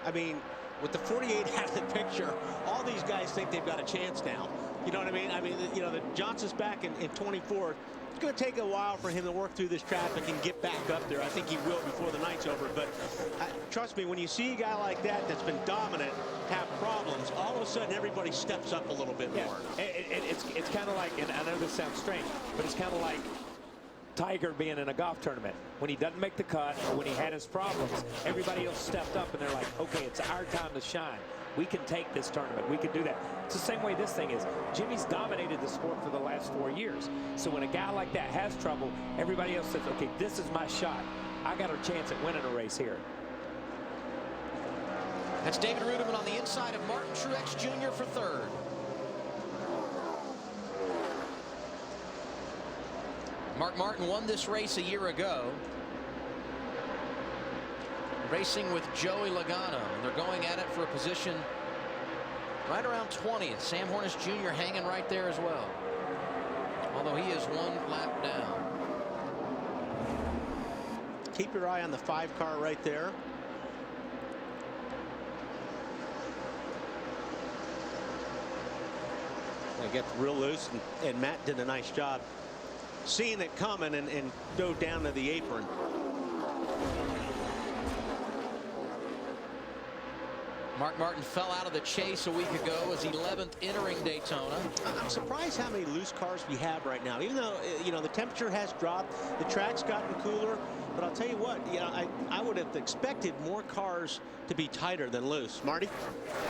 I mean, with the 48 out of the picture, all these guys think they've got a chance now. You know what I mean? I mean, you know, the Johnson's back in 24. It's going to take a while for him to work through this traffic and get back up there. I think he will before the night's over. But trust me, when you see a guy like that that's been dominant have problems, all of a sudden everybody steps up a little bit more. It's kind of like, and I know this sounds strange, but it's kind of like Tiger being in a golf tournament. When he doesn't make the cut or when he had his problems, everybody else stepped up and they're like, okay, it's our time to shine. We can take this tournament. We can do that. It's the same way this thing is. Jimmy's dominated the sport for the last 4 years. So when a guy like that has trouble, everybody else says, okay, this is my shot. I got a chance at winning a race here. That's David Rudiman on the inside of Martin Truex Jr. for 3rd. Mark Martin won this race a year ago, racing with Joey Logano. They're going at it for a position right around 20th. Sam Hornish Jr. hanging right there as well, although he is 1 lap down. Keep your eye on the 5 car right there. They get real loose, and Matt did a nice job seeing it coming and go down to the apron. Mark Martin fell out of the chase a week ago, was 11th entering Daytona. I'm surprised how many loose cars we have right now. Even though, you know, the temperature has dropped, the track's gotten cooler. But I'll tell you what, you know, I would have expected more cars to be tighter than loose. Marty?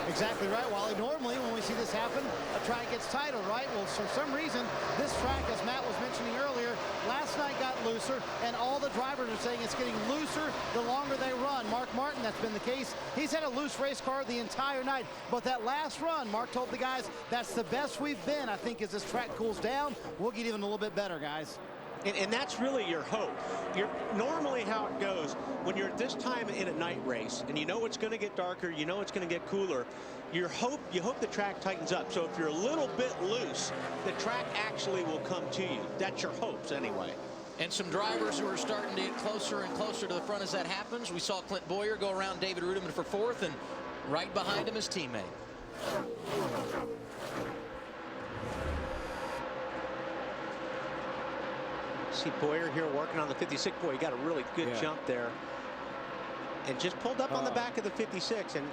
Exactly right, Wally. Normally, when we see this happen, a track gets tighter, right? Well, for some reason, this track, as Matt was mentioning earlier, last night got looser, and all the drivers are saying it's getting looser the longer they run. Mark Martin, that's been the case. He's had a loose race car the entire night, but that last run, Mark told the guys, that's the best we've been. I think as this track cools down, we'll get even a little bit better, guys. And that's really your hope. Normally how it goes when you're at this time in a night race and you know it's going to get darker, you know it's going to get cooler, you hope the track tightens up. So if you're a little bit loose, the track actually will come to you. That's your hopes anyway. And some drivers who are starting to get closer and closer to the front as that happens. We saw Clint Boyer go around David Rudiman for 4th, and right behind him his teammate. See Boyer here working on the 56. Boy, he got a really good jump there. And just pulled up on the back of the 56. And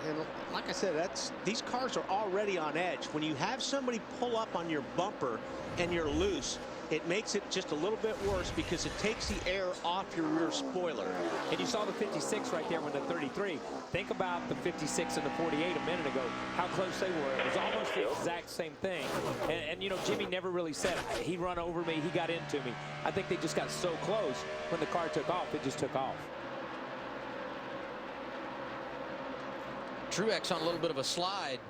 like I said, these cars are already on edge. When you have somebody pull up on your bumper and you're loose, it makes it just a little bit worse because it takes the air off your rear spoiler. And you saw the 56 right there with the 33. Think about the 56 and the 48 a minute ago, how close they were. It was almost the exact same thing. And you know, Jimmy never really said, he run over me, he got into me. I think they just got so close when the car took off, it just took off. Truex on a little bit of a slide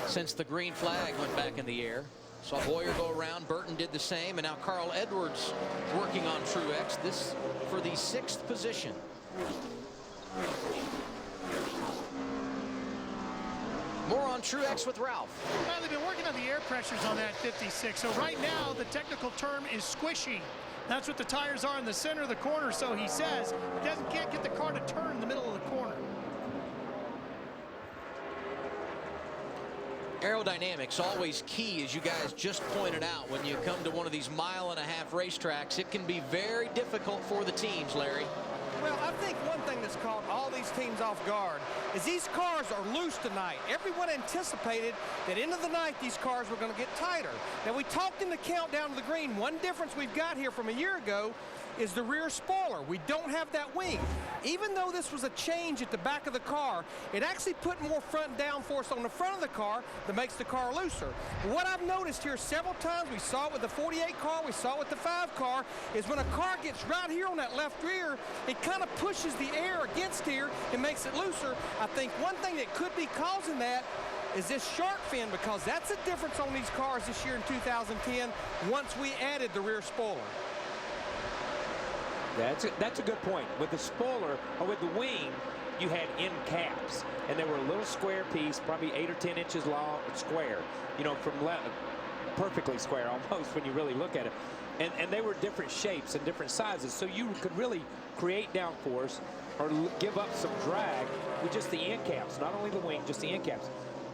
since the green flag went back in the air. Saw Boyer go around, Burton did the same, and now Carl Edwards working on Truex, this for the 6th position. More on Truex with Ralph. Well, they've been working on the air pressures on that 56. So right now, the technical term is squishy. That's what the tires are in the center of the corner. So he says he can't get the car to turn in the middle of the corner. Aerodynamics always key, as you guys just pointed out. When you come to one of these mile-and-a-half racetracks, it can be very difficult for the teams, Larry. Well, I think one thing that's caught all these teams off guard is these cars are loose tonight. Everyone anticipated that into the night these cars were going to get tighter. Now, we talked in the countdown to the green. One difference we've got here from a year ago is the rear spoiler. We don't have that wing. Even though this was a change at the back of the car, it actually put more front downforce on the front of the car that makes the car looser. What I've noticed here several times, we saw it with the 48 car, we saw it with the 5 car, is when a car gets right here on that left rear, it kind of pushes the air against here and makes it looser. I think one thing that could be causing that is this shark fin, because that's the difference on these cars this year in 2010 once we added the rear spoiler. That's a good point. With the spoiler, or with the wing, you had end caps, and they were a little square piece, probably 8 or 10 inches long, square, you know, from perfectly square almost when you really look at it. And they were different shapes and different sizes, so you could really create downforce or give up some drag with just the end caps, not only the wing, just the end caps.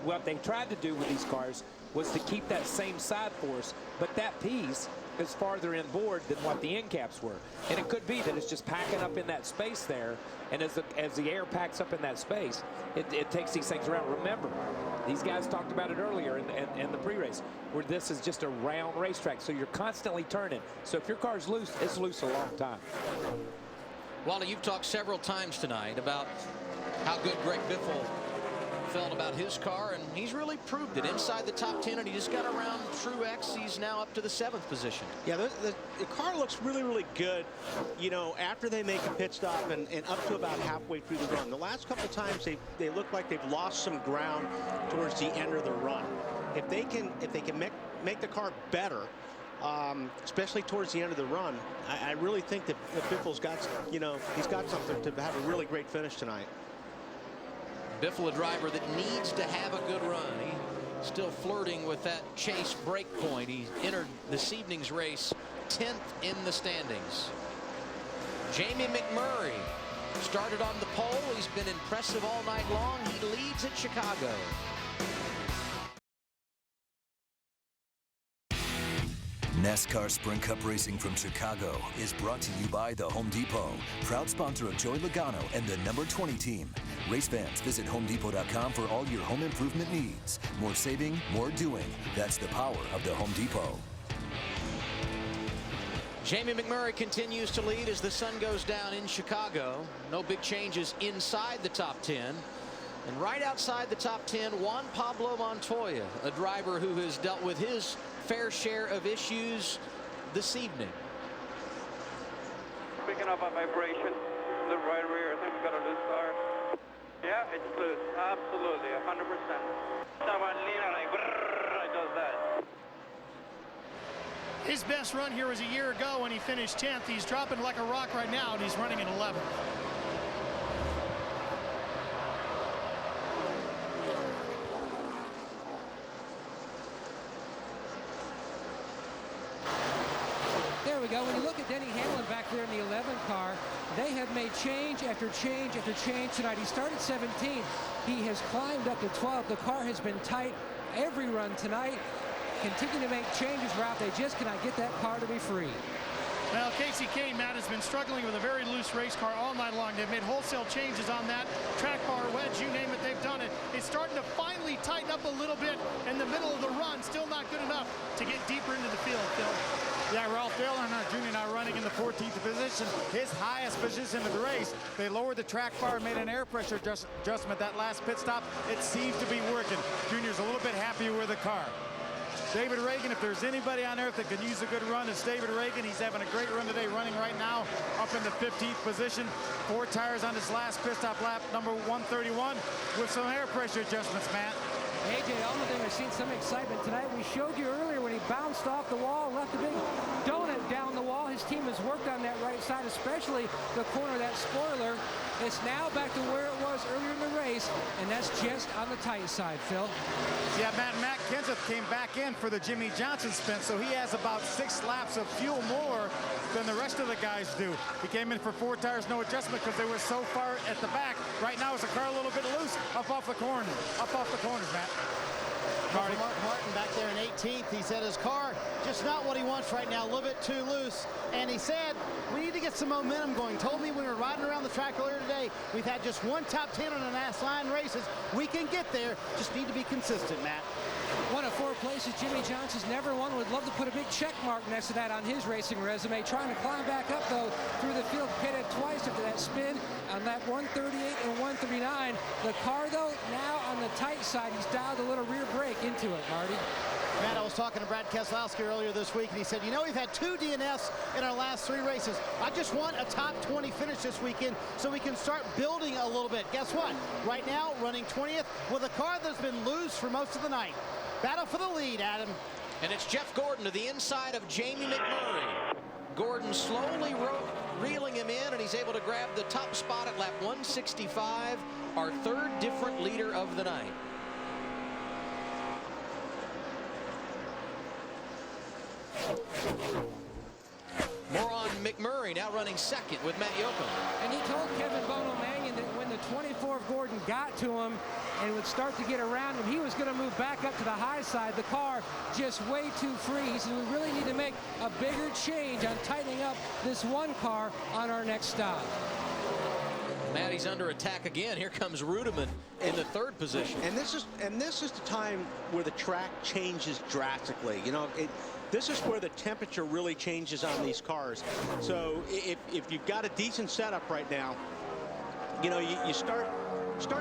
What they tried to do with these cars was to keep that same side force, but that piece is farther inboard than what the end caps were. And it could be that it's just packing up in that space there, and as the air packs up in that space, it takes these things around. Remember, these guys talked about it earlier in the pre-race, where this is just a round racetrack, so you're constantly turning. So if your car's loose, it's loose a long time. Wally, you've talked several times tonight about how good Greg Biffle felt about his car, and he's really proved it inside the top 10, and he just got around Truex. He's now up to the 7th position. Yeah, the car looks really, really good, you know, after they make a pit stop and up to about halfway through the run. The last couple of times they look like they've lost some ground towards the end of the run. If they can make the car better, especially towards the end of the run, I really think that Biffle's got, you know, he's got something to have a really great finish tonight. Biffle, a driver that needs to have a good run. He's still flirting with that chase break point. He entered this evening's race 10th in the standings. Jamie McMurray started on the pole. He's been impressive all night long. He leads at Chicago. NASCAR Sprint Cup Racing from Chicago is brought to you by the Home Depot, proud sponsor of Joey Logano and the number 20 team. Race fans, visit homedepot.com for all your home improvement needs. More saving, more doing. That's the power of the Home Depot. Jamie McMurray continues to lead as the sun goes down in Chicago. No big changes inside the top 10. And right outside the top 10, Juan Pablo Montoya, a driver who has dealt with his fair share of issues this evening. Picking up a vibration in the right rear. I think we got a loose tire. Yeah, it's loose. Absolutely, 100%. Someone leaning like, it does that. His best run here was a year ago when he finished 10th. He's dropping like a rock right now, and he's running in 11th. There we go. When you look at Denny Hamlin back there in the 11 car, they have made change after change after change tonight. He started 17. He has climbed up to 12. The car has been tight every run tonight. Continue to make changes, Ralph. They just cannot get that car to be free. Well, Casey Kane, Matt, has been struggling with a very loose race car all night long. They've made wholesale changes on that track bar, wedge, you name it, they've done it. It's starting to finally tighten up a little bit in the middle of the run. Still not good enough to get deeper into the field, Phil. Yeah, Ralph Dale Earnhardt Jr. now running in the 14th position, his highest position of the race. They lowered the track bar and made an air pressure adjustment that last pit stop. It seems to be working. Junior's a little bit happier with the car. David Reagan, if there's anybody on earth that can use a good run, it's David Reagan. He's having a great run today, running right now up in the 15th position. 4 tires on his last pit stop lap, number 131, with some air pressure adjustments, Matt. AJ Allmendinger has seen some excitement tonight. We showed you earlier when he bounced off the wall, left a big donut down the wall. His team has worked on that right side, especially the corner of that spoiler. It's now back to where it was earlier in the race, and that's just on the tight side, Phil. Yeah, Matt Kenseth came back in for the Jimmy Johnson spin, so he has about 6 laps of fuel more than the rest of the guys do. He came in for 4 tires, no adjustment, because they were so far at the back. Right now, is the car a little bit loose up off the corners, Matt. Mark Martin back there in 18th. He said his car just not what he wants right now, a little bit too loose. And he said, we need to get some momentum going. Told me when we were riding around the track earlier today, we've had just 1 top 10 on the NASCAR races. We can get there, just need to be consistent, Matt. One of 4 places Jimmy Johnson's never won. Would love to put a big check mark next to that on his racing resume. Trying to climb back up, though, through the field. Pitted twice after that spin on lap 138 and 139. The car, though, now on the tight side. He's dialed a little rear brake into it, Marty. Matt, I was talking to Brad Keselowski earlier this week, and he said, you know, we've had 2 DNFs in our last 3 races. I just want a top 20 finish this weekend so we can start building a little bit. Guess what? Right now, running 20th with a car that's been loose for most of the night. Battle for the lead, Adam. And it's Jeff Gordon to the inside of Jamie McMurray. Gordon slowly reeling him in, and he's able to grab the top spot at lap 165, our 3rd different leader of the night. More on McMurray, now running 2nd with Matt Yocum. And he told Kevin Bono-Mannion that when the 24 of Gordon got to him and would start to get around him, he was going to move back up to the high side. The car just way too free. He said, we really need to make a bigger change on tightening up this one car on our next stop. Matty's under attack again. Here comes Rudeman in the 3rd position. And this is the time where the track changes drastically. You know, this is where the temperature really changes on these cars. So if you've got a decent setup right now, you know, you start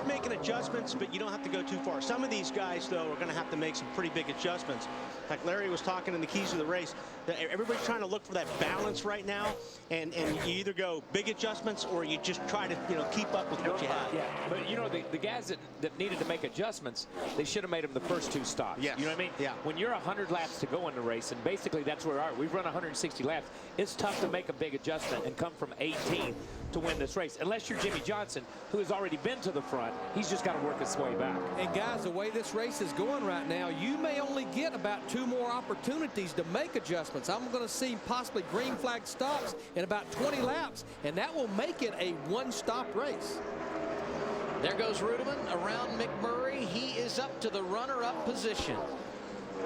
making adjustments, but you don't have to go too far. Some of these guys, though, are going to have to make some pretty big adjustments. Like Larry was talking in the keys of the race, that everybody's trying to look for that balance right now, and you either go big adjustments or you just try to, you know, keep up with what you have. Yeah, but you know, the guys that needed to make adjustments, they should have made them the first 2 stops. Yes. You know what I mean? Yeah. When you're 100 laps to go in the race, and basically that's where we are. We've run 160 laps. It's tough to make a big adjustment and come from 18 to win this race, unless you're Jimmy Johnson, who has already been to the front. He's just got to work his way back. And guys, the way this race is going right now, you may only get about 2 more opportunities to make adjustments. I'm going to see possibly green flag stops in about 20 laps, and that will make it a 1-stop race. There goes Rudeman around McMurray. He is up to the runner-up position.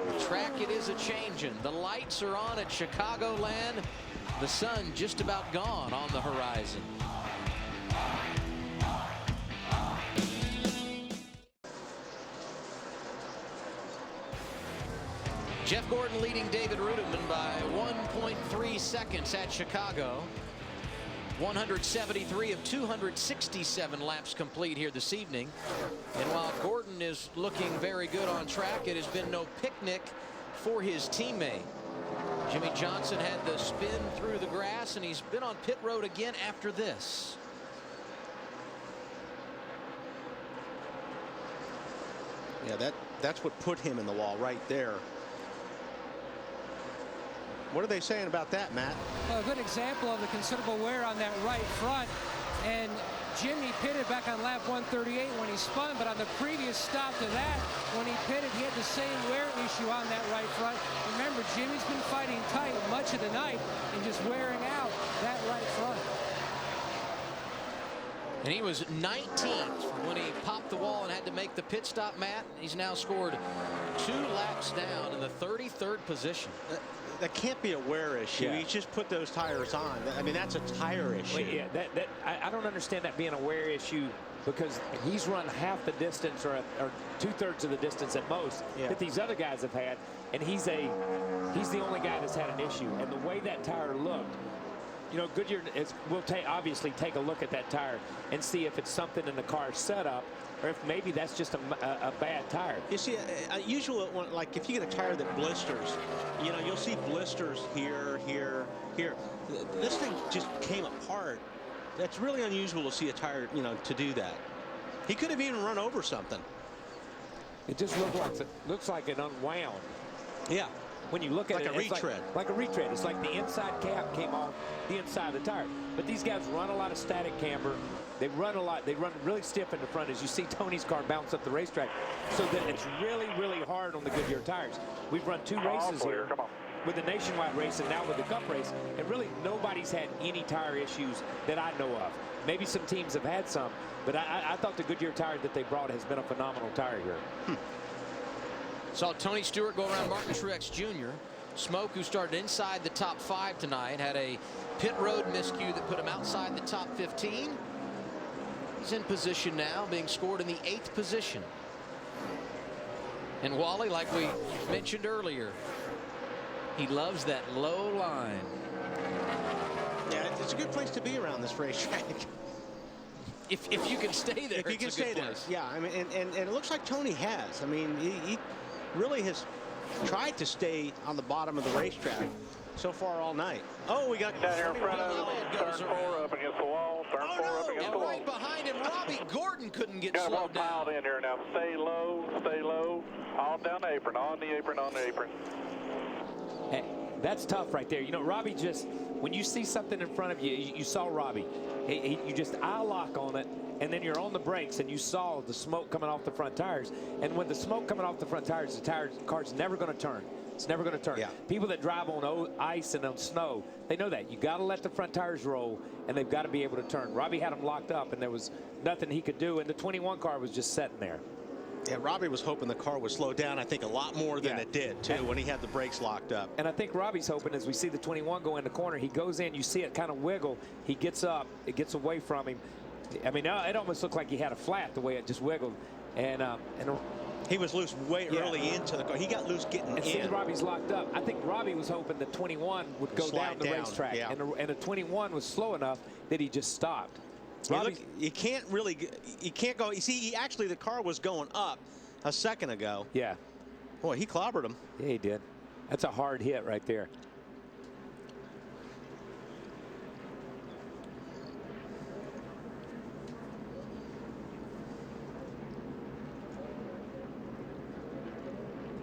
The track, it is a-changin'. The lights are on at Chicagoland. The sun just about gone on the horizon. Jeff Gordon leading David Rudeman by 1.3 seconds at Chicago. 173 of 267 laps complete here this evening. And while Gordon is looking very good on track, it has been no picnic for his teammate. Jimmy Johnson had the spin through the grass, and he's been on pit road again after this. Yeah, that's what put him in the wall right there. What are they saying about that, Matt? Well, a good example of the considerable wear on that right front. And Jimmy pitted back on lap 138 when he spun, but on the previous stop to that, when he pitted, he had the same wear issue on that right front. Remember, Jimmy's been fighting tight much of the night and just wearing out that right front. And he was 19th when he popped the wall and had to make the pit stop, Matt. He's now scored 2 laps down in the 33rd position. That can't be a wear issue. Yeah. He just put those tires on. I mean, that's a tire issue. Well, yeah, I don't understand that being a wear issue, because he's run half the distance or 2/3 of the distance at most that these other guys have had, and he's the only guy that's had an issue. And the way that tire looked, you know, Goodyear will obviously take a look at that tire and see if it's something in the car setup, or if maybe that's just a bad tire. You see, usually, like if you get a tire that blisters, you know, you'll see blisters here, here, here. This thing just came apart. That's really unusual to see a tire, you know, to do that. He could have even run over something. It just looks like it unwound. Yeah. When you look at like it, a retread. Like a retread. It's like the inside cap came off the inside of the tire. But these guys run a lot of static camber. They run a lot. They run really stiff in the front, as you see Tony's car bounce up the racetrack. So that it's really, really hard on the Goodyear tires. We've run 2 races here with the nationwide race and now with the Cup race, and really nobody's had any tire issues that I know of. Maybe some teams have had some, but I thought the Goodyear tire that they brought has been a phenomenal tire here. Saw Tony Stewart go around Martin Truex Jr. Smoke, who started inside the top 5 tonight, had a pit road miscue that put him outside the top 15. He's in position now, being scored in the 8th position. And Wally, like we mentioned earlier, he loves that low line. Yeah, it's a good place to be around this racetrack. If you can stay there, if you can stay there. Yeah, I mean, and it looks like Tony has. I mean, he really has tried to stay on the bottom of the racetrack so far all night. Oh, we got down here in front of us. Turn 4 up against the wall. Turn 4 up against the wall. Right behind him, Robbie Gordon couldn't get got slowed down. piled in here now. Stay low, stay low. On down the apron, on the apron, on the apron. Hey, that's tough right there. You know, Robbie just, when you see something in front of you, you saw Robbie. You just eye lock on it, and then you're on the brakes, and you saw the smoke coming off the front tires. And when the smoke coming off the front tires, the car's never going to turn. It's never going to turn. Yeah. People that drive on ice and on snow, they know that. You got to let the front tires roll, and they've got to be able to turn. Robbie had them locked up, and there was nothing he could do, and the 21 car was just sitting there. Yeah, Robbie was hoping the car would slow down, I think, a lot more than it did, too, when he had the brakes locked up. And I think Robbie's hoping, as we see the 21 go in the corner, he goes in, you see it kind of wiggle, he gets up, it gets away from him. I mean, it almost looked like he had a flat the way it just wiggled. And he was loose way early into the car. He got loose getting in. See, Robbie's locked up. I think Robbie was hoping the 21 would go down the racetrack. Yeah. And the 21 was slow enough that he just stopped. Look, you can't go. You see, actually, the car was going up a second ago. Yeah. Boy, he clobbered him. Yeah, he did. That's a hard hit right there.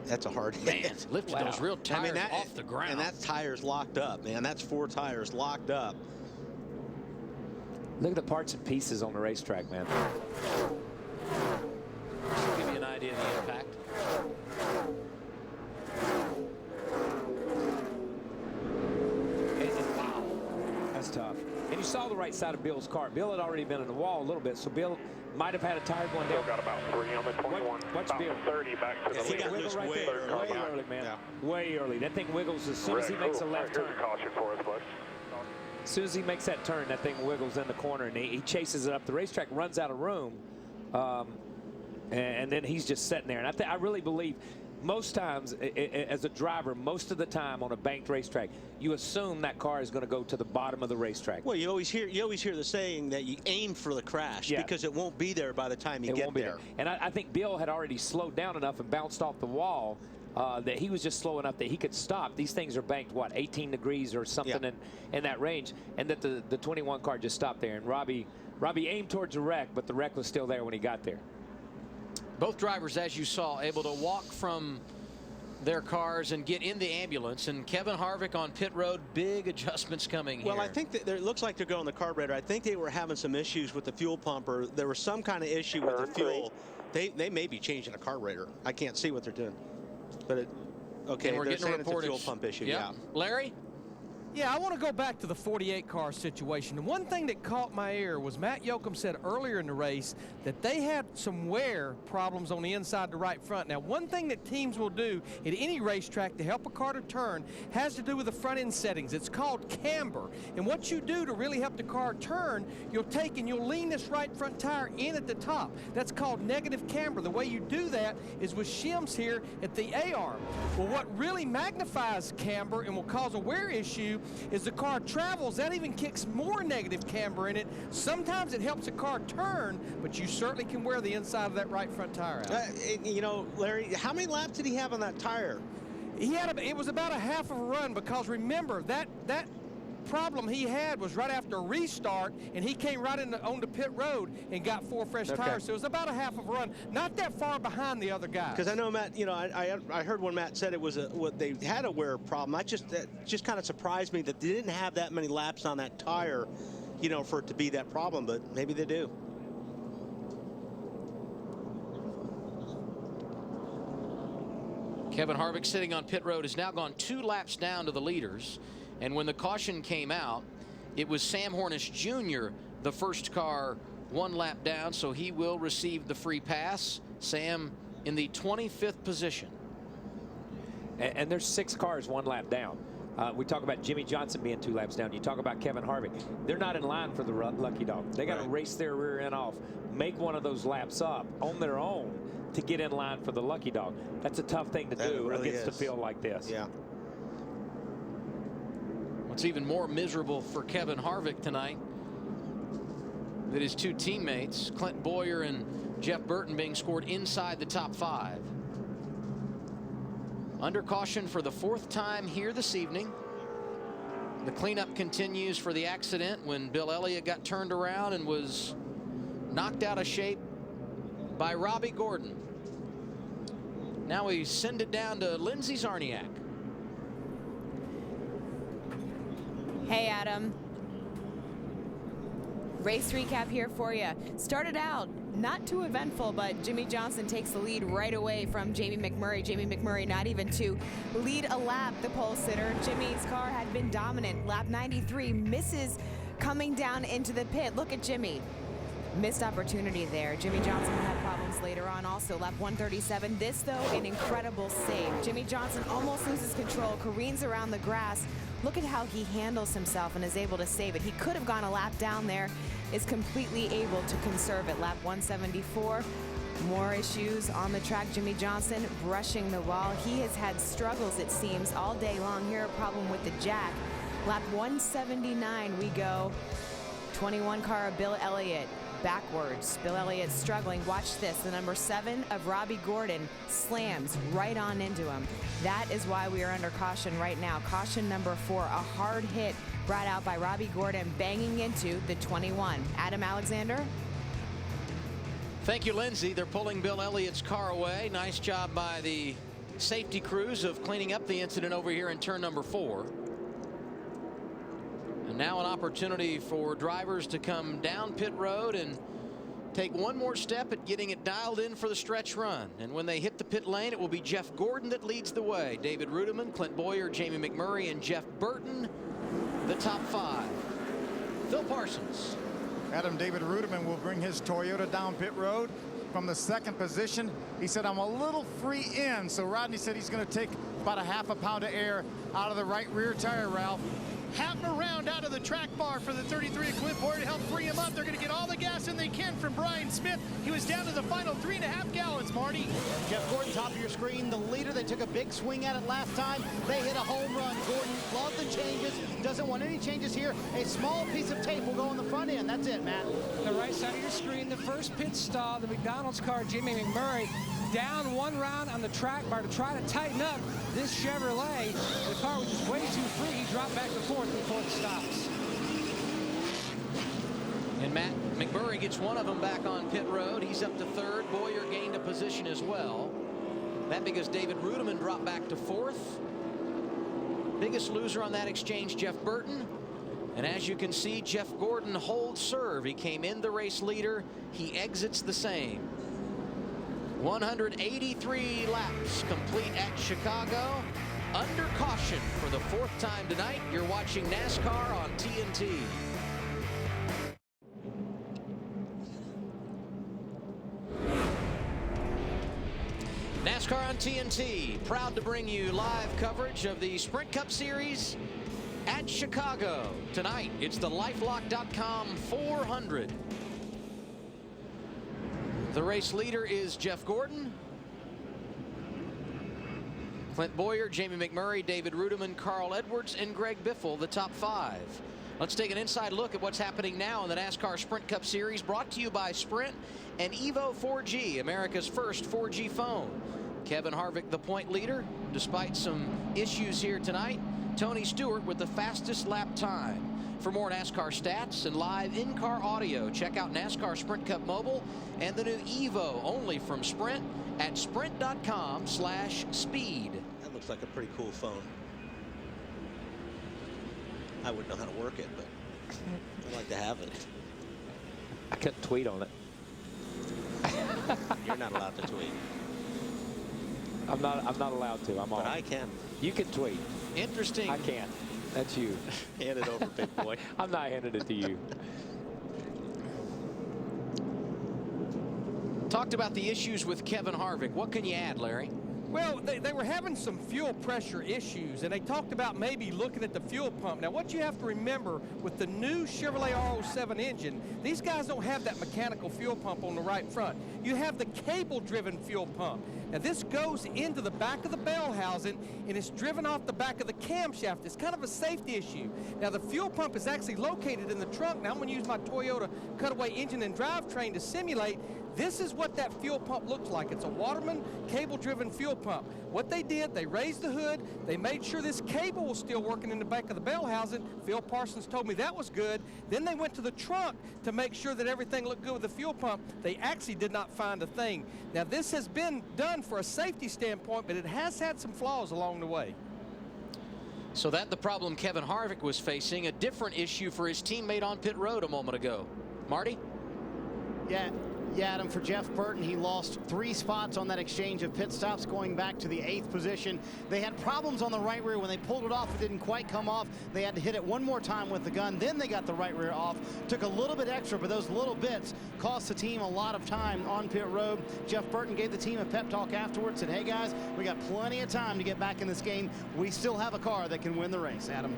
That's a hard hit. Man, lifted those real tires off the ground. And that tire's locked up, man. That's 4 tires locked up. Look at the parts and pieces on the racetrack, man. Just to give you an idea of the impact. Wow, that's tough. And you saw the right side of Bill's car. Bill had already been in the wall a little bit, so Bill might have had a tire going down. Got about 3 on the 21. Watch about Bill. 30 back to the He leader. got loose right way there. Way early, man. Yeah. Way early. That thing wiggles as soon as he makes a left turn. Here's a caution for us, bud. As soon as he makes that turn, that thing wiggles in the corner, and he chases it up. The racetrack runs out of room, and then he's just sitting there. And I really believe most times, as a driver, most of the time on a banked racetrack, you assume that car is going to go to the bottom of the racetrack. Well, you always hear the saying that you aim for the crash because it won't be there by the time you get there. And I think Bill had already slowed down enough and bounced off the wall that he was just slow enough that he could stop. These things are banked, what, 18 degrees or something in that range, and that the 21 car just stopped there. And Robbie aimed towards the wreck, but the wreck was still there when he got there. Both drivers, as you saw, able to walk from their cars and get in the ambulance. And Kevin Harvick on pit road, big adjustments coming here. Well, I think that it looks like they're going the carburetor. I think they were having some issues with the fuel pump, or there was some kind of issue with the fuel. They may be changing a carburetor. I can't see what they're doing. But okay, we're getting a it's a fuel pump issue. Yep. Yeah. Larry? Yeah, I want to go back to the 48 car situation. The one thing that caught my ear was Matt Yoakum said earlier in the race that they had some wear problems on the inside the right front. Now, one thing that teams will do at any racetrack to help a car to turn has to do with the front end settings. It's called camber. And what you do to really help the car turn, you'll take and you'll lean this right front tire in at the top. That's called negative camber. The way you do that is with shims here at the A-arm. Well, what really magnifies camber and will cause a wear issue is the car travels, that even kicks more negative camber in it. Sometimes it helps the car turn, but you certainly can wear the inside of that right front tire out. You know, Larry, how many laps did he have on that tire? It was about a half of a run, because remember that problem he had was right after a restart, and he came right onto pit road and got 4 fresh tires. So it was about a half of a run, not that far behind the other guys. Because I know Matt, you know, I heard when Matt said it was they had a wear problem. That just kind of surprised me that they didn't have that many laps on that tire, you know, for it to be that problem. But maybe they do. Kevin Harvick sitting on pit road has now gone 2 laps down to the leaders. And when the caution came out, it was Sam Hornish Jr., the first car 1 lap down, so he will receive the free pass. Sam in the 25th position. And there's 6 cars 1 lap down. We talk about Jimmy Johnson being 2 laps down. You talk about Kevin Harvick. They're not in line for the lucky dog. They got to race their rear end off, make one of those laps up on their own to get in line for the lucky dog. That's a tough thing to do against a field like this. Yeah. What's even more miserable for Kevin Harvick tonight, that his 2 teammates, Clint Boyer and Jeff Burton, being scored inside the top 5. Under caution for the 4th time here this evening. The cleanup continues for the accident when Bill Elliott got turned around and was knocked out of shape by Robbie Gordon. Now we send it down to Lindsey Zarniak. Hey, Adam. Race recap here for you. Started out not too eventful, but Jimmy Johnson takes the lead right away from Jamie McMurray. Jamie McMurray not even to lead a lap, the pole sitter. Jimmy's car had been dominant. Lap 93 misses coming down into the pit. Look at Jimmy. Missed opportunity there. Jimmy Johnson had problems later on also. Lap 137. This, though, an incredible save. Jimmy Johnson almost loses control, careens around the grass. Look at how he handles himself and is able to save it. He could have gone a lap down there, is completely able to conserve it. Lap 174. More issues on the track. Jimmy Johnson brushing the wall. He has had struggles, it seems, all day long. Here, a problem with the jack. Lap 179 we go. 21 car of Bill Elliott backwards. Bill Elliott struggling. Watch this. The number 7 of Robbie Gordon slams right on into him. That is why we are under caution right now. Caution number 4, a hard hit brought out by Robbie Gordon, banging into the 21. Adam Alexander. Thank you, Lindsey. They're pulling Bill Elliott's car away. Nice job by the safety crews of cleaning up the incident over here in turn number 4. And now an opportunity for drivers to come down pit road and take one more step at getting it dialed in for the stretch run. And when they hit the pit lane, it will be Jeff Gordon that leads the way. David Rudiman, Clint Boyer, Jamie McMurray, and Jeff Burton, the top 5. Phil Parsons. Adam, David Rudiman will bring his Toyota down pit road from the 2nd position. He said, I'm a little free in. So Rodney said he's going to take about a half a pound of air out of the right rear tire, Ralph. Half a round out of the track bar for the 33 of Clint Boyer to help free him up. They're going to get all the gas in they can from Brian Smith. He was down to the final 3.5 gallons, Marty. Jeff Gordon, top of your screen, the leader. They took a big swing at it last time. They hit a home run. Gordon loved the changes. Doesn't want any changes here. A small piece of tape will go on the front end. That's it, Matt. The right side of your screen, the first pit stall, the McDonald's car, Jimmy McMurray, down 1 round on the track bar to try to tighten up this Chevrolet. The car was just way too free. He dropped back to 4th before it stops. And Matt McMurray gets one of them back on pit road. He's up to 3rd. Boyer gained a position as well. That because David Rudiman dropped back to 4th. Biggest loser on that exchange, Jeff Burton. And as you can see, Jeff Gordon holds serve. He came in the race leader. He exits the same. 183 laps complete at Chicago. Under caution for the 4th time tonight. You're watching NASCAR on TNT. NASCAR on TNT, proud to bring you live coverage of the Sprint Cup Series at Chicago. Tonight, it's the LifeLock.com 400. The race leader is Jeff Gordon. Clint Boyer, Jamie McMurray, David Rudiman, Carl Edwards, and Greg Biffle, the top 5. Let's take an inside look at what's happening now in the NASCAR Sprint Cup Series, brought to you by Sprint and Evo 4G, America's first 4G phone. Kevin Harvick, the point leader, despite some issues here tonight. Tony Stewart with the fastest lap time. For more NASCAR stats and live in-car audio, check out NASCAR Sprint Cup Mobile and the new Evo, only from Sprint, at sprint.com/speed. That looks like a pretty cool phone. I wouldn't know how to work it, but I'd like to have it. I couldn't tweet on it. You're not allowed to tweet. I'm not allowed to. I'm off. But I can. You can tweet. Interesting. I can't. That's you. Hand it over, big boy. I'm not handing it to you. Talked about the issues with Kevin Harvick. What can you add, Larry? Well, they were having some fuel pressure issues, and they talked about maybe looking at the fuel pump. Now, what you have to remember with the new Chevrolet R07 engine, these guys don't have that mechanical fuel pump on the right front. You have the cable-driven fuel pump. Now, this goes into the back of the bell housing, and it's driven off the back of the camshaft. It's kind of a safety issue. Now, the fuel pump is actually located in the trunk. Now, I'm going to use my Toyota Cutaway engine and drivetrain to simulate. This is what that fuel pump looks like. It's a Waterman cable-driven fuel pump. What they did, they raised the hood, they made sure this cable was still working in the back of the bell housing. Phil Parsons told me that was good. Then they went to the trunk to make sure that everything looked good with the fuel pump. They actually did not find a thing. Now, this has been done for a safety standpoint, but it has had some flaws along the way. So that the problem Kevin Harvick was facing, a different issue for his teammate on pit road a moment ago. Marty? Yeah, Adam, for Jeff Burton, he lost 3 spots on that exchange of pit stops going back to the 8th position. They had problems on the right rear. When they pulled it off, it didn't quite come off. They had to hit it one more time with the gun. Then they got the right rear off. Took a little bit extra, but those little bits cost the team a lot of time on pit road. Jeff Burton gave the team a pep talk afterwards, said, hey guys, we got plenty of time to get back in this game. We still have a car that can win the race. Adam.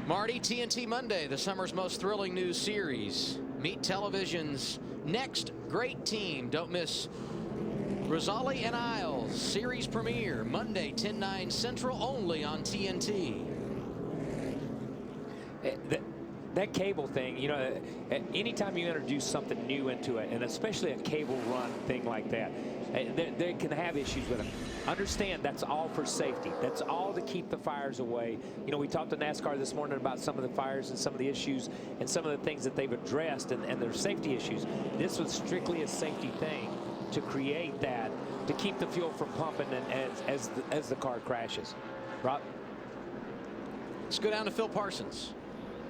Marty, TNT Monday, the summer's most thrilling news series. Meet television's next great team. Don't miss Rosali and Isles series premiere Monday 10/9 Central only on TNT. That cable thing, you know, anytime you introduce something new into it, and especially a cable run thing like that, they can have issues with it. Understand that's all for safety. That's all to keep the fires away. You know, we talked to NASCAR this morning about some of the fires and some of the issues and some of the things that they've addressed and their safety issues. This was strictly a safety thing to create that, to keep the fuel from pumping and as the car crashes. Rob? Let's go down to Phil Parsons.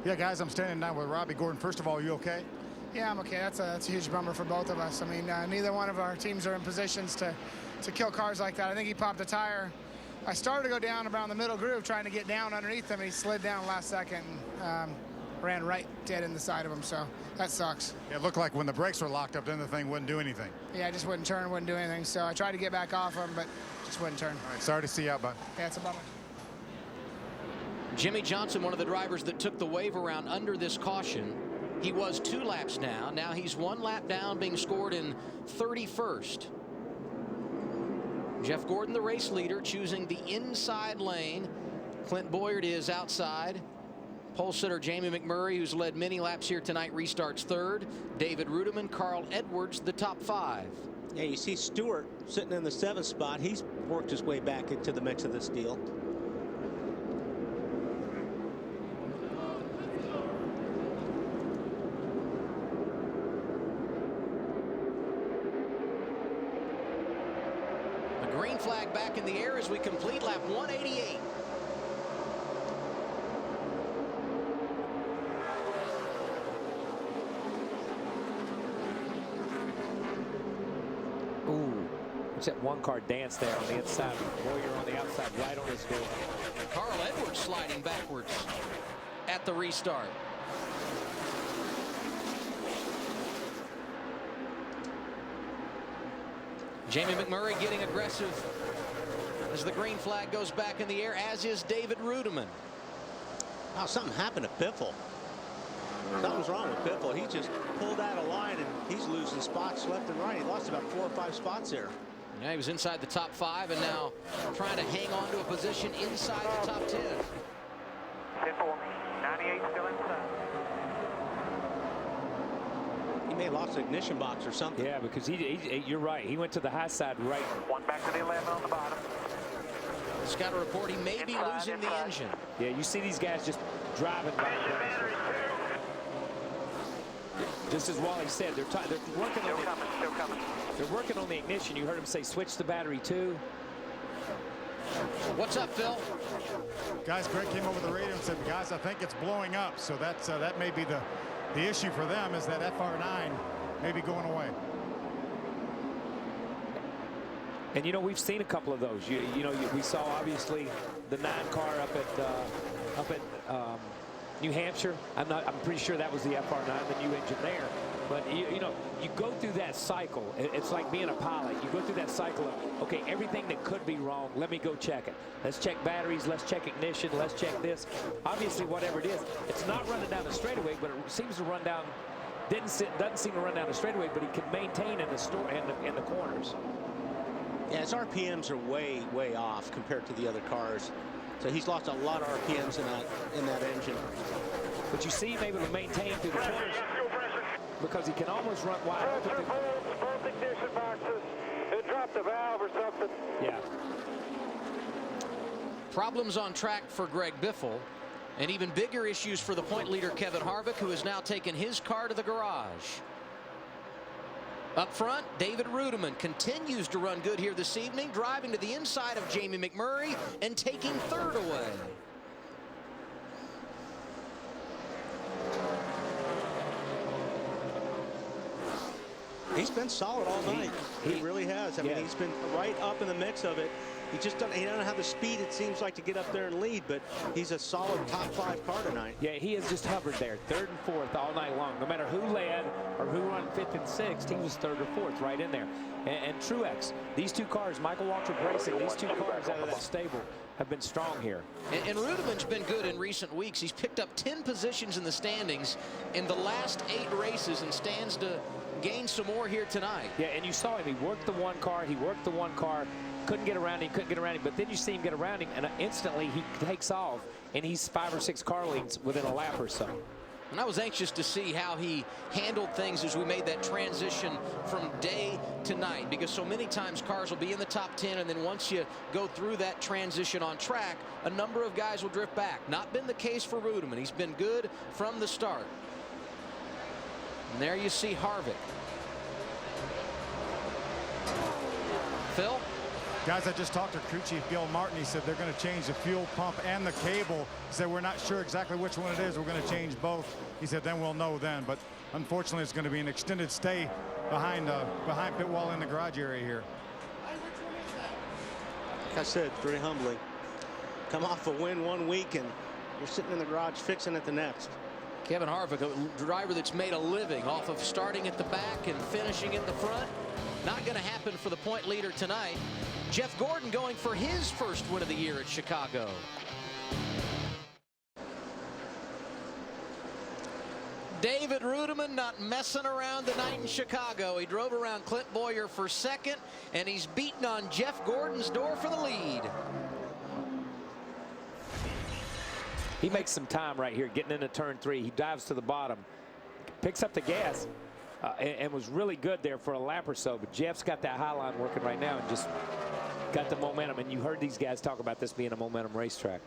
Yeah, guys, I'm standing down with Robbie Gordon. First of all, are you okay? Yeah, I'm okay. That's a huge bummer for both of us. I mean, neither one of our teams are in positions to kill cars like that. I think he popped a tire. I started to go down around the middle groove trying to get down underneath him, and he slid down last second and ran right dead in the side of him, so that sucks. It looked like when the brakes were locked up, then the thing wouldn't do anything. Yeah, I just wouldn't turn, wouldn't do anything, so I tried to get back off him, but just wouldn't turn. All right, sorry to see you out, bud. Yeah, it's a bummer. Jimmy Johnson, one of the drivers that took the wave around under this caution. He was 2 laps now. Now he's 1 lap down, being scored in 31st. Jeff Gordon, the race leader, choosing the inside lane. Clint Boyard is outside. Pole sitter Jamie McMurray, who's led many laps here tonight, restarts 3rd. David Rudeman, Carl Edwards, the top 5. Yeah, you see Stewart sitting in the 7th spot. He's worked his way back into the mix of this deal. Green flag back in the air as we complete lap 188. Ooh, it's that one car dance there on the inside. Warrior on the outside, right on his door. Carl Edwards sliding backwards at the restart. Jamie McMurray getting aggressive as the green flag goes back in the air, as is David Rudeman. Now something happened to Piffle. Something's wrong with Piffle. He just pulled out of line and he's losing spots left and right. He lost about 4 or 5 spots there. Yeah, he was inside the top 5 and now trying to hang on to a position inside the top 10. 10-4, 98 still inside. He may have lost the ignition box or something. Yeah, because you're right. He went to the high side right. 1 back to the 11 on the bottom. Scout report, he may be losing the engine. Yeah, you see these guys just driving by. Just as Wally said, they're working on they're working on the ignition. You heard him say switch the battery too. What's up, Phil? Guys, Greg came over the radio and said, guys, I think it's blowing up. So that's that may be the issue for them, is that FR9 may be going away. And you know, we've seen a couple of those. You know, we saw obviously the 9 car up at New Hampshire. I'm pretty sure that was the FR9, the new engine there. But you know, you go through that cycle. It's like being a pilot. You go through that cycle of, okay, everything that could be wrong, let me go check it. Let's check batteries, let's check ignition, let's check this. Obviously, whatever it is, it's not running down the straightaway, but it seems to run down. Doesn't seem to run down the straightaway, but he can maintain in the store and in the corners. Yeah, his RPMs are way, way off compared to the other cars. So he's lost a lot of RPMs in that engine. But you see him able to maintain through the corners. because he can almost run wide open. Both ignition boxes. It dropped a valve or something. Yeah. Problems on track for Greg Biffle, and even bigger issues for the point leader Kevin Harvick, who has now taken his car to the garage. Up front, David Rudiman continues to run good here this evening, driving to the inside of Jamie McMurray and taking third away. He's been solid all night. He really has. I mean, he's been right up in the mix of it. He doesn't have the speed, it seems like, to get up there and lead, but he's a solid top 5 car tonight. Yeah, he has just hovered there, 3rd and 4th all night long. No matter who led or who run 5th and 6th, he was 3rd or 4th right in there. And Truex, these two cars, Michael Waltrip Racing, these two cars out of that stable have been strong here. And Rudiman's been good in recent weeks. He's picked up 10 positions in the standings in the last 8 races and stands to gain some more here tonight. Yeah, and you saw him. He worked the one car. Couldn't get around him, but then you see him get around him, and instantly he takes off, and he's 5 or 6 car leads within a lap or so. And I was anxious to see how he handled things as we made that transition from day to night, because so many times cars will be in the top 10, and then once you go through that transition on track, a number of guys will drift back. Not been the case for Rudiman. He's been good from the start. And there you see Harvick. Phil? Guys, I just talked to crew chief Gil Martin. He said they're going to change the fuel pump and the cable. He said we're not sure exactly which one it is. We're going to change both. He said then we'll know then. But unfortunately, it's going to be an extended stay behind pit wall in the garage area here. Like I said, very humbling. Come off a win one week, and you're sitting in the garage fixing it the next. Kevin Harvick, a driver that's made a living off of starting at the back and finishing at the front. Not going to happen for the point leader tonight. Jeff Gordon going for his first win of the year at Chicago. David Rudiman not messing around tonight in Chicago. He drove around Clint Boyer for second, and he's beaten on Jeff Gordon's door for the lead. He makes some time right here getting into turn 3. He dives to the bottom, picks up the gas, and was really good there for a lap or so. But Jeff's got that high line working right now and just got the momentum. And you heard these guys talk about this being a momentum racetrack.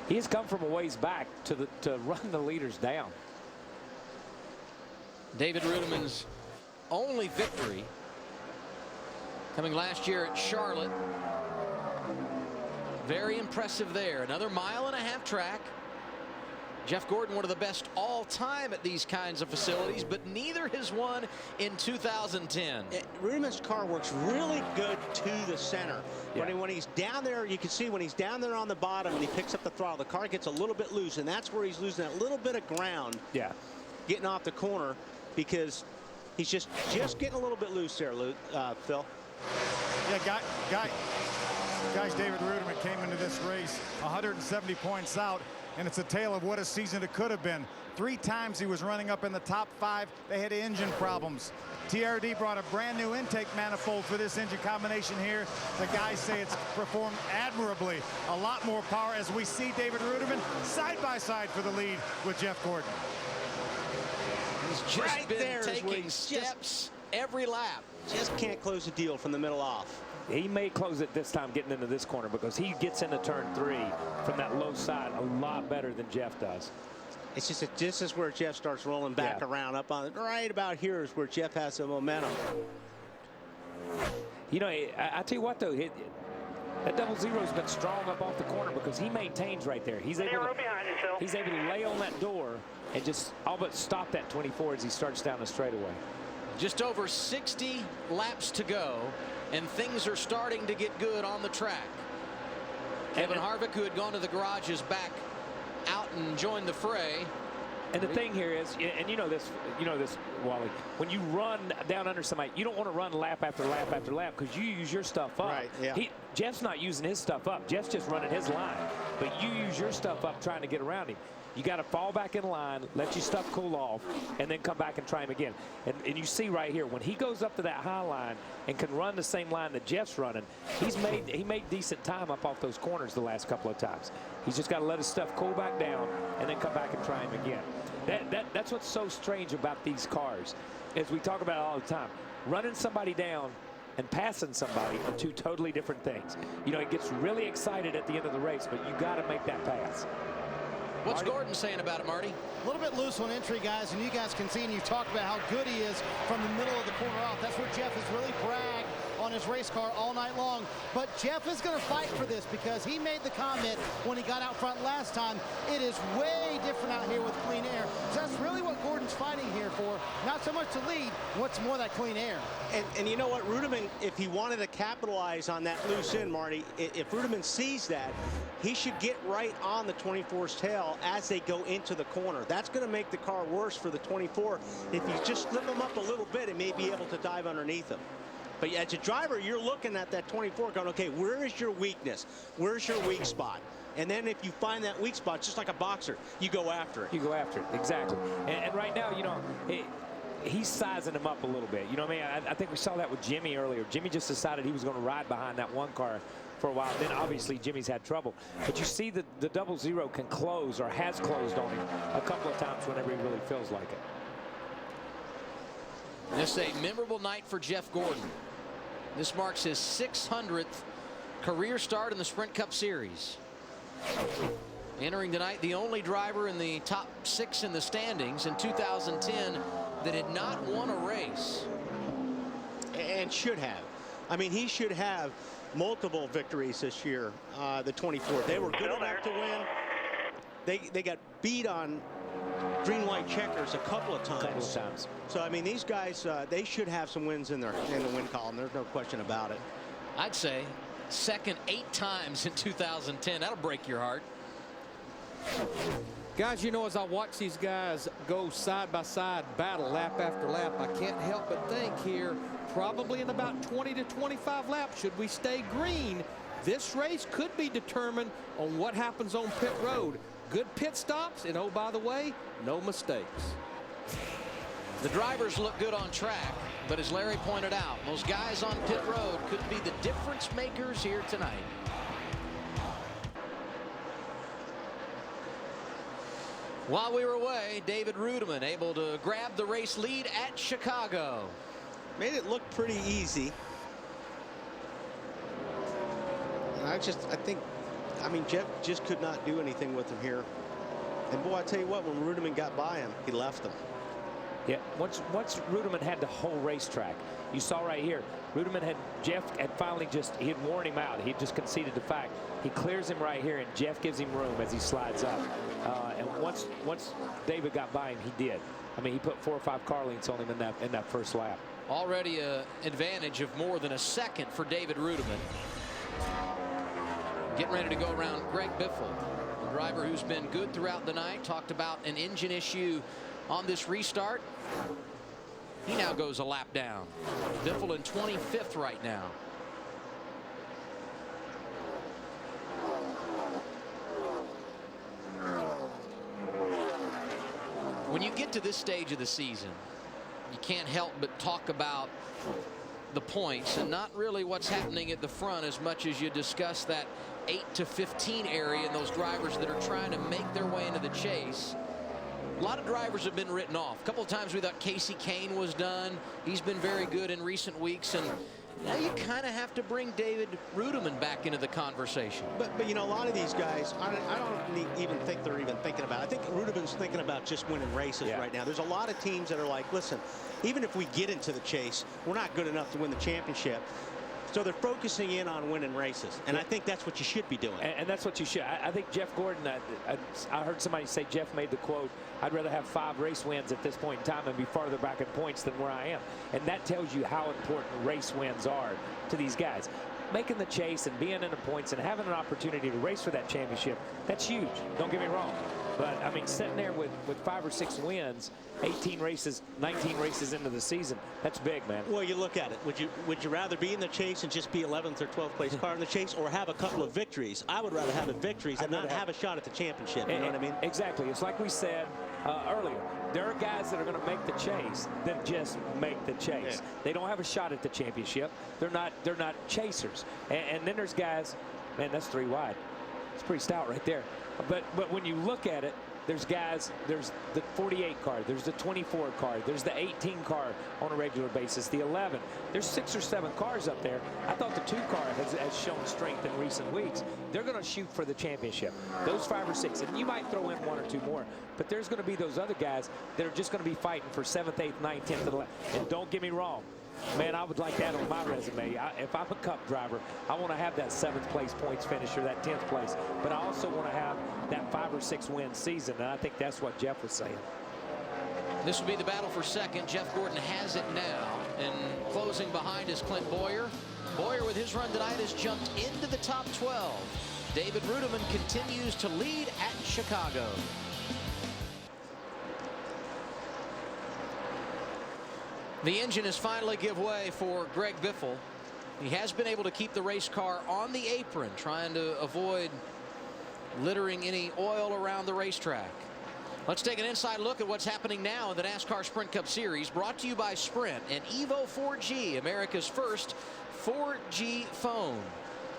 He has come from a ways back to run the leaders down. David Rudiman's only victory coming last year at Charlotte. Very impressive there. Another 1.5 mile track. Jeff Gordon, one of the best all time at these kinds of facilities, but neither has won in 2010. Rudiman's car works really good to the center. Yeah. When he's down there, you can see when he's down there on the bottom and he picks up the throttle, the car gets a little bit loose, and that's where he's losing that little bit of ground. Yeah. Getting off the corner because he's just getting a little bit loose there, Phil. Yeah, guys, David Rudiman came into this race 170 points out, and it's a tale of what a season it could have been. 3 times he was running up in the top 5. They had engine problems. TRD brought a brand new intake manifold for this engine combination here. The guys say it's performed admirably. A lot more power as we see David Rudiman side by side for the lead with Jeff Gordon. He's just been taking steps every lap. Just can't close the deal from the middle off. He may close it this time getting into this corner because he gets into turn 3 from that low side a lot better than Jeff does. It's just this is where Jeff starts rolling back around up on it. Right about here is where Jeff has some momentum. You know, I tell you what though, that double zero's been strong up off the corner because he maintains right there. He's able to lay on that door and just all but stop that 24 as he starts down the straightaway. Just over 60 laps to go, and things are starting to get good on the track. Kevin Harvick, who had gone to the garage, is back out and joined the fray. And the thing here is, and you know this, Wally, when you run down under somebody, you don't want to run lap after lap after lap because you use your stuff up. Right, yeah. Jeff's not using his stuff up. Jeff's just running his line. But you use your stuff up trying to get around him. You got to fall back in line, let your stuff cool off, and then come back and try him again. And you see right here, when he goes up to that high line and can run the same line that Jeff's running, he made decent time up off those corners the last couple of times. He's just got to let his stuff cool back down and then come back and try him again. That's what's so strange about these cars, as we talk about it all the time. Running somebody down and passing somebody are two totally different things. You know, it gets really excited at the end of the race, but you got to make that pass. What's Gordon saying about it, Marty? A little bit loose on entry, guys, and you guys can see, and you've talked about how good he is from the middle of the corner off. That's where Jeff has really bragged on his race car all night long. But Jeff is going to fight for this because he made the comment when he got out front last time, it is way different out here with clean air. So that's really what Gordon's fighting here for. Not so much to lead, what's more that clean air. And you know what, Ruderman, if he wanted to capitalize on that loose end, Marty, if Ruderman sees that, he should get right on the 24's tail as they go into the corner. That's going to make the car worse for the 24. If you just slip him up a little bit, it may be able to dive underneath him. But as a driver, you're looking at that 24 going, okay, where is your weakness? Where's your weak spot? And then if you find that weak spot, just like a boxer, you go after it. You go after it, exactly. And right now, you know, he's sizing him up a little bit. You know what I mean? I think we saw that with Jimmy earlier. Jimmy just decided he was going to ride behind that one car for a while. Then obviously Jimmy's had trouble. But you see the 00 can close or has closed on him a couple of times whenever he really feels like it. This is a memorable night for Jeff Gordon. This marks his 600th career start in the Sprint Cup Series. Entering tonight, the only driver in the top 6 in the standings in 2010 that had not won a race. And should have. I mean, he should have multiple victories this year, the 24. They were good enough to win. They got beat on green-white checkers a couple of times. So, I mean, these guys, they should have some wins in the win column. There's no question about it. I'd say second 8 times in 2010. That'll break your heart. Guys, you know, as I watch these guys go side by side, battle lap after lap, I can't help but think here, probably in about 20 to 25 laps, should we stay green, this race could be determined on what happens on pit road. Good pit stops, and oh, by the way, no mistakes. The drivers look good on track, but as Larry pointed out, those guys on pit road could be the difference makers here tonight. While we were away, David Ruderman able to grab the race lead at Chicago. Made it look pretty easy. And I think, I mean, Jeff just could not do anything with him here. And boy, I tell you what, when Ruderman got by him, he left him. Yeah, once Ruderman had the whole racetrack, you saw right here, Jeff had finally he had worn him out. He just conceded the fact. He clears him right here, and Jeff gives him room as he slides up. And once David got by him, he did. I mean, he put 4 or 5 car lengths on him in that first lap. Already an advantage of more than a second for David Ruderman. Getting ready to go around Greg Biffle, the driver who's been good throughout the night. Talked about an engine issue on this restart. He now goes a lap down. Biffle in 25th right now. When you get to this stage of the season, you can't help but talk about the points and not really what's happening at the front as much as you discuss that 8 to 15 area and those drivers that are trying to make their way into the chase. A lot of drivers have been written off. A couple of times we thought Casey Kane was done. He's been very good in recent weeks, and now you kind of have to bring David Ruderman back into the conversation. But you know, a lot of these guys, I don't even think they're even thinking about it. I think Ruderman's thinking about just winning races right now. There's a lot of teams that are like, listen, even if we get into the chase, we're not good enough to win the championship. So they're focusing in on winning races, and I think that's what you should be doing. And that's what you should. I think Jeff Gordon, I heard somebody say Jeff made the quote, I'd rather have 5 race wins at this point in time and be farther back in points than where I am. And that tells you how important race wins are to these guys. Making the chase and being in the points and having an opportunity to race for that championship, that's huge. Don't get me wrong. But, I mean, sitting there with 5 or 6 wins, 18 races, 19 races into the season, that's big, man. Well, you look at it. Would you rather be in the chase and just be 11th or 12th place car in the chase, or have a couple of victories? I would rather have the victories and not have a shot at the championship. You know what I mean? Exactly. It's like we said earlier. There are guys that are going to make the chase that just make the chase. Yeah. They don't have a shot at the championship. They're not chasers. And then there's guys, man, that's 3 wide. It's pretty stout right there. But when you look at it, there's guys, there's the 48 car, there's the 24 car, there's the 18 car on a regular basis, the 11. There's 6 or 7 cars up there. I thought the 2 car has shown strength in recent weeks. They're going to shoot for the championship. Those 5 or 6, and you might throw in 1 or 2 more, but there's going to be those other guys that are just going to be fighting for 7th, 8th, 9th, 10th, and 11th. And don't get me wrong, man, I would like that on my resume. If I'm a Cup driver, I want to have that 7th place points finish or that 10th place. But I also want to have that 5 or 6 win season, and I think that's what Jeff was saying. This will be the battle for second. Jeff Gordon has it now, and closing behind is Clint Boyer. Boyer, with his run tonight, has jumped into the top 12. David Rudiman continues to lead at Chicago. The engine has finally give way for Greg Biffle. He has been able to keep the race car on the apron, trying to avoid littering any oil around the racetrack. Let's take an inside look at what's happening now in the NASCAR Sprint Cup Series, brought to you by Sprint and Evo 4G, America's first 4G phone.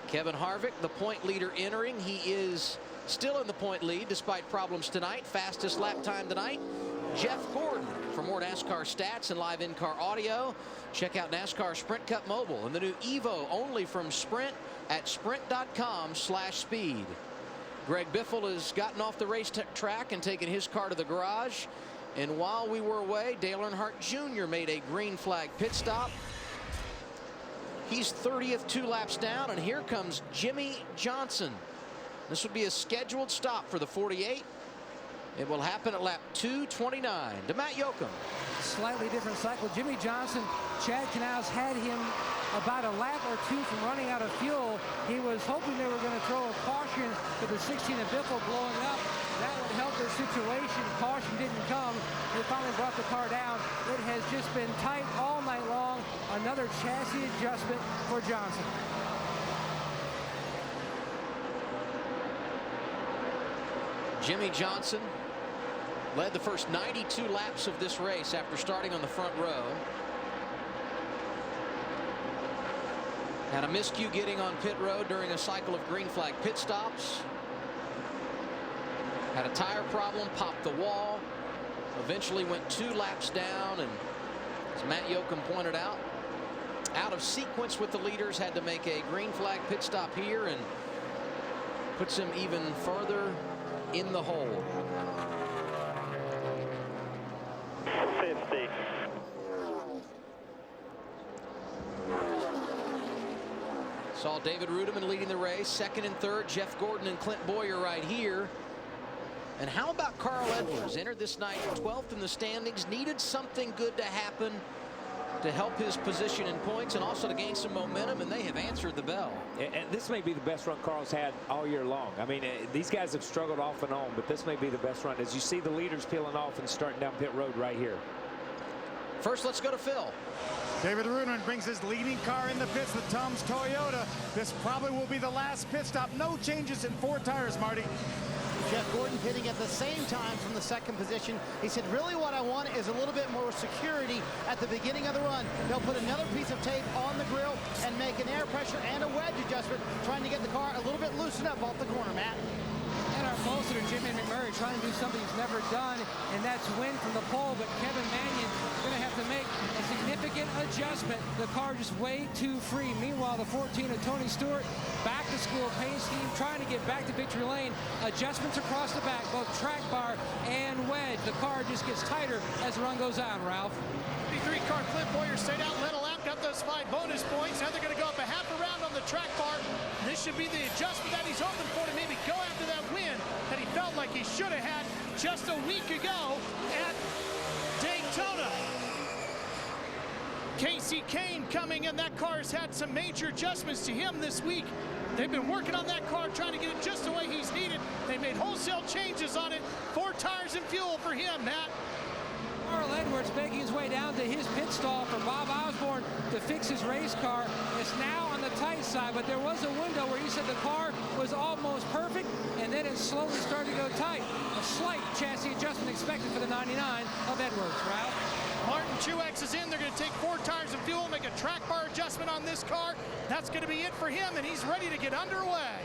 Kevin Harvick, the point leader, entering. He is still in the point lead despite problems tonight. Fastest lap time tonight, Jeff Gordon. For more NASCAR stats and live in-car audio, check out NASCAR Sprint Cup Mobile and the new Evo, only from Sprint, at sprint.com/speed. Greg Biffle has gotten off the racetrack and taken his car to the garage. And while we were away, Dale Earnhardt Jr. made a green flag pit stop. He's 30th, 2 laps down, and here comes Jimmy Johnson. This would be a scheduled stop for the 48. It will happen at lap 229. To Matt Yoakum. Slightly different cycle. Jimmy Johnson, Chad Canals had him about a lap or 2 from running out of fuel. He was hoping they were going to throw a caution with the 16 of Biffle blowing up. That would help their situation. Caution didn't come. They finally brought the car down. It has just been tight all night long. Another chassis adjustment for Johnson. Jimmy Johnson led the first 92 laps of this race after starting on the front row. Had a miscue getting on pit road during a cycle of green flag pit stops. Had a tire problem, popped the wall. Eventually went 2 laps down, and as Matt Yoakum pointed out of sequence with the leaders, had to make a green flag pit stop here, and puts him even further in the hole. 50. Saw David Rudiman leading the race. 2nd and 3rd, Jeff Gordon and Clint Boyer right here. And how about Carl Edwards? Entered this night 12th in the standings. Needed something good to happen to help his position in points and also to gain some momentum, and they have answered the bell. And this may be the best run Carl's had all year long. I mean, these guys have struggled off and on, but this may be the best run as you see the leaders peeling off and starting down pit road right here. First, let's go to Phil. David Rudiman brings his leading car in the pits, the Tom's Toyota. This probably will be the last pit stop. No changes in 4 tires, Marty. Jeff Gordon pitting at the same time from the 2nd position. He said, really what I want is a little bit more security at the beginning of the run. They'll put another piece of tape on the grill and make an air pressure and a wedge adjustment, trying to get the car a little bit loosened up off the corner, Matt. And our pole sitter, Jimmy McMurray, trying to do something he's never done, and that's win from the pole. But Kevin Mannion going to have to make a significant adjustment. The car just way too free. Meanwhile, the 14 of Tony Stewart, back to school paint scheme, trying to get back to victory lane. Adjustments across the back, both track bar and wedge. The car just gets tighter as the run goes on, Ralph. 53 car Clint Boyer stayed out, led a lap, got those 5 bonus points. Now they're going to go up a half a round on the track bar. This should be the adjustment that he's hoping for to maybe go after that win that he felt like he should have had just a week ago at Daytona. Casey Kane coming in. That car has had some major adjustments to him this week. They've been working on that car, trying to get it just the way he's needed. They made wholesale changes on it. 4 tires and fuel for him, Matt. Carl Edwards making his way down to his pit stall for Bob Osborne to fix his race car. It's now on the tight side, but there was a window where he said the car was almost perfect, and then it slowly started to go tight. A slight chassis adjustment expected for the 99 of Edwards. Ralph? Martin Truex is in. They're going to take 4 tires of fuel, make a track bar adjustment on this car. That's going to be it for him, and he's ready to get underway.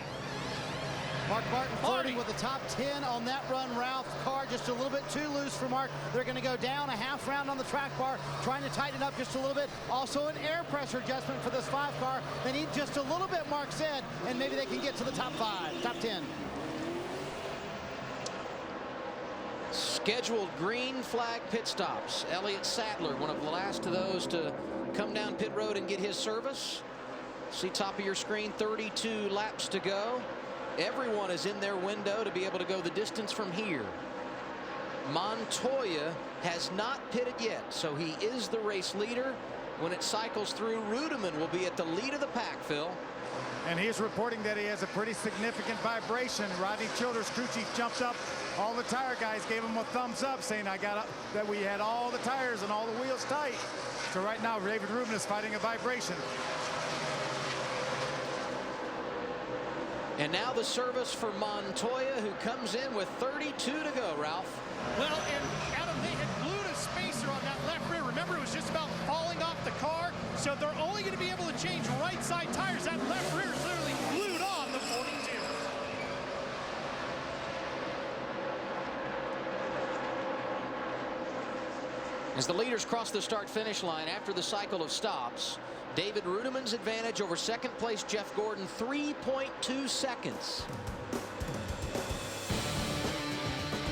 Mark Martin flirting with the top 10 on that run, Ralph. Car just a little bit too loose for Mark. They're going to go down a half round on the track bar, trying to tighten it up just a little bit. Also an air pressure adjustment for this 5 car. They need just a little bit, Mark said, and maybe they can get to the top 5, top 10. Scheduled green flag pit stops. Elliott Sadler, one of the last of those to come down pit road and get his service. See top of your screen, 32 laps to go. Everyone is in their window to be able to go the distance from here. Montoya has not pitted yet, so he is the race leader. When it cycles through, Rudeman will be at the lead of the pack, Phil. And he's reporting that he has a pretty significant vibration. Rodney Childers, crew chief, jumped up. All the tire guys gave him a thumbs up, saying that we had all the tires and all the wheels tight. So right now, David Rudeman is fighting a vibration. And now the service for Montoya, who comes in with 32 to go, Ralph. Well, and Adam, they had glued a spacer on that left rear. Remember, it was just about falling off the car. So they're only going to be able to change right side tires. That left rear is literally glued on the 42. As the leaders cross the start-finish line after the cycle of stops, David Rudeman's advantage over second place Jeff Gordon, 3.2 seconds.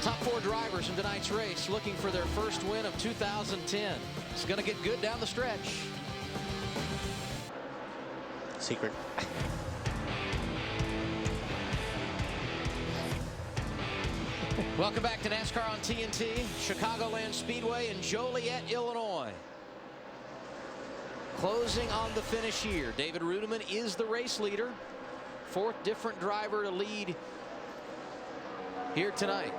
Top 4 drivers in tonight's race looking for their first win of 2010. It's going to get good down the stretch. Secret. Welcome back to NASCAR on TNT, Chicagoland Speedway in Joliet, Illinois. Closing on the finish here. David Rudeman is the race leader. 4th different driver to lead here tonight.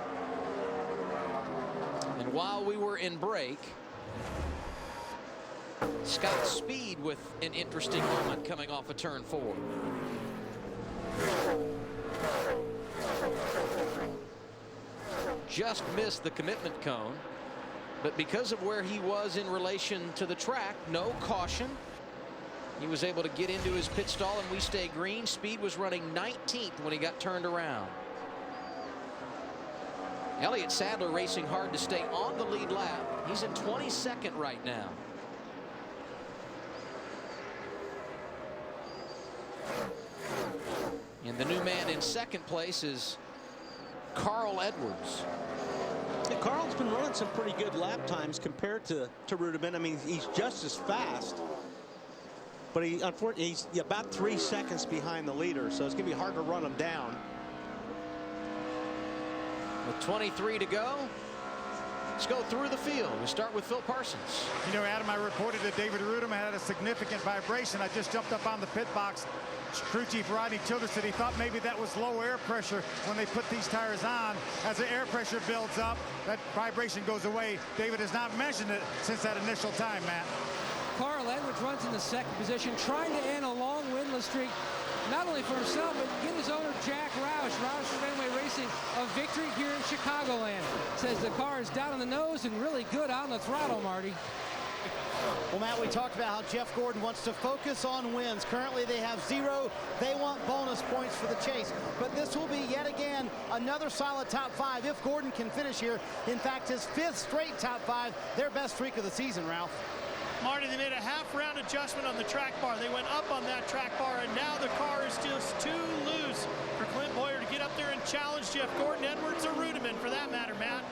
And while we were in break, Scott Speed with an interesting moment coming off of turn 4. Just missed the commitment cone. But because of where he was in relation to the track, no caution. He was able to get into his pit stall, and we stay green. Speed was running 19th when he got turned around. Elliott Sadler racing hard to stay on the lead lap. He's in 22nd right now. And the new man in second place is Carl Edwards. Yeah, Carl's been running some pretty good lap times compared to Rudeman. I mean, he's just as fast, but unfortunately he's about 3 seconds behind the leader, so it's going to be hard to run him down. With 23 to go, let's go through the field. We start with Phil Parsons. You know, Adam, I reported that David Rudeman had a significant vibration. I just jumped up on the pit box. Crew chief Rodney Childers said he thought maybe that was low air pressure when they put these tires on. As the air pressure builds up, that vibration goes away. David has not mentioned it since that initial time, Matt. Carl Edwards runs in the second position, trying to end a long winless streak, not only for himself, but get his owner, Jack Roush. Roush Fenway Racing, a victory here in Chicagoland. Says the car is down on the nose and really good on the throttle, Marty. Well, Matt, we talked about how Jeff Gordon wants to focus on wins. Currently, they have 0. They want bonus points for the chase. But this will be, yet again, another solid top 5 if Gordon can finish here. In fact, his 5th straight top 5, their best streak of the season, Ralph. Marty, they made a half-round adjustment on the track bar. They went up on that track bar, and now the car is just too loose for Clint Boyer to get up there and challenge Jeff Gordon, Edwards, or Rudeman, for that matter, Matt.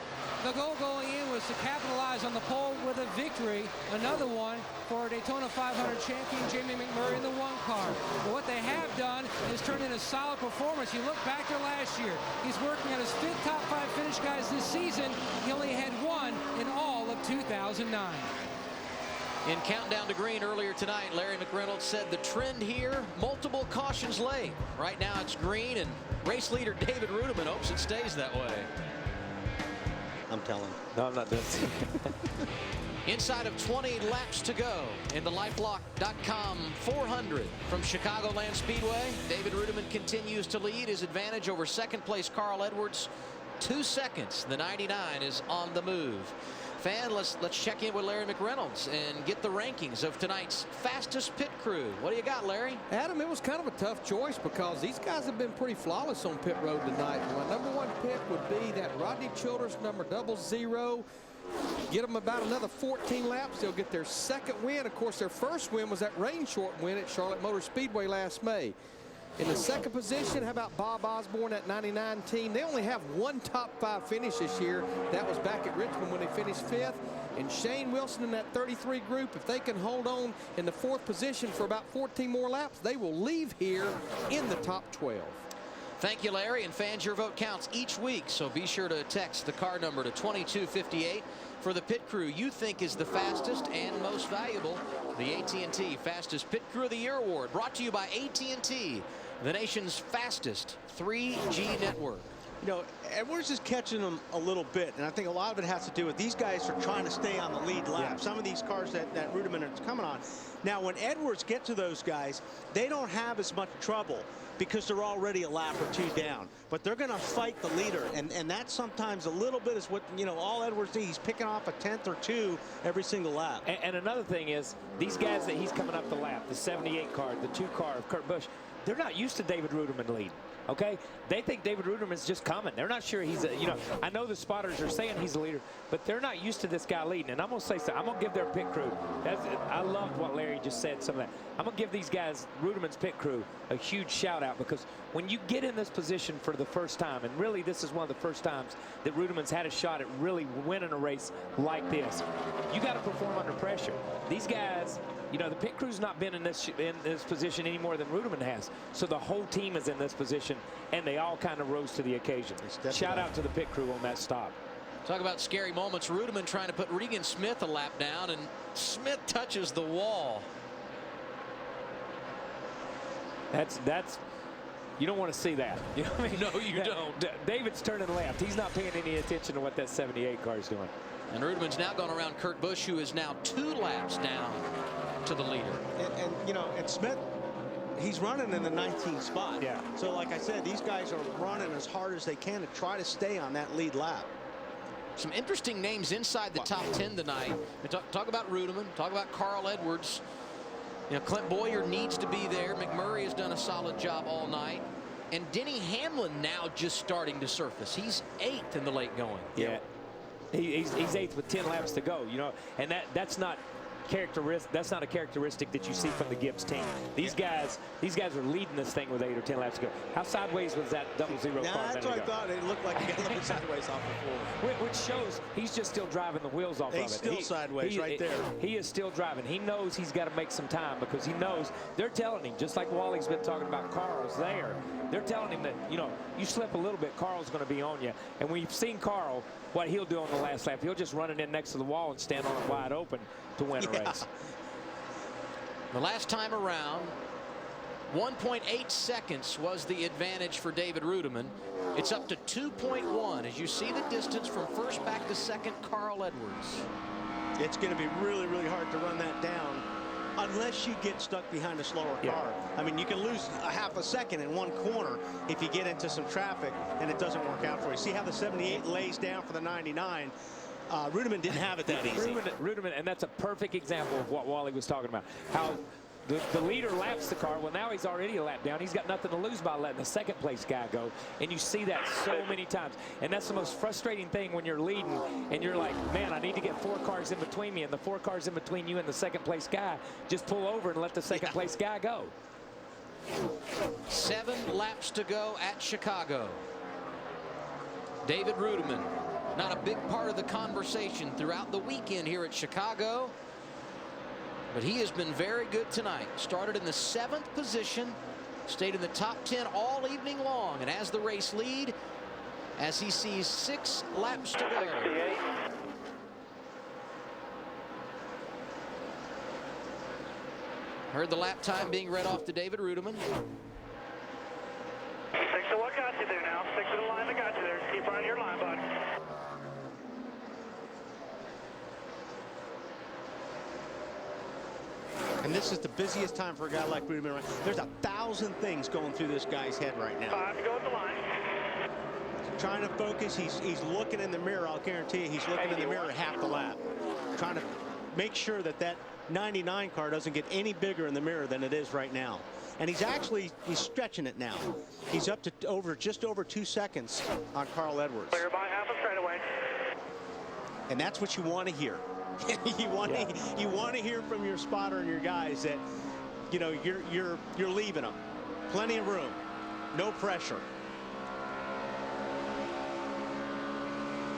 The goal going in was to capitalize on the pole with a victory. Another one for Daytona 500 champion Jamie McMurray in the 1 car. But what they have done is turned in a solid performance. You look back to last year. He's working on his 5th top 5 finish, guys, this season. He only had 1 in all of 2009. In Countdown to Green earlier tonight, Larry McReynolds said the trend here, multiple cautions late. Right now it's green, and race leader David Rudeman hopes it stays that way. I'm telling. No, I'm not doing it. Inside of 20 laps to go in the lifelock.com 400 from Chicagoland Speedway. David Rudeman continues to lead. His advantage over second place Carl Edwards, 2 seconds. The 99 is on the move. Fan, let's check in with Larry McReynolds and get the rankings of tonight's fastest pit crew. What do you got, Larry? Adam, it was kind of a tough choice because these guys have been pretty flawless on pit road tonight. My number one pick would be that Rodney Childers number 00. Get them about another 14 laps. They'll get their second win. Of course, their first win was that rain short win at Charlotte Motor Speedway last May. In the second position, how about Bob Osborne at 99 team? They only have one top 5 finish this year. That was back at Richmond when they finished 5th. And Shane Wilson in that 33 group, if they can hold on in the 4th position for about 14 more laps, they will leave here in the top 12. Thank you, Larry. And fans, your vote counts each week, so be sure to text the car number to 2258 for the pit crew you think is the fastest and most valuable. The AT&T Fastest Pit Crew of the Year Award, brought to you by AT&T, the nation's fastest 3G network. You know, Edwards is catching them a little bit, and I think a lot of it has to do with these guys are trying to stay on the lead lap. Yeah. Some of these cars that Rudiman is coming on. Now, when Edwards get to those guys, they don't have as much trouble because they're already a lap or 2 down. But they're going to fight the leader, and that sometimes a little bit is what, you know, all Edwards needs. He's picking off a 10th or 2 every single lap. And another thing is, these guys that he's coming up the lap, the 78 car, the 2 car of Kurt Busch, they're not used to David Ruderman leading. Okay, they think David Ruderman's just coming. They're not sure he's a, you know, I know the spotters are saying he's a leader, but they're not used to this guy leading. And I'm going to say something. I'm going to give their pit crew, I loved what Larry just said, some of that. I'm going to give these guys, Ruderman's pit crew, a huge shout out, because when you get in this position for the first time, and really this is one of the first times that Ruderman's had a shot at really winning a race like this, you got to perform under pressure. These guys, you know, the pit crew's not been in this position any more than Ruderman has. So the whole team is in this position, and they all kind of rose to the occasion. Shout out to the pit crew on that stop. Talk about scary moments. Ruderman trying to put Regan Smith a lap down, and Smith touches the wall. That's you don't want to see that. You know what I mean? No, you don't. David's turning left. He's not paying any attention to what that 78 car is doing. And Ruderman's now gone around Kurt Busch, who is now 2 laps down to the leader. And you know, and Smith, he's running in the 19th spot. Yeah. So like I said, these guys are running as hard as they can to try to stay on that lead lap. Some interesting names inside the top 10 tonight. Talk about Ruderman, talk about Carl Edwards. You know, Clint Boyer needs to be there. McMurray has done a solid job all night. And Denny Hamlin now just starting to surface. He's 8th in the late going. Yeah. He's 8th with 10 laps to go, you know, and that's not a characteristic that you see from the Gibbs team. These guys are leading this thing with 8 or 10 laps to go. How sideways was that 00 car? That's what I thought. It looked like he got a little sideways off the floor. Which shows he's just still driving the wheels off of it. He's still sideways right there. He is still driving. He knows he's got to make some time because he knows they're telling him, just like Wally's been talking about Carl's there. They're telling him that, you know, you slip a little bit, Carl's going to be on you. And we've seen Carl, what he'll do on the last lap. He'll just run it in next to the wall and stand on it wide open to win a race. The last time around, 1.8 seconds was the advantage for David Ruderman. It's up to 2.1 as you see the distance from first back to second, Carl Edwards. It's going to be really, really hard to run that down unless you get stuck behind a slower car. I mean, you can lose a half a second in one corner if you get into some traffic and it doesn't work out for you. See how the 78 lays down for the 99. Ruderman didn't have it that easy. Ruderman, and that's a perfect example of what Wally was talking about. How the leader laps the car. Well, now he's already a lap down. He's got nothing to lose by letting the second place guy go. And you see that so many times. And that's the most frustrating thing when you're leading and you're like, man, I need to get 4 cars in between me. And the 4 cars in between you and the second place guy, just pull over and let the second place guy go. 7 laps to go at Chicago. David Ruderman, not a big part of the conversation throughout the weekend here at Chicago, but he has been very good tonight. Started in the 7th position, stayed in the top 10 all evening long, and as the race lead, as he sees 6 laps to go. Heard the lap time being read off to David Ruderman. 6 to what got you there now. 6 to the line that got you there. Keep on your line, bud. And this is the busiest time for a guy like Ruderman. There's 1,000 things going through this guy's head right now. 5 to go at the line. trying to focus. He's looking in the mirror. I'll guarantee you he's looking in the mirror half the lap. Trying to make sure that 99 car doesn't get any bigger in the mirror than it is right now. And he's stretching it now. He's up to just over 2 seconds on Carl Edwards. Clear by half a straightaway. And that's what you want to hear. you want to hear from your spotter and your guys that, you know, you're leaving them. Plenty of room. No pressure.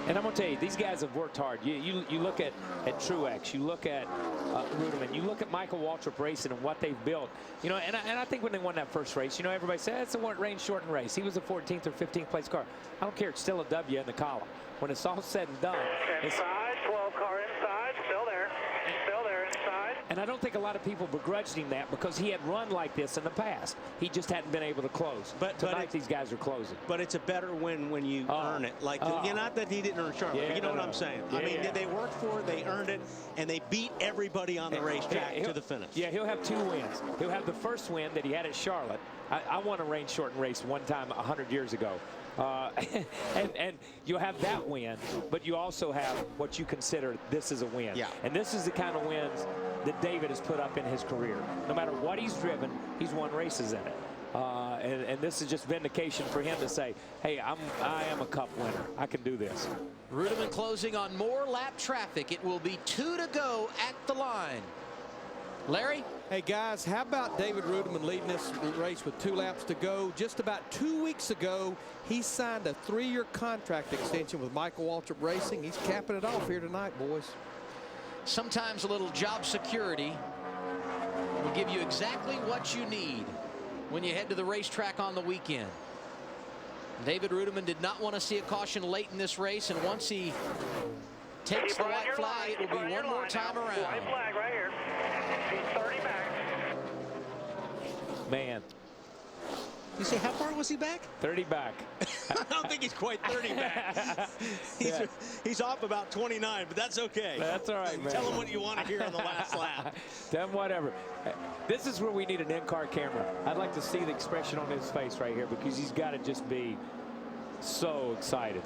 And I'm going to tell you, these guys have worked hard. You look at Truex, you look at Ruderman, you look at Michael Waltrip Racing and what they've built. You know, and I think when they won that first race, you know, everybody said it's a rain-shortened race. He was a 14th or 15th place car. I don't care. It's still a W in the column. When it's all said and done. Inside, 12 car inside, still there. Still there inside. And I don't think a lot of people begrudged him that because he had run like this in the past. He just hadn't been able to close. But tonight these guys are closing. But it's a better win when you earn it. Like, not that he didn't earn Charlotte, but you know what I'm saying. I mean, they worked for it, they earned it, and they beat everybody on the racetrack to the finish. Yeah, he'll have 2 wins. He'll have the first win that he had at Charlotte. I won a rain-shortened race one time 100 years ago. And you'll have that win, but you also have what you consider this is a win. Yeah. And this is the kind of wins that David has put up in his career. No matter what he's driven, he's won races in it. And this is just vindication for him to say, hey, I am a Cup winner. I can do this. Ruderman closing on more lap traffic. It will be 2 to go at the line. Larry? Hey, guys, how about David Ruderman leading this race with 2 laps to go? Just about 2 weeks ago, he signed a 3-year contract extension with Michael Waltrip Racing. He's capping it off here tonight, boys. Sometimes a little job security will give you exactly what you need when you head to the racetrack on the weekend. David Ruderman did not want to see a caution late in this race, and once he takes the white flag, it will be one more time around. White flag right here. He's 30 back. Man. You say, how far was he back? 30 back. I don't think he's quite 30 back. He's off about 29, but that's okay. That's all right, man. Tell him what you want to hear on the last lap. Tell him whatever. This is where we need an in-car camera. I'd like to see the expression on his face right here because he's got to just be so excited.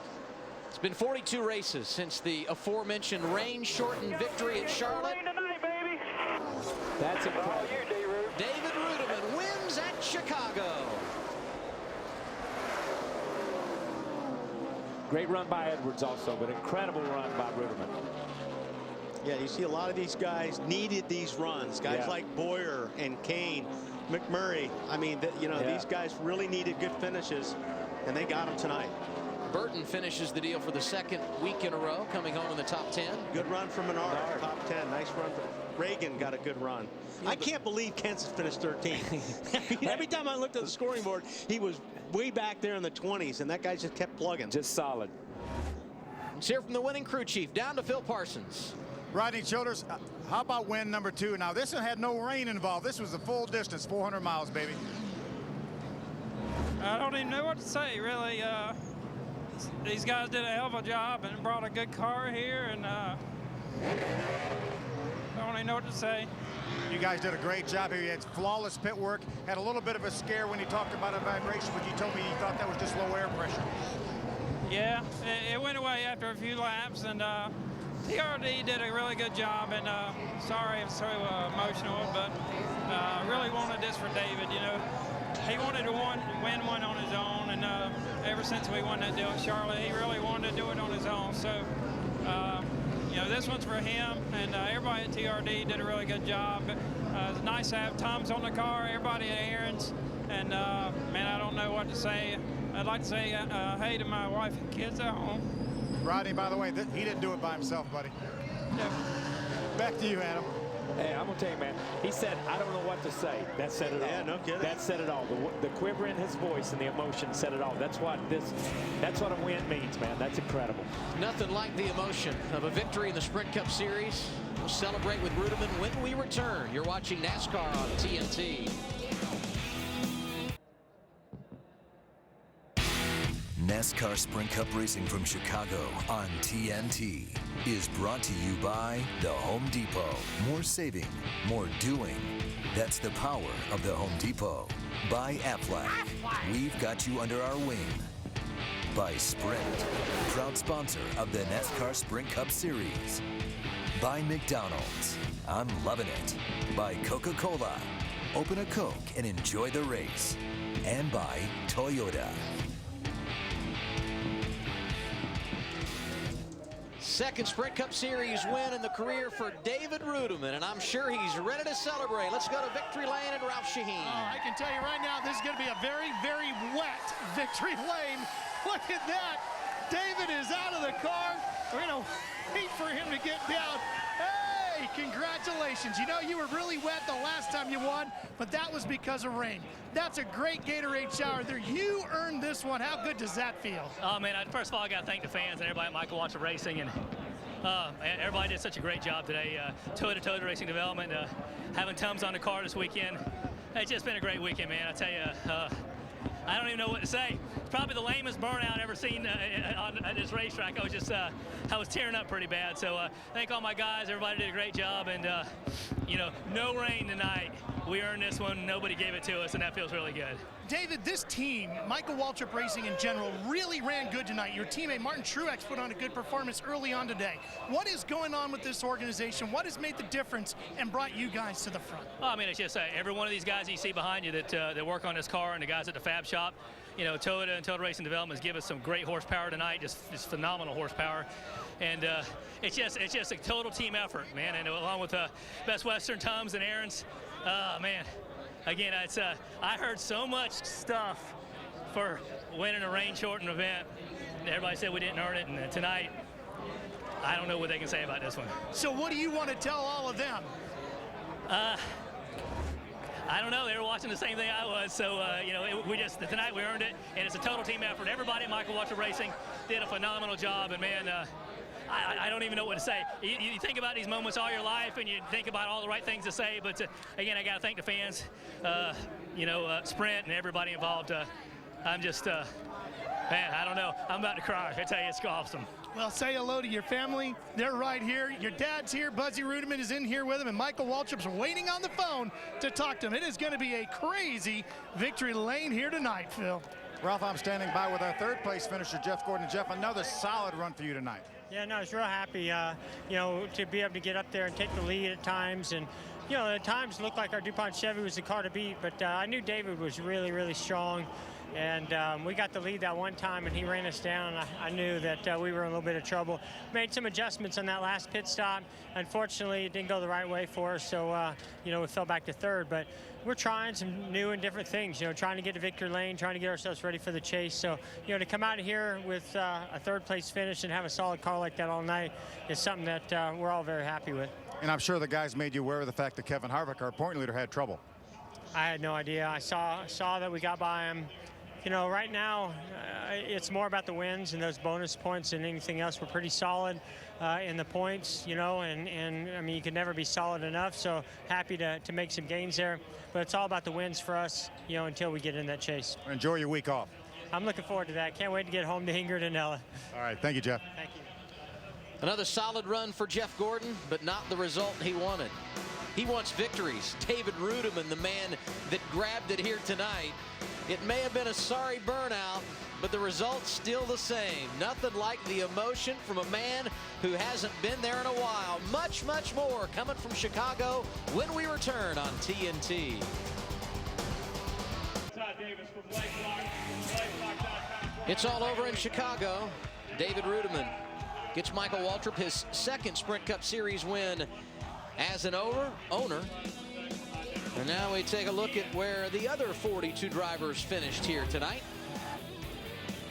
It's been 42 races since the aforementioned rain-shortened victory at Charlotte. That's incredible. David Ruderman wins at Chicago. Great run by Edwards also, but incredible run by Ruderman. Yeah, you see a lot of these guys needed these runs. Guys like Boyer and Kane, McMurray. I mean, these guys really needed good finishes, and they got them tonight. Burton finishes the deal for the 2nd week in a row, coming home in the top 10. Good run from Menard, top 10. Nice run. Reagan got a good run. I can't believe Kansas finished 13th. Every time I looked at the scoring board, he was way back there in the 20s, and that guy just kept plugging. Just solid. Let's hear from the winning crew chief, down to Phil Parsons. Rodney Childers, how about win number 2? Now, this one had no rain involved. This was the full distance, 400 miles, baby. I don't even know what to say, really. These guys did a hell of a job and brought a good car here, and I don't even know what to say. You guys did a great job here. You had flawless pit work. Had a little bit of a scare when you talked about a vibration, but you told me you thought that was just low air pressure. Yeah, it went away after a few laps, and TRD did a really good job. And sorry I'm so emotional, but really wanted this for David. You know, he wanted to win one on his own, and ever since we won that deal in Charlotte, he really wanted to do it on his own. So, you know, this one's for him, and everybody at TRD did a really good job. It's nice to have Tom's on the car, everybody at Aaron's, and man, I don't know what to say. I'd like to say hey to my wife and kids at home. Rodney, by the way, he didn't do it by himself, buddy. Yeah. Back to you, Adam. Hey, I'm gonna tell you, man. He said, "I don't know what to say." That said it all. Yeah, no kidding. That said it all. The quiver in his voice and the emotion said it all. That's what a win means, man. That's incredible. Nothing like the emotion of a victory in the Sprint Cup Series. We'll celebrate with Ruderman when we return. You're watching NASCAR on TNT. NASCAR Sprint Cup Racing from Chicago on TNT is brought to you by the Home Depot. More saving, more doing. That's the power of the Home Depot. By Aflac. We've got you under our wing. by Sprint, proud sponsor of the NASCAR Sprint Cup Series. By McDonald's, I'm loving it. By Coca-Cola, open a Coke and enjoy the race. And by Toyota. Second Sprint Cup Series win in the career for David Rudeman, and I'm sure he's ready to celebrate. Let's go to Victory Lane and Ralph Shaheen. Oh, I can tell you right now, this is going to be a very, very wet Victory Lane. Look at that. David is out of the car. We're going to wait for him to get down. Hey, congratulations. You know, you were really wet the last time you won, but that was because of rain. That's a great Gatorade shower there. You earned this one. How good does that feel? Oh, man, first of all, I got to thank the fans and everybody at Michael Waltrip Racing. And everybody did such a great job today. Toyota Racing Development, having Tums on the car this weekend. It's just been a great weekend, man. I tell you, I don't even know what to say. It's probably the lamest burnout I've ever seen at this racetrack. I was tearing up pretty bad. So thank all my guys. Everybody did a great job. And, you know, no rain tonight. We earned this one. Nobody gave it to us, and that feels really good. David, this team, Michael Waltrip Racing in general, really ran good tonight. Your teammate Martin Truex put on a good performance early on today. What is going on with this organization? What has made the difference and brought you guys to the front? Well, I mean, it's just every one of these guys you see behind you that work on this car, and the guys at the fab shop, you know, Toyota and Toyota Racing Development has given us some great horsepower tonight, just phenomenal horsepower. And it's just a total team effort, man. And along with Best Western, Tums, and Aaron's, man. Again, I heard so much stuff for winning a rain-shortened event. Everybody said we didn't earn it, and tonight, I don't know what they can say about this one. So what do you want to tell all of them? I don't know. They were watching the same thing I was, so you know, tonight we earned it, and it's a total team effort. Everybody at Michael Waltrip Racing did a phenomenal job, and man, I don't even know what to say. You think about these moments all your life, and you think about all the right things to say, but again, I got to thank the fans, you know, Sprint and everybody involved. I'm just, man, I don't know. I'm about to cry. I tell you, it's awesome. Well, say hello to your family. They're right here. Your dad's here. Buzzy Rudeman is in here with him, and Michael Waltrip's waiting on the phone to talk to him. It is going to be a crazy Victory Lane here tonight, Phil. Ralph, I'm standing by with our third place finisher, Jeff Gordon. Jeff, another solid run for you tonight. Yeah, no, I was real happy, you know, to be able to get up there and take the lead at times. And, you know, at times looked like our DuPont Chevy was the car to beat, but I knew David was really, really strong. And we got the lead that one time, and he ran us down. I knew that we were in a little bit of trouble. Made some adjustments on that last pit stop. Unfortunately, it didn't go the right way for us, so, you know, we fell back to third. But we're trying some new and different things, you know, trying to get to Victory Lane, trying to get ourselves ready for the chase. So, you know, to come out of here with a third-place finish and have a solid car like that all night is something that we're all very happy with. And I'm sure the guys made you aware of the fact that Kevin Harvick, our point leader, had trouble. I had no idea. I saw that we got by him. You know, right now, it's more about the wins and those bonus points than anything else. We're pretty solid in the points, you know, and I mean, you can never be solid enough, so happy to make some gains there. But it's all about the wins for us, you know, until we get in that chase. Enjoy your week off. I'm looking forward to that. Can't wait to get home to Ingrid and Ella. All right, thank you, Jeff. Thank you. Another solid run for Jeff Gordon, but not the result he wanted. He wants victories. David Rudeman, the man that grabbed it here tonight. It may have been a sorry burnout, but the result's still the same. Nothing like the emotion from a man who hasn't been there in a while. Much, much more coming from Chicago when we return on TNT. It's all over in Chicago. David Rudeman gets Michael Waltrip his second Sprint Cup Series win as an owner. And now we take a look at where the other 42 drivers finished here tonight.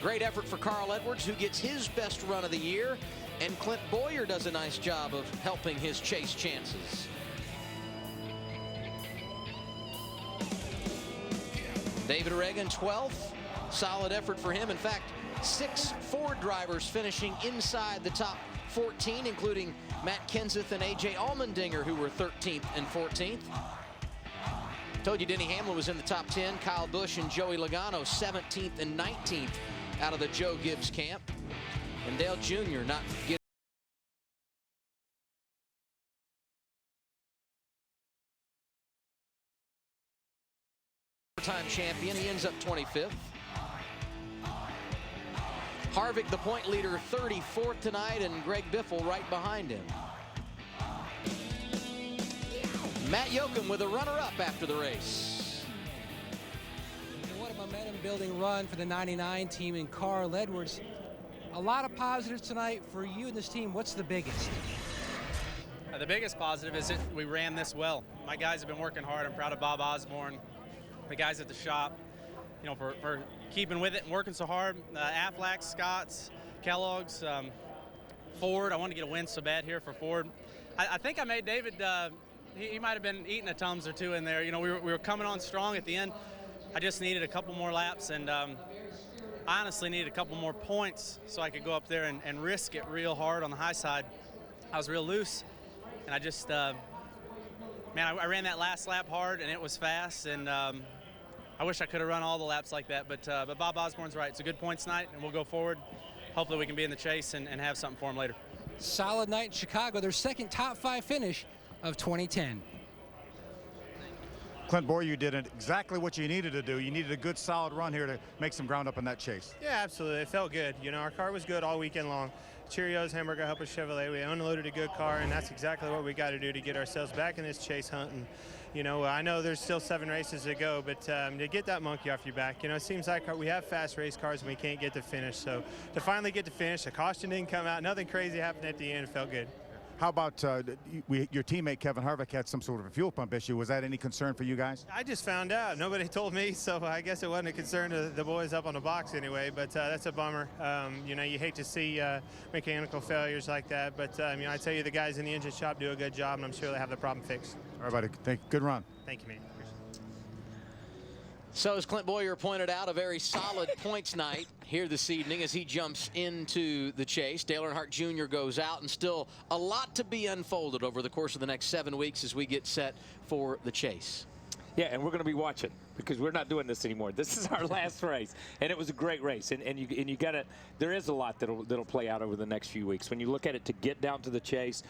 Great effort for Carl Edwards, who gets his best run of the year, and Clint Boyer does a nice job of helping his chase chances. David Reagan, 12th. Solid effort for him. In fact, 6 Ford drivers finishing inside the top 14, including Matt Kenseth and A.J. Allmendinger, who were 13th and 14th. Told you Denny Hamlin was in the top 10. Kyle Busch and Joey Logano 17th and 19th out of the Joe Gibbs camp. And Dale Jr. not getting time champion. He ends up 25th. Harvick, the point leader, 34th tonight, and Greg Biffle right behind him. Matt Yoakum with a runner-up after the race. What a momentum-building run for the 99 team and Carl Edwards. A lot of positives tonight for you and this team. What's the biggest? The biggest positive is that we ran this well. My guys have been working hard. I'm proud of Bob Osborne, the guys at the shop, you know, for keeping with it and working so hard. Aflac, Scott's, Kellogg's, Ford. I wanted to get a win so bad here for Ford. I think I made David, he might have been eating a Tums or two in there. You know, we were coming on strong at the end. I just needed a couple more laps, and I honestly needed a couple more points so I could go up there and risk it real hard on the high side. I was real loose, and I just, man, I ran that last lap hard, and it was fast, and I wish I could have run all the laps like that, but Bob Osborne's right. It's a good points night, and we'll go forward. Hopefully we can be in the chase and have something for them later. Solid night in Chicago, their second top 5 finish of 2010. Clint Boyer, you did exactly what you needed to do. You needed a good, solid run here to make some ground up in that chase. Yeah, absolutely. It felt good. You know, our car was good all weekend long. Cheerios, Hamburger Helper Chevrolet, we unloaded a good car, and that's exactly what we got to do to get ourselves back in this chase hunt. And, you know, I know there's still 7 races to go, but to get that monkey off your back, you know, it seems like we have fast race cars and we can't get to finish. So to finally get to finish, the caution didn't come out. Nothing crazy happened at the end. It felt good. How about your teammate Kevin Harvick had some sort of a fuel pump issue? Was that any concern for you guys? I just found out. Nobody told me, so I guess it wasn't a concern to the boys up on the box anyway, but that's a bummer. You know, you hate to see mechanical failures like that, but you know, I tell you, the guys in the engine shop do a good job, and I'm sure they have the problem fixed. All right, buddy. Good run. Thank you, man. So as Clint Boyer pointed out, a very solid points night here this evening as he jumps into the chase. Dale Earnhardt Jr. goes out, and still a lot to be unfolded over the course of the next 7 weeks as we get set for the chase. Yeah, and we're going to be watching because we're not doing this anymore. This is our last race, and it was a great race. And you got to. There is a lot that'll play out over the next few weeks. When you look at it to get down to the chase,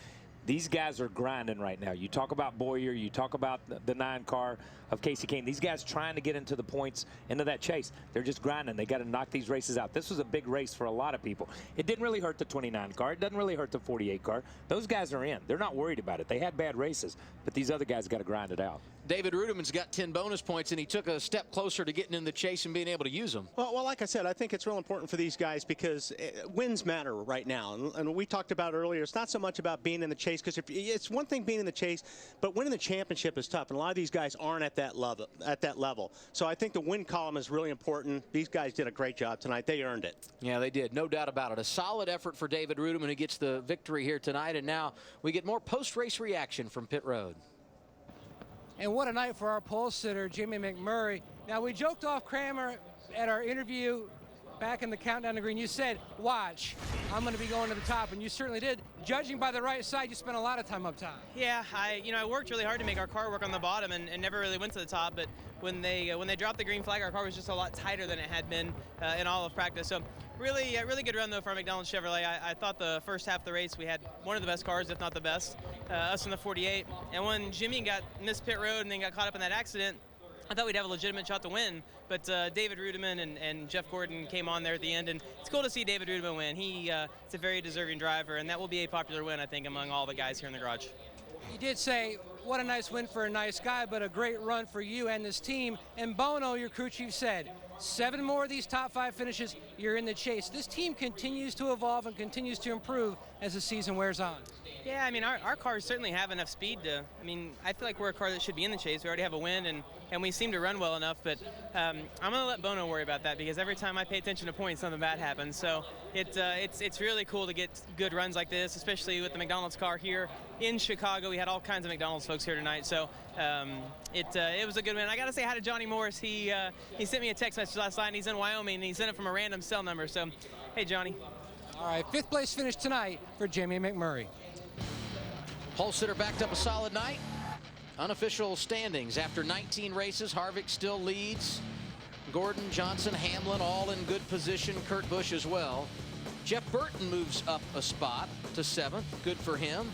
these guys are grinding right now. You talk about Boyer, you talk about the 9 car of Casey Kane. These guys trying to get into the points, into that chase. They're just grinding. They got to knock these races out. This was a big race for a lot of people. It didn't really hurt the 29 car. It doesn't really hurt the 48 car. Those guys are in. They're not worried about it. They had bad races, but these other guys got to grind it out. David Rudiman's got 10 bonus points, and he took a step closer to getting in the chase and being able to use them. Well, like I said, I think it's real important for these guys because wins matter right now. And we talked about earlier, it's not so much about being in the chase, because it's one thing being in the chase, but winning the championship is tough. And a lot of these guys aren't at that level. So I think the win column is really important. These guys did a great job tonight. They earned it. Yeah, they did. No doubt about it. A solid effort for David Rudiman, who gets the victory here tonight. And now we get more post-race reaction from pit road. And what a night for our pole sitter, Jimmy McMurray. Now, we joked off Kramer at our interview back in the countdown to green. You said, watch, I'm going to be going to the top, and you certainly did. Judging by the right side, you spent a lot of time up top. Yeah, I worked really hard to make our car work on the bottom and never really went to the top, but when they dropped the green flag, our car was just a lot tighter than it had been in all of practice. So really good run, though, for our McDonald's Chevrolet. I thought the first half of the race we had one of the best cars, if not the best, us in the 48. And when Jimmy got in this pit road and then got caught up in that accident, I thought we'd have a legitimate shot to win, but David Rudiman and Jeff Gordon came on there at the end, and it's cool to see David Rudiman win. It's a very deserving driver, and that will be a popular win, I think, among all the guys here in the garage. You did say, what a nice win for a nice guy, but a great run for you and this team. And Bono, your crew chief, said, 7 more of these top 5 finishes, you're in the chase. This team continues to evolve and continues to improve as the season wears on. Yeah, I mean, our cars certainly have enough speed to, I feel like we're a car that should be in the chase. We already have a win, and we seem to run well enough, but I'm going to let Bono worry about that, because every time I pay attention to points, something bad happens. So it's really cool to get good runs like this, especially with the McDonald's car here in Chicago. We had all kinds of McDonald's folks here tonight, so it was a good win. I got to say hi to Johnny Morris. He sent me a text message last night, and he's in Wyoming, and he sent it from a random cell number. So, hey, Johnny. All right, 5th place finish tonight for Jimmy McMurray. Pole sitter backed up a solid night. Unofficial standings after 19 races. Harvick still leads. Gordon, Johnson, Hamlin all in good position. Kurt Busch as well. Jeff Burton moves up a spot to 7th. Good for him.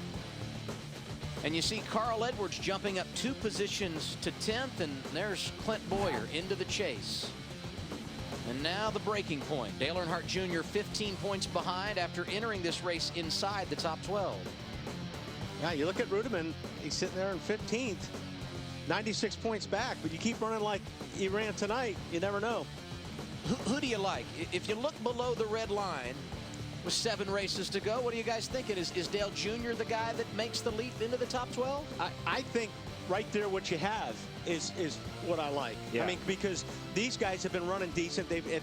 And you see Carl Edwards jumping up 2 positions to 10th, and there's Clint Boyer into the chase. And now the breaking point. Dale Earnhardt Jr. 15 points behind after entering this race inside the top 12. Yeah, you look at Ruderman, he's sitting there in 15th, 96 points back, but you keep running like he ran tonight, you never know. Who do you like? If you look below the red line with 7 races to go, what are you guys thinking? Is Dale Jr. the guy that makes the leap into the top 12? I think right there what you have is what I like. Yeah. I mean, because these guys have been running decent. It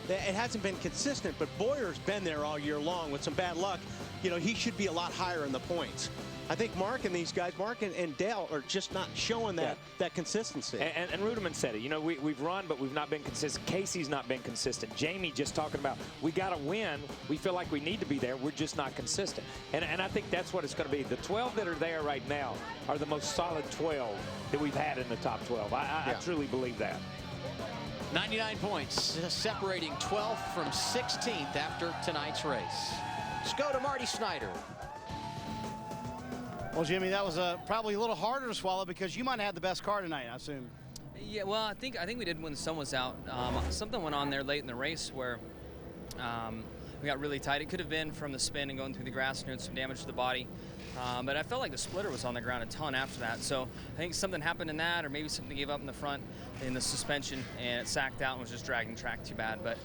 hasn't been consistent, but Boyer's been there all year long with some bad luck. You know, he should be a lot higher in the points. I think Mark and these guys, Mark and Dale, are just not showing that consistency. And Ruderman said it. You know, we've run, but we've not been consistent. Casey's not been consistent. Jamie just talking about we got to win. We feel like we need to be there. We're just not consistent. And I think that's what it's going to be. The 12 that are there right now are the most solid 12 that we've had in the top 12. I truly believe that. 99 points, separating 12th from 16th after tonight's race. Let's go to Marty Snyder. Well, Jimmy, that was probably a little harder to swallow because you might have had the best car tonight, I assume. Yeah, well, I think we did when the sun was out. Something went on there late in the race where we got really tight. It could have been from the spin and going through the grass and doing some damage to the body. But I felt like the splitter was on the ground a ton after that. So I think something happened in that, or maybe something gave up in the front in the suspension and it sacked out and was just dragging the track too bad. But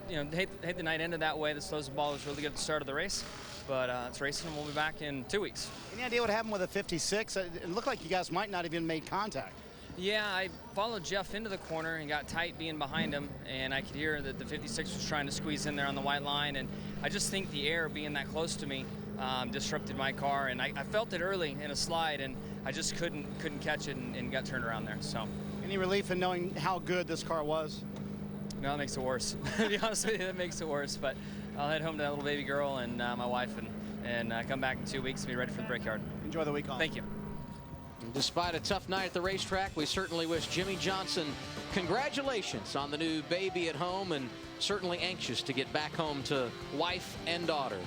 you know, hate the night ended that way. The slows ball was really good at the start of the race. But it's racing, and we'll be back in 2 weeks. Any idea what happened with a 56? It looked like you guys might not even made contact. Yeah, I followed Jeff into the corner and got tight being behind him, and I could hear that the 56 was trying to squeeze in there on the white line, and I just think the air being that close to me disrupted my car, and I felt it early in a slide, and I just couldn't catch it and got turned around there. So, any relief in knowing how good this car was? No, that makes it worse. To be honest with you, that makes it worse. But I'll head home to that little baby girl and my wife and come back in 2 weeks and be ready for the Brickyard. Enjoy the week off. Thank you. Despite a tough night at the racetrack, we certainly wish Jimmy Johnson congratulations on the new baby at home, and certainly anxious to get back home to wife and daughter.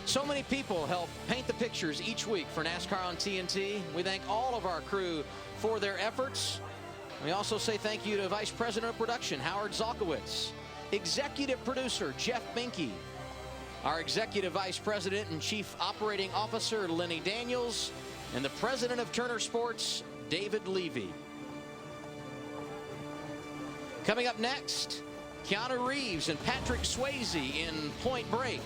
So many people help paint the pictures each week for NASCAR on TNT. We thank all of our crew for their efforts. We also say thank you to Vice President of Production Howard Zalkowitz, Executive Producer Jeff Binke, our Executive Vice President and Chief Operating Officer Lenny Daniels, and the President of Turner Sports, David Levy. Coming up next, Keanu Reeves and Patrick Swayze in Point Break.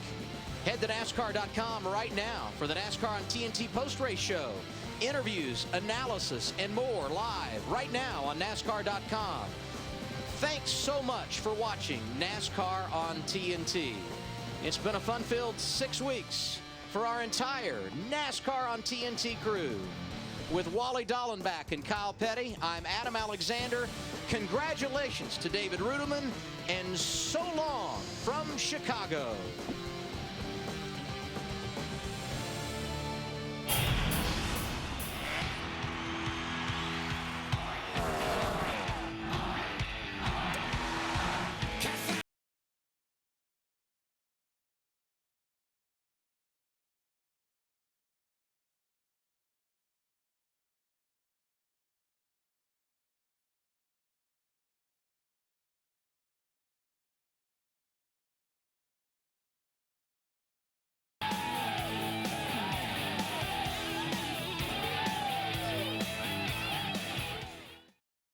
Head to NASCAR.com right now for the NASCAR on TNT post-race show. Interviews, analysis, and more live right now on NASCAR.com. Thanks so much for watching NASCAR on TNT. It's been a fun-filled 6 weeks for our entire NASCAR on TNT crew. With Wally Dallenbach and Kyle Petty, I'm Adam Alexander. Congratulations to David Ruderman, and so long from Chicago.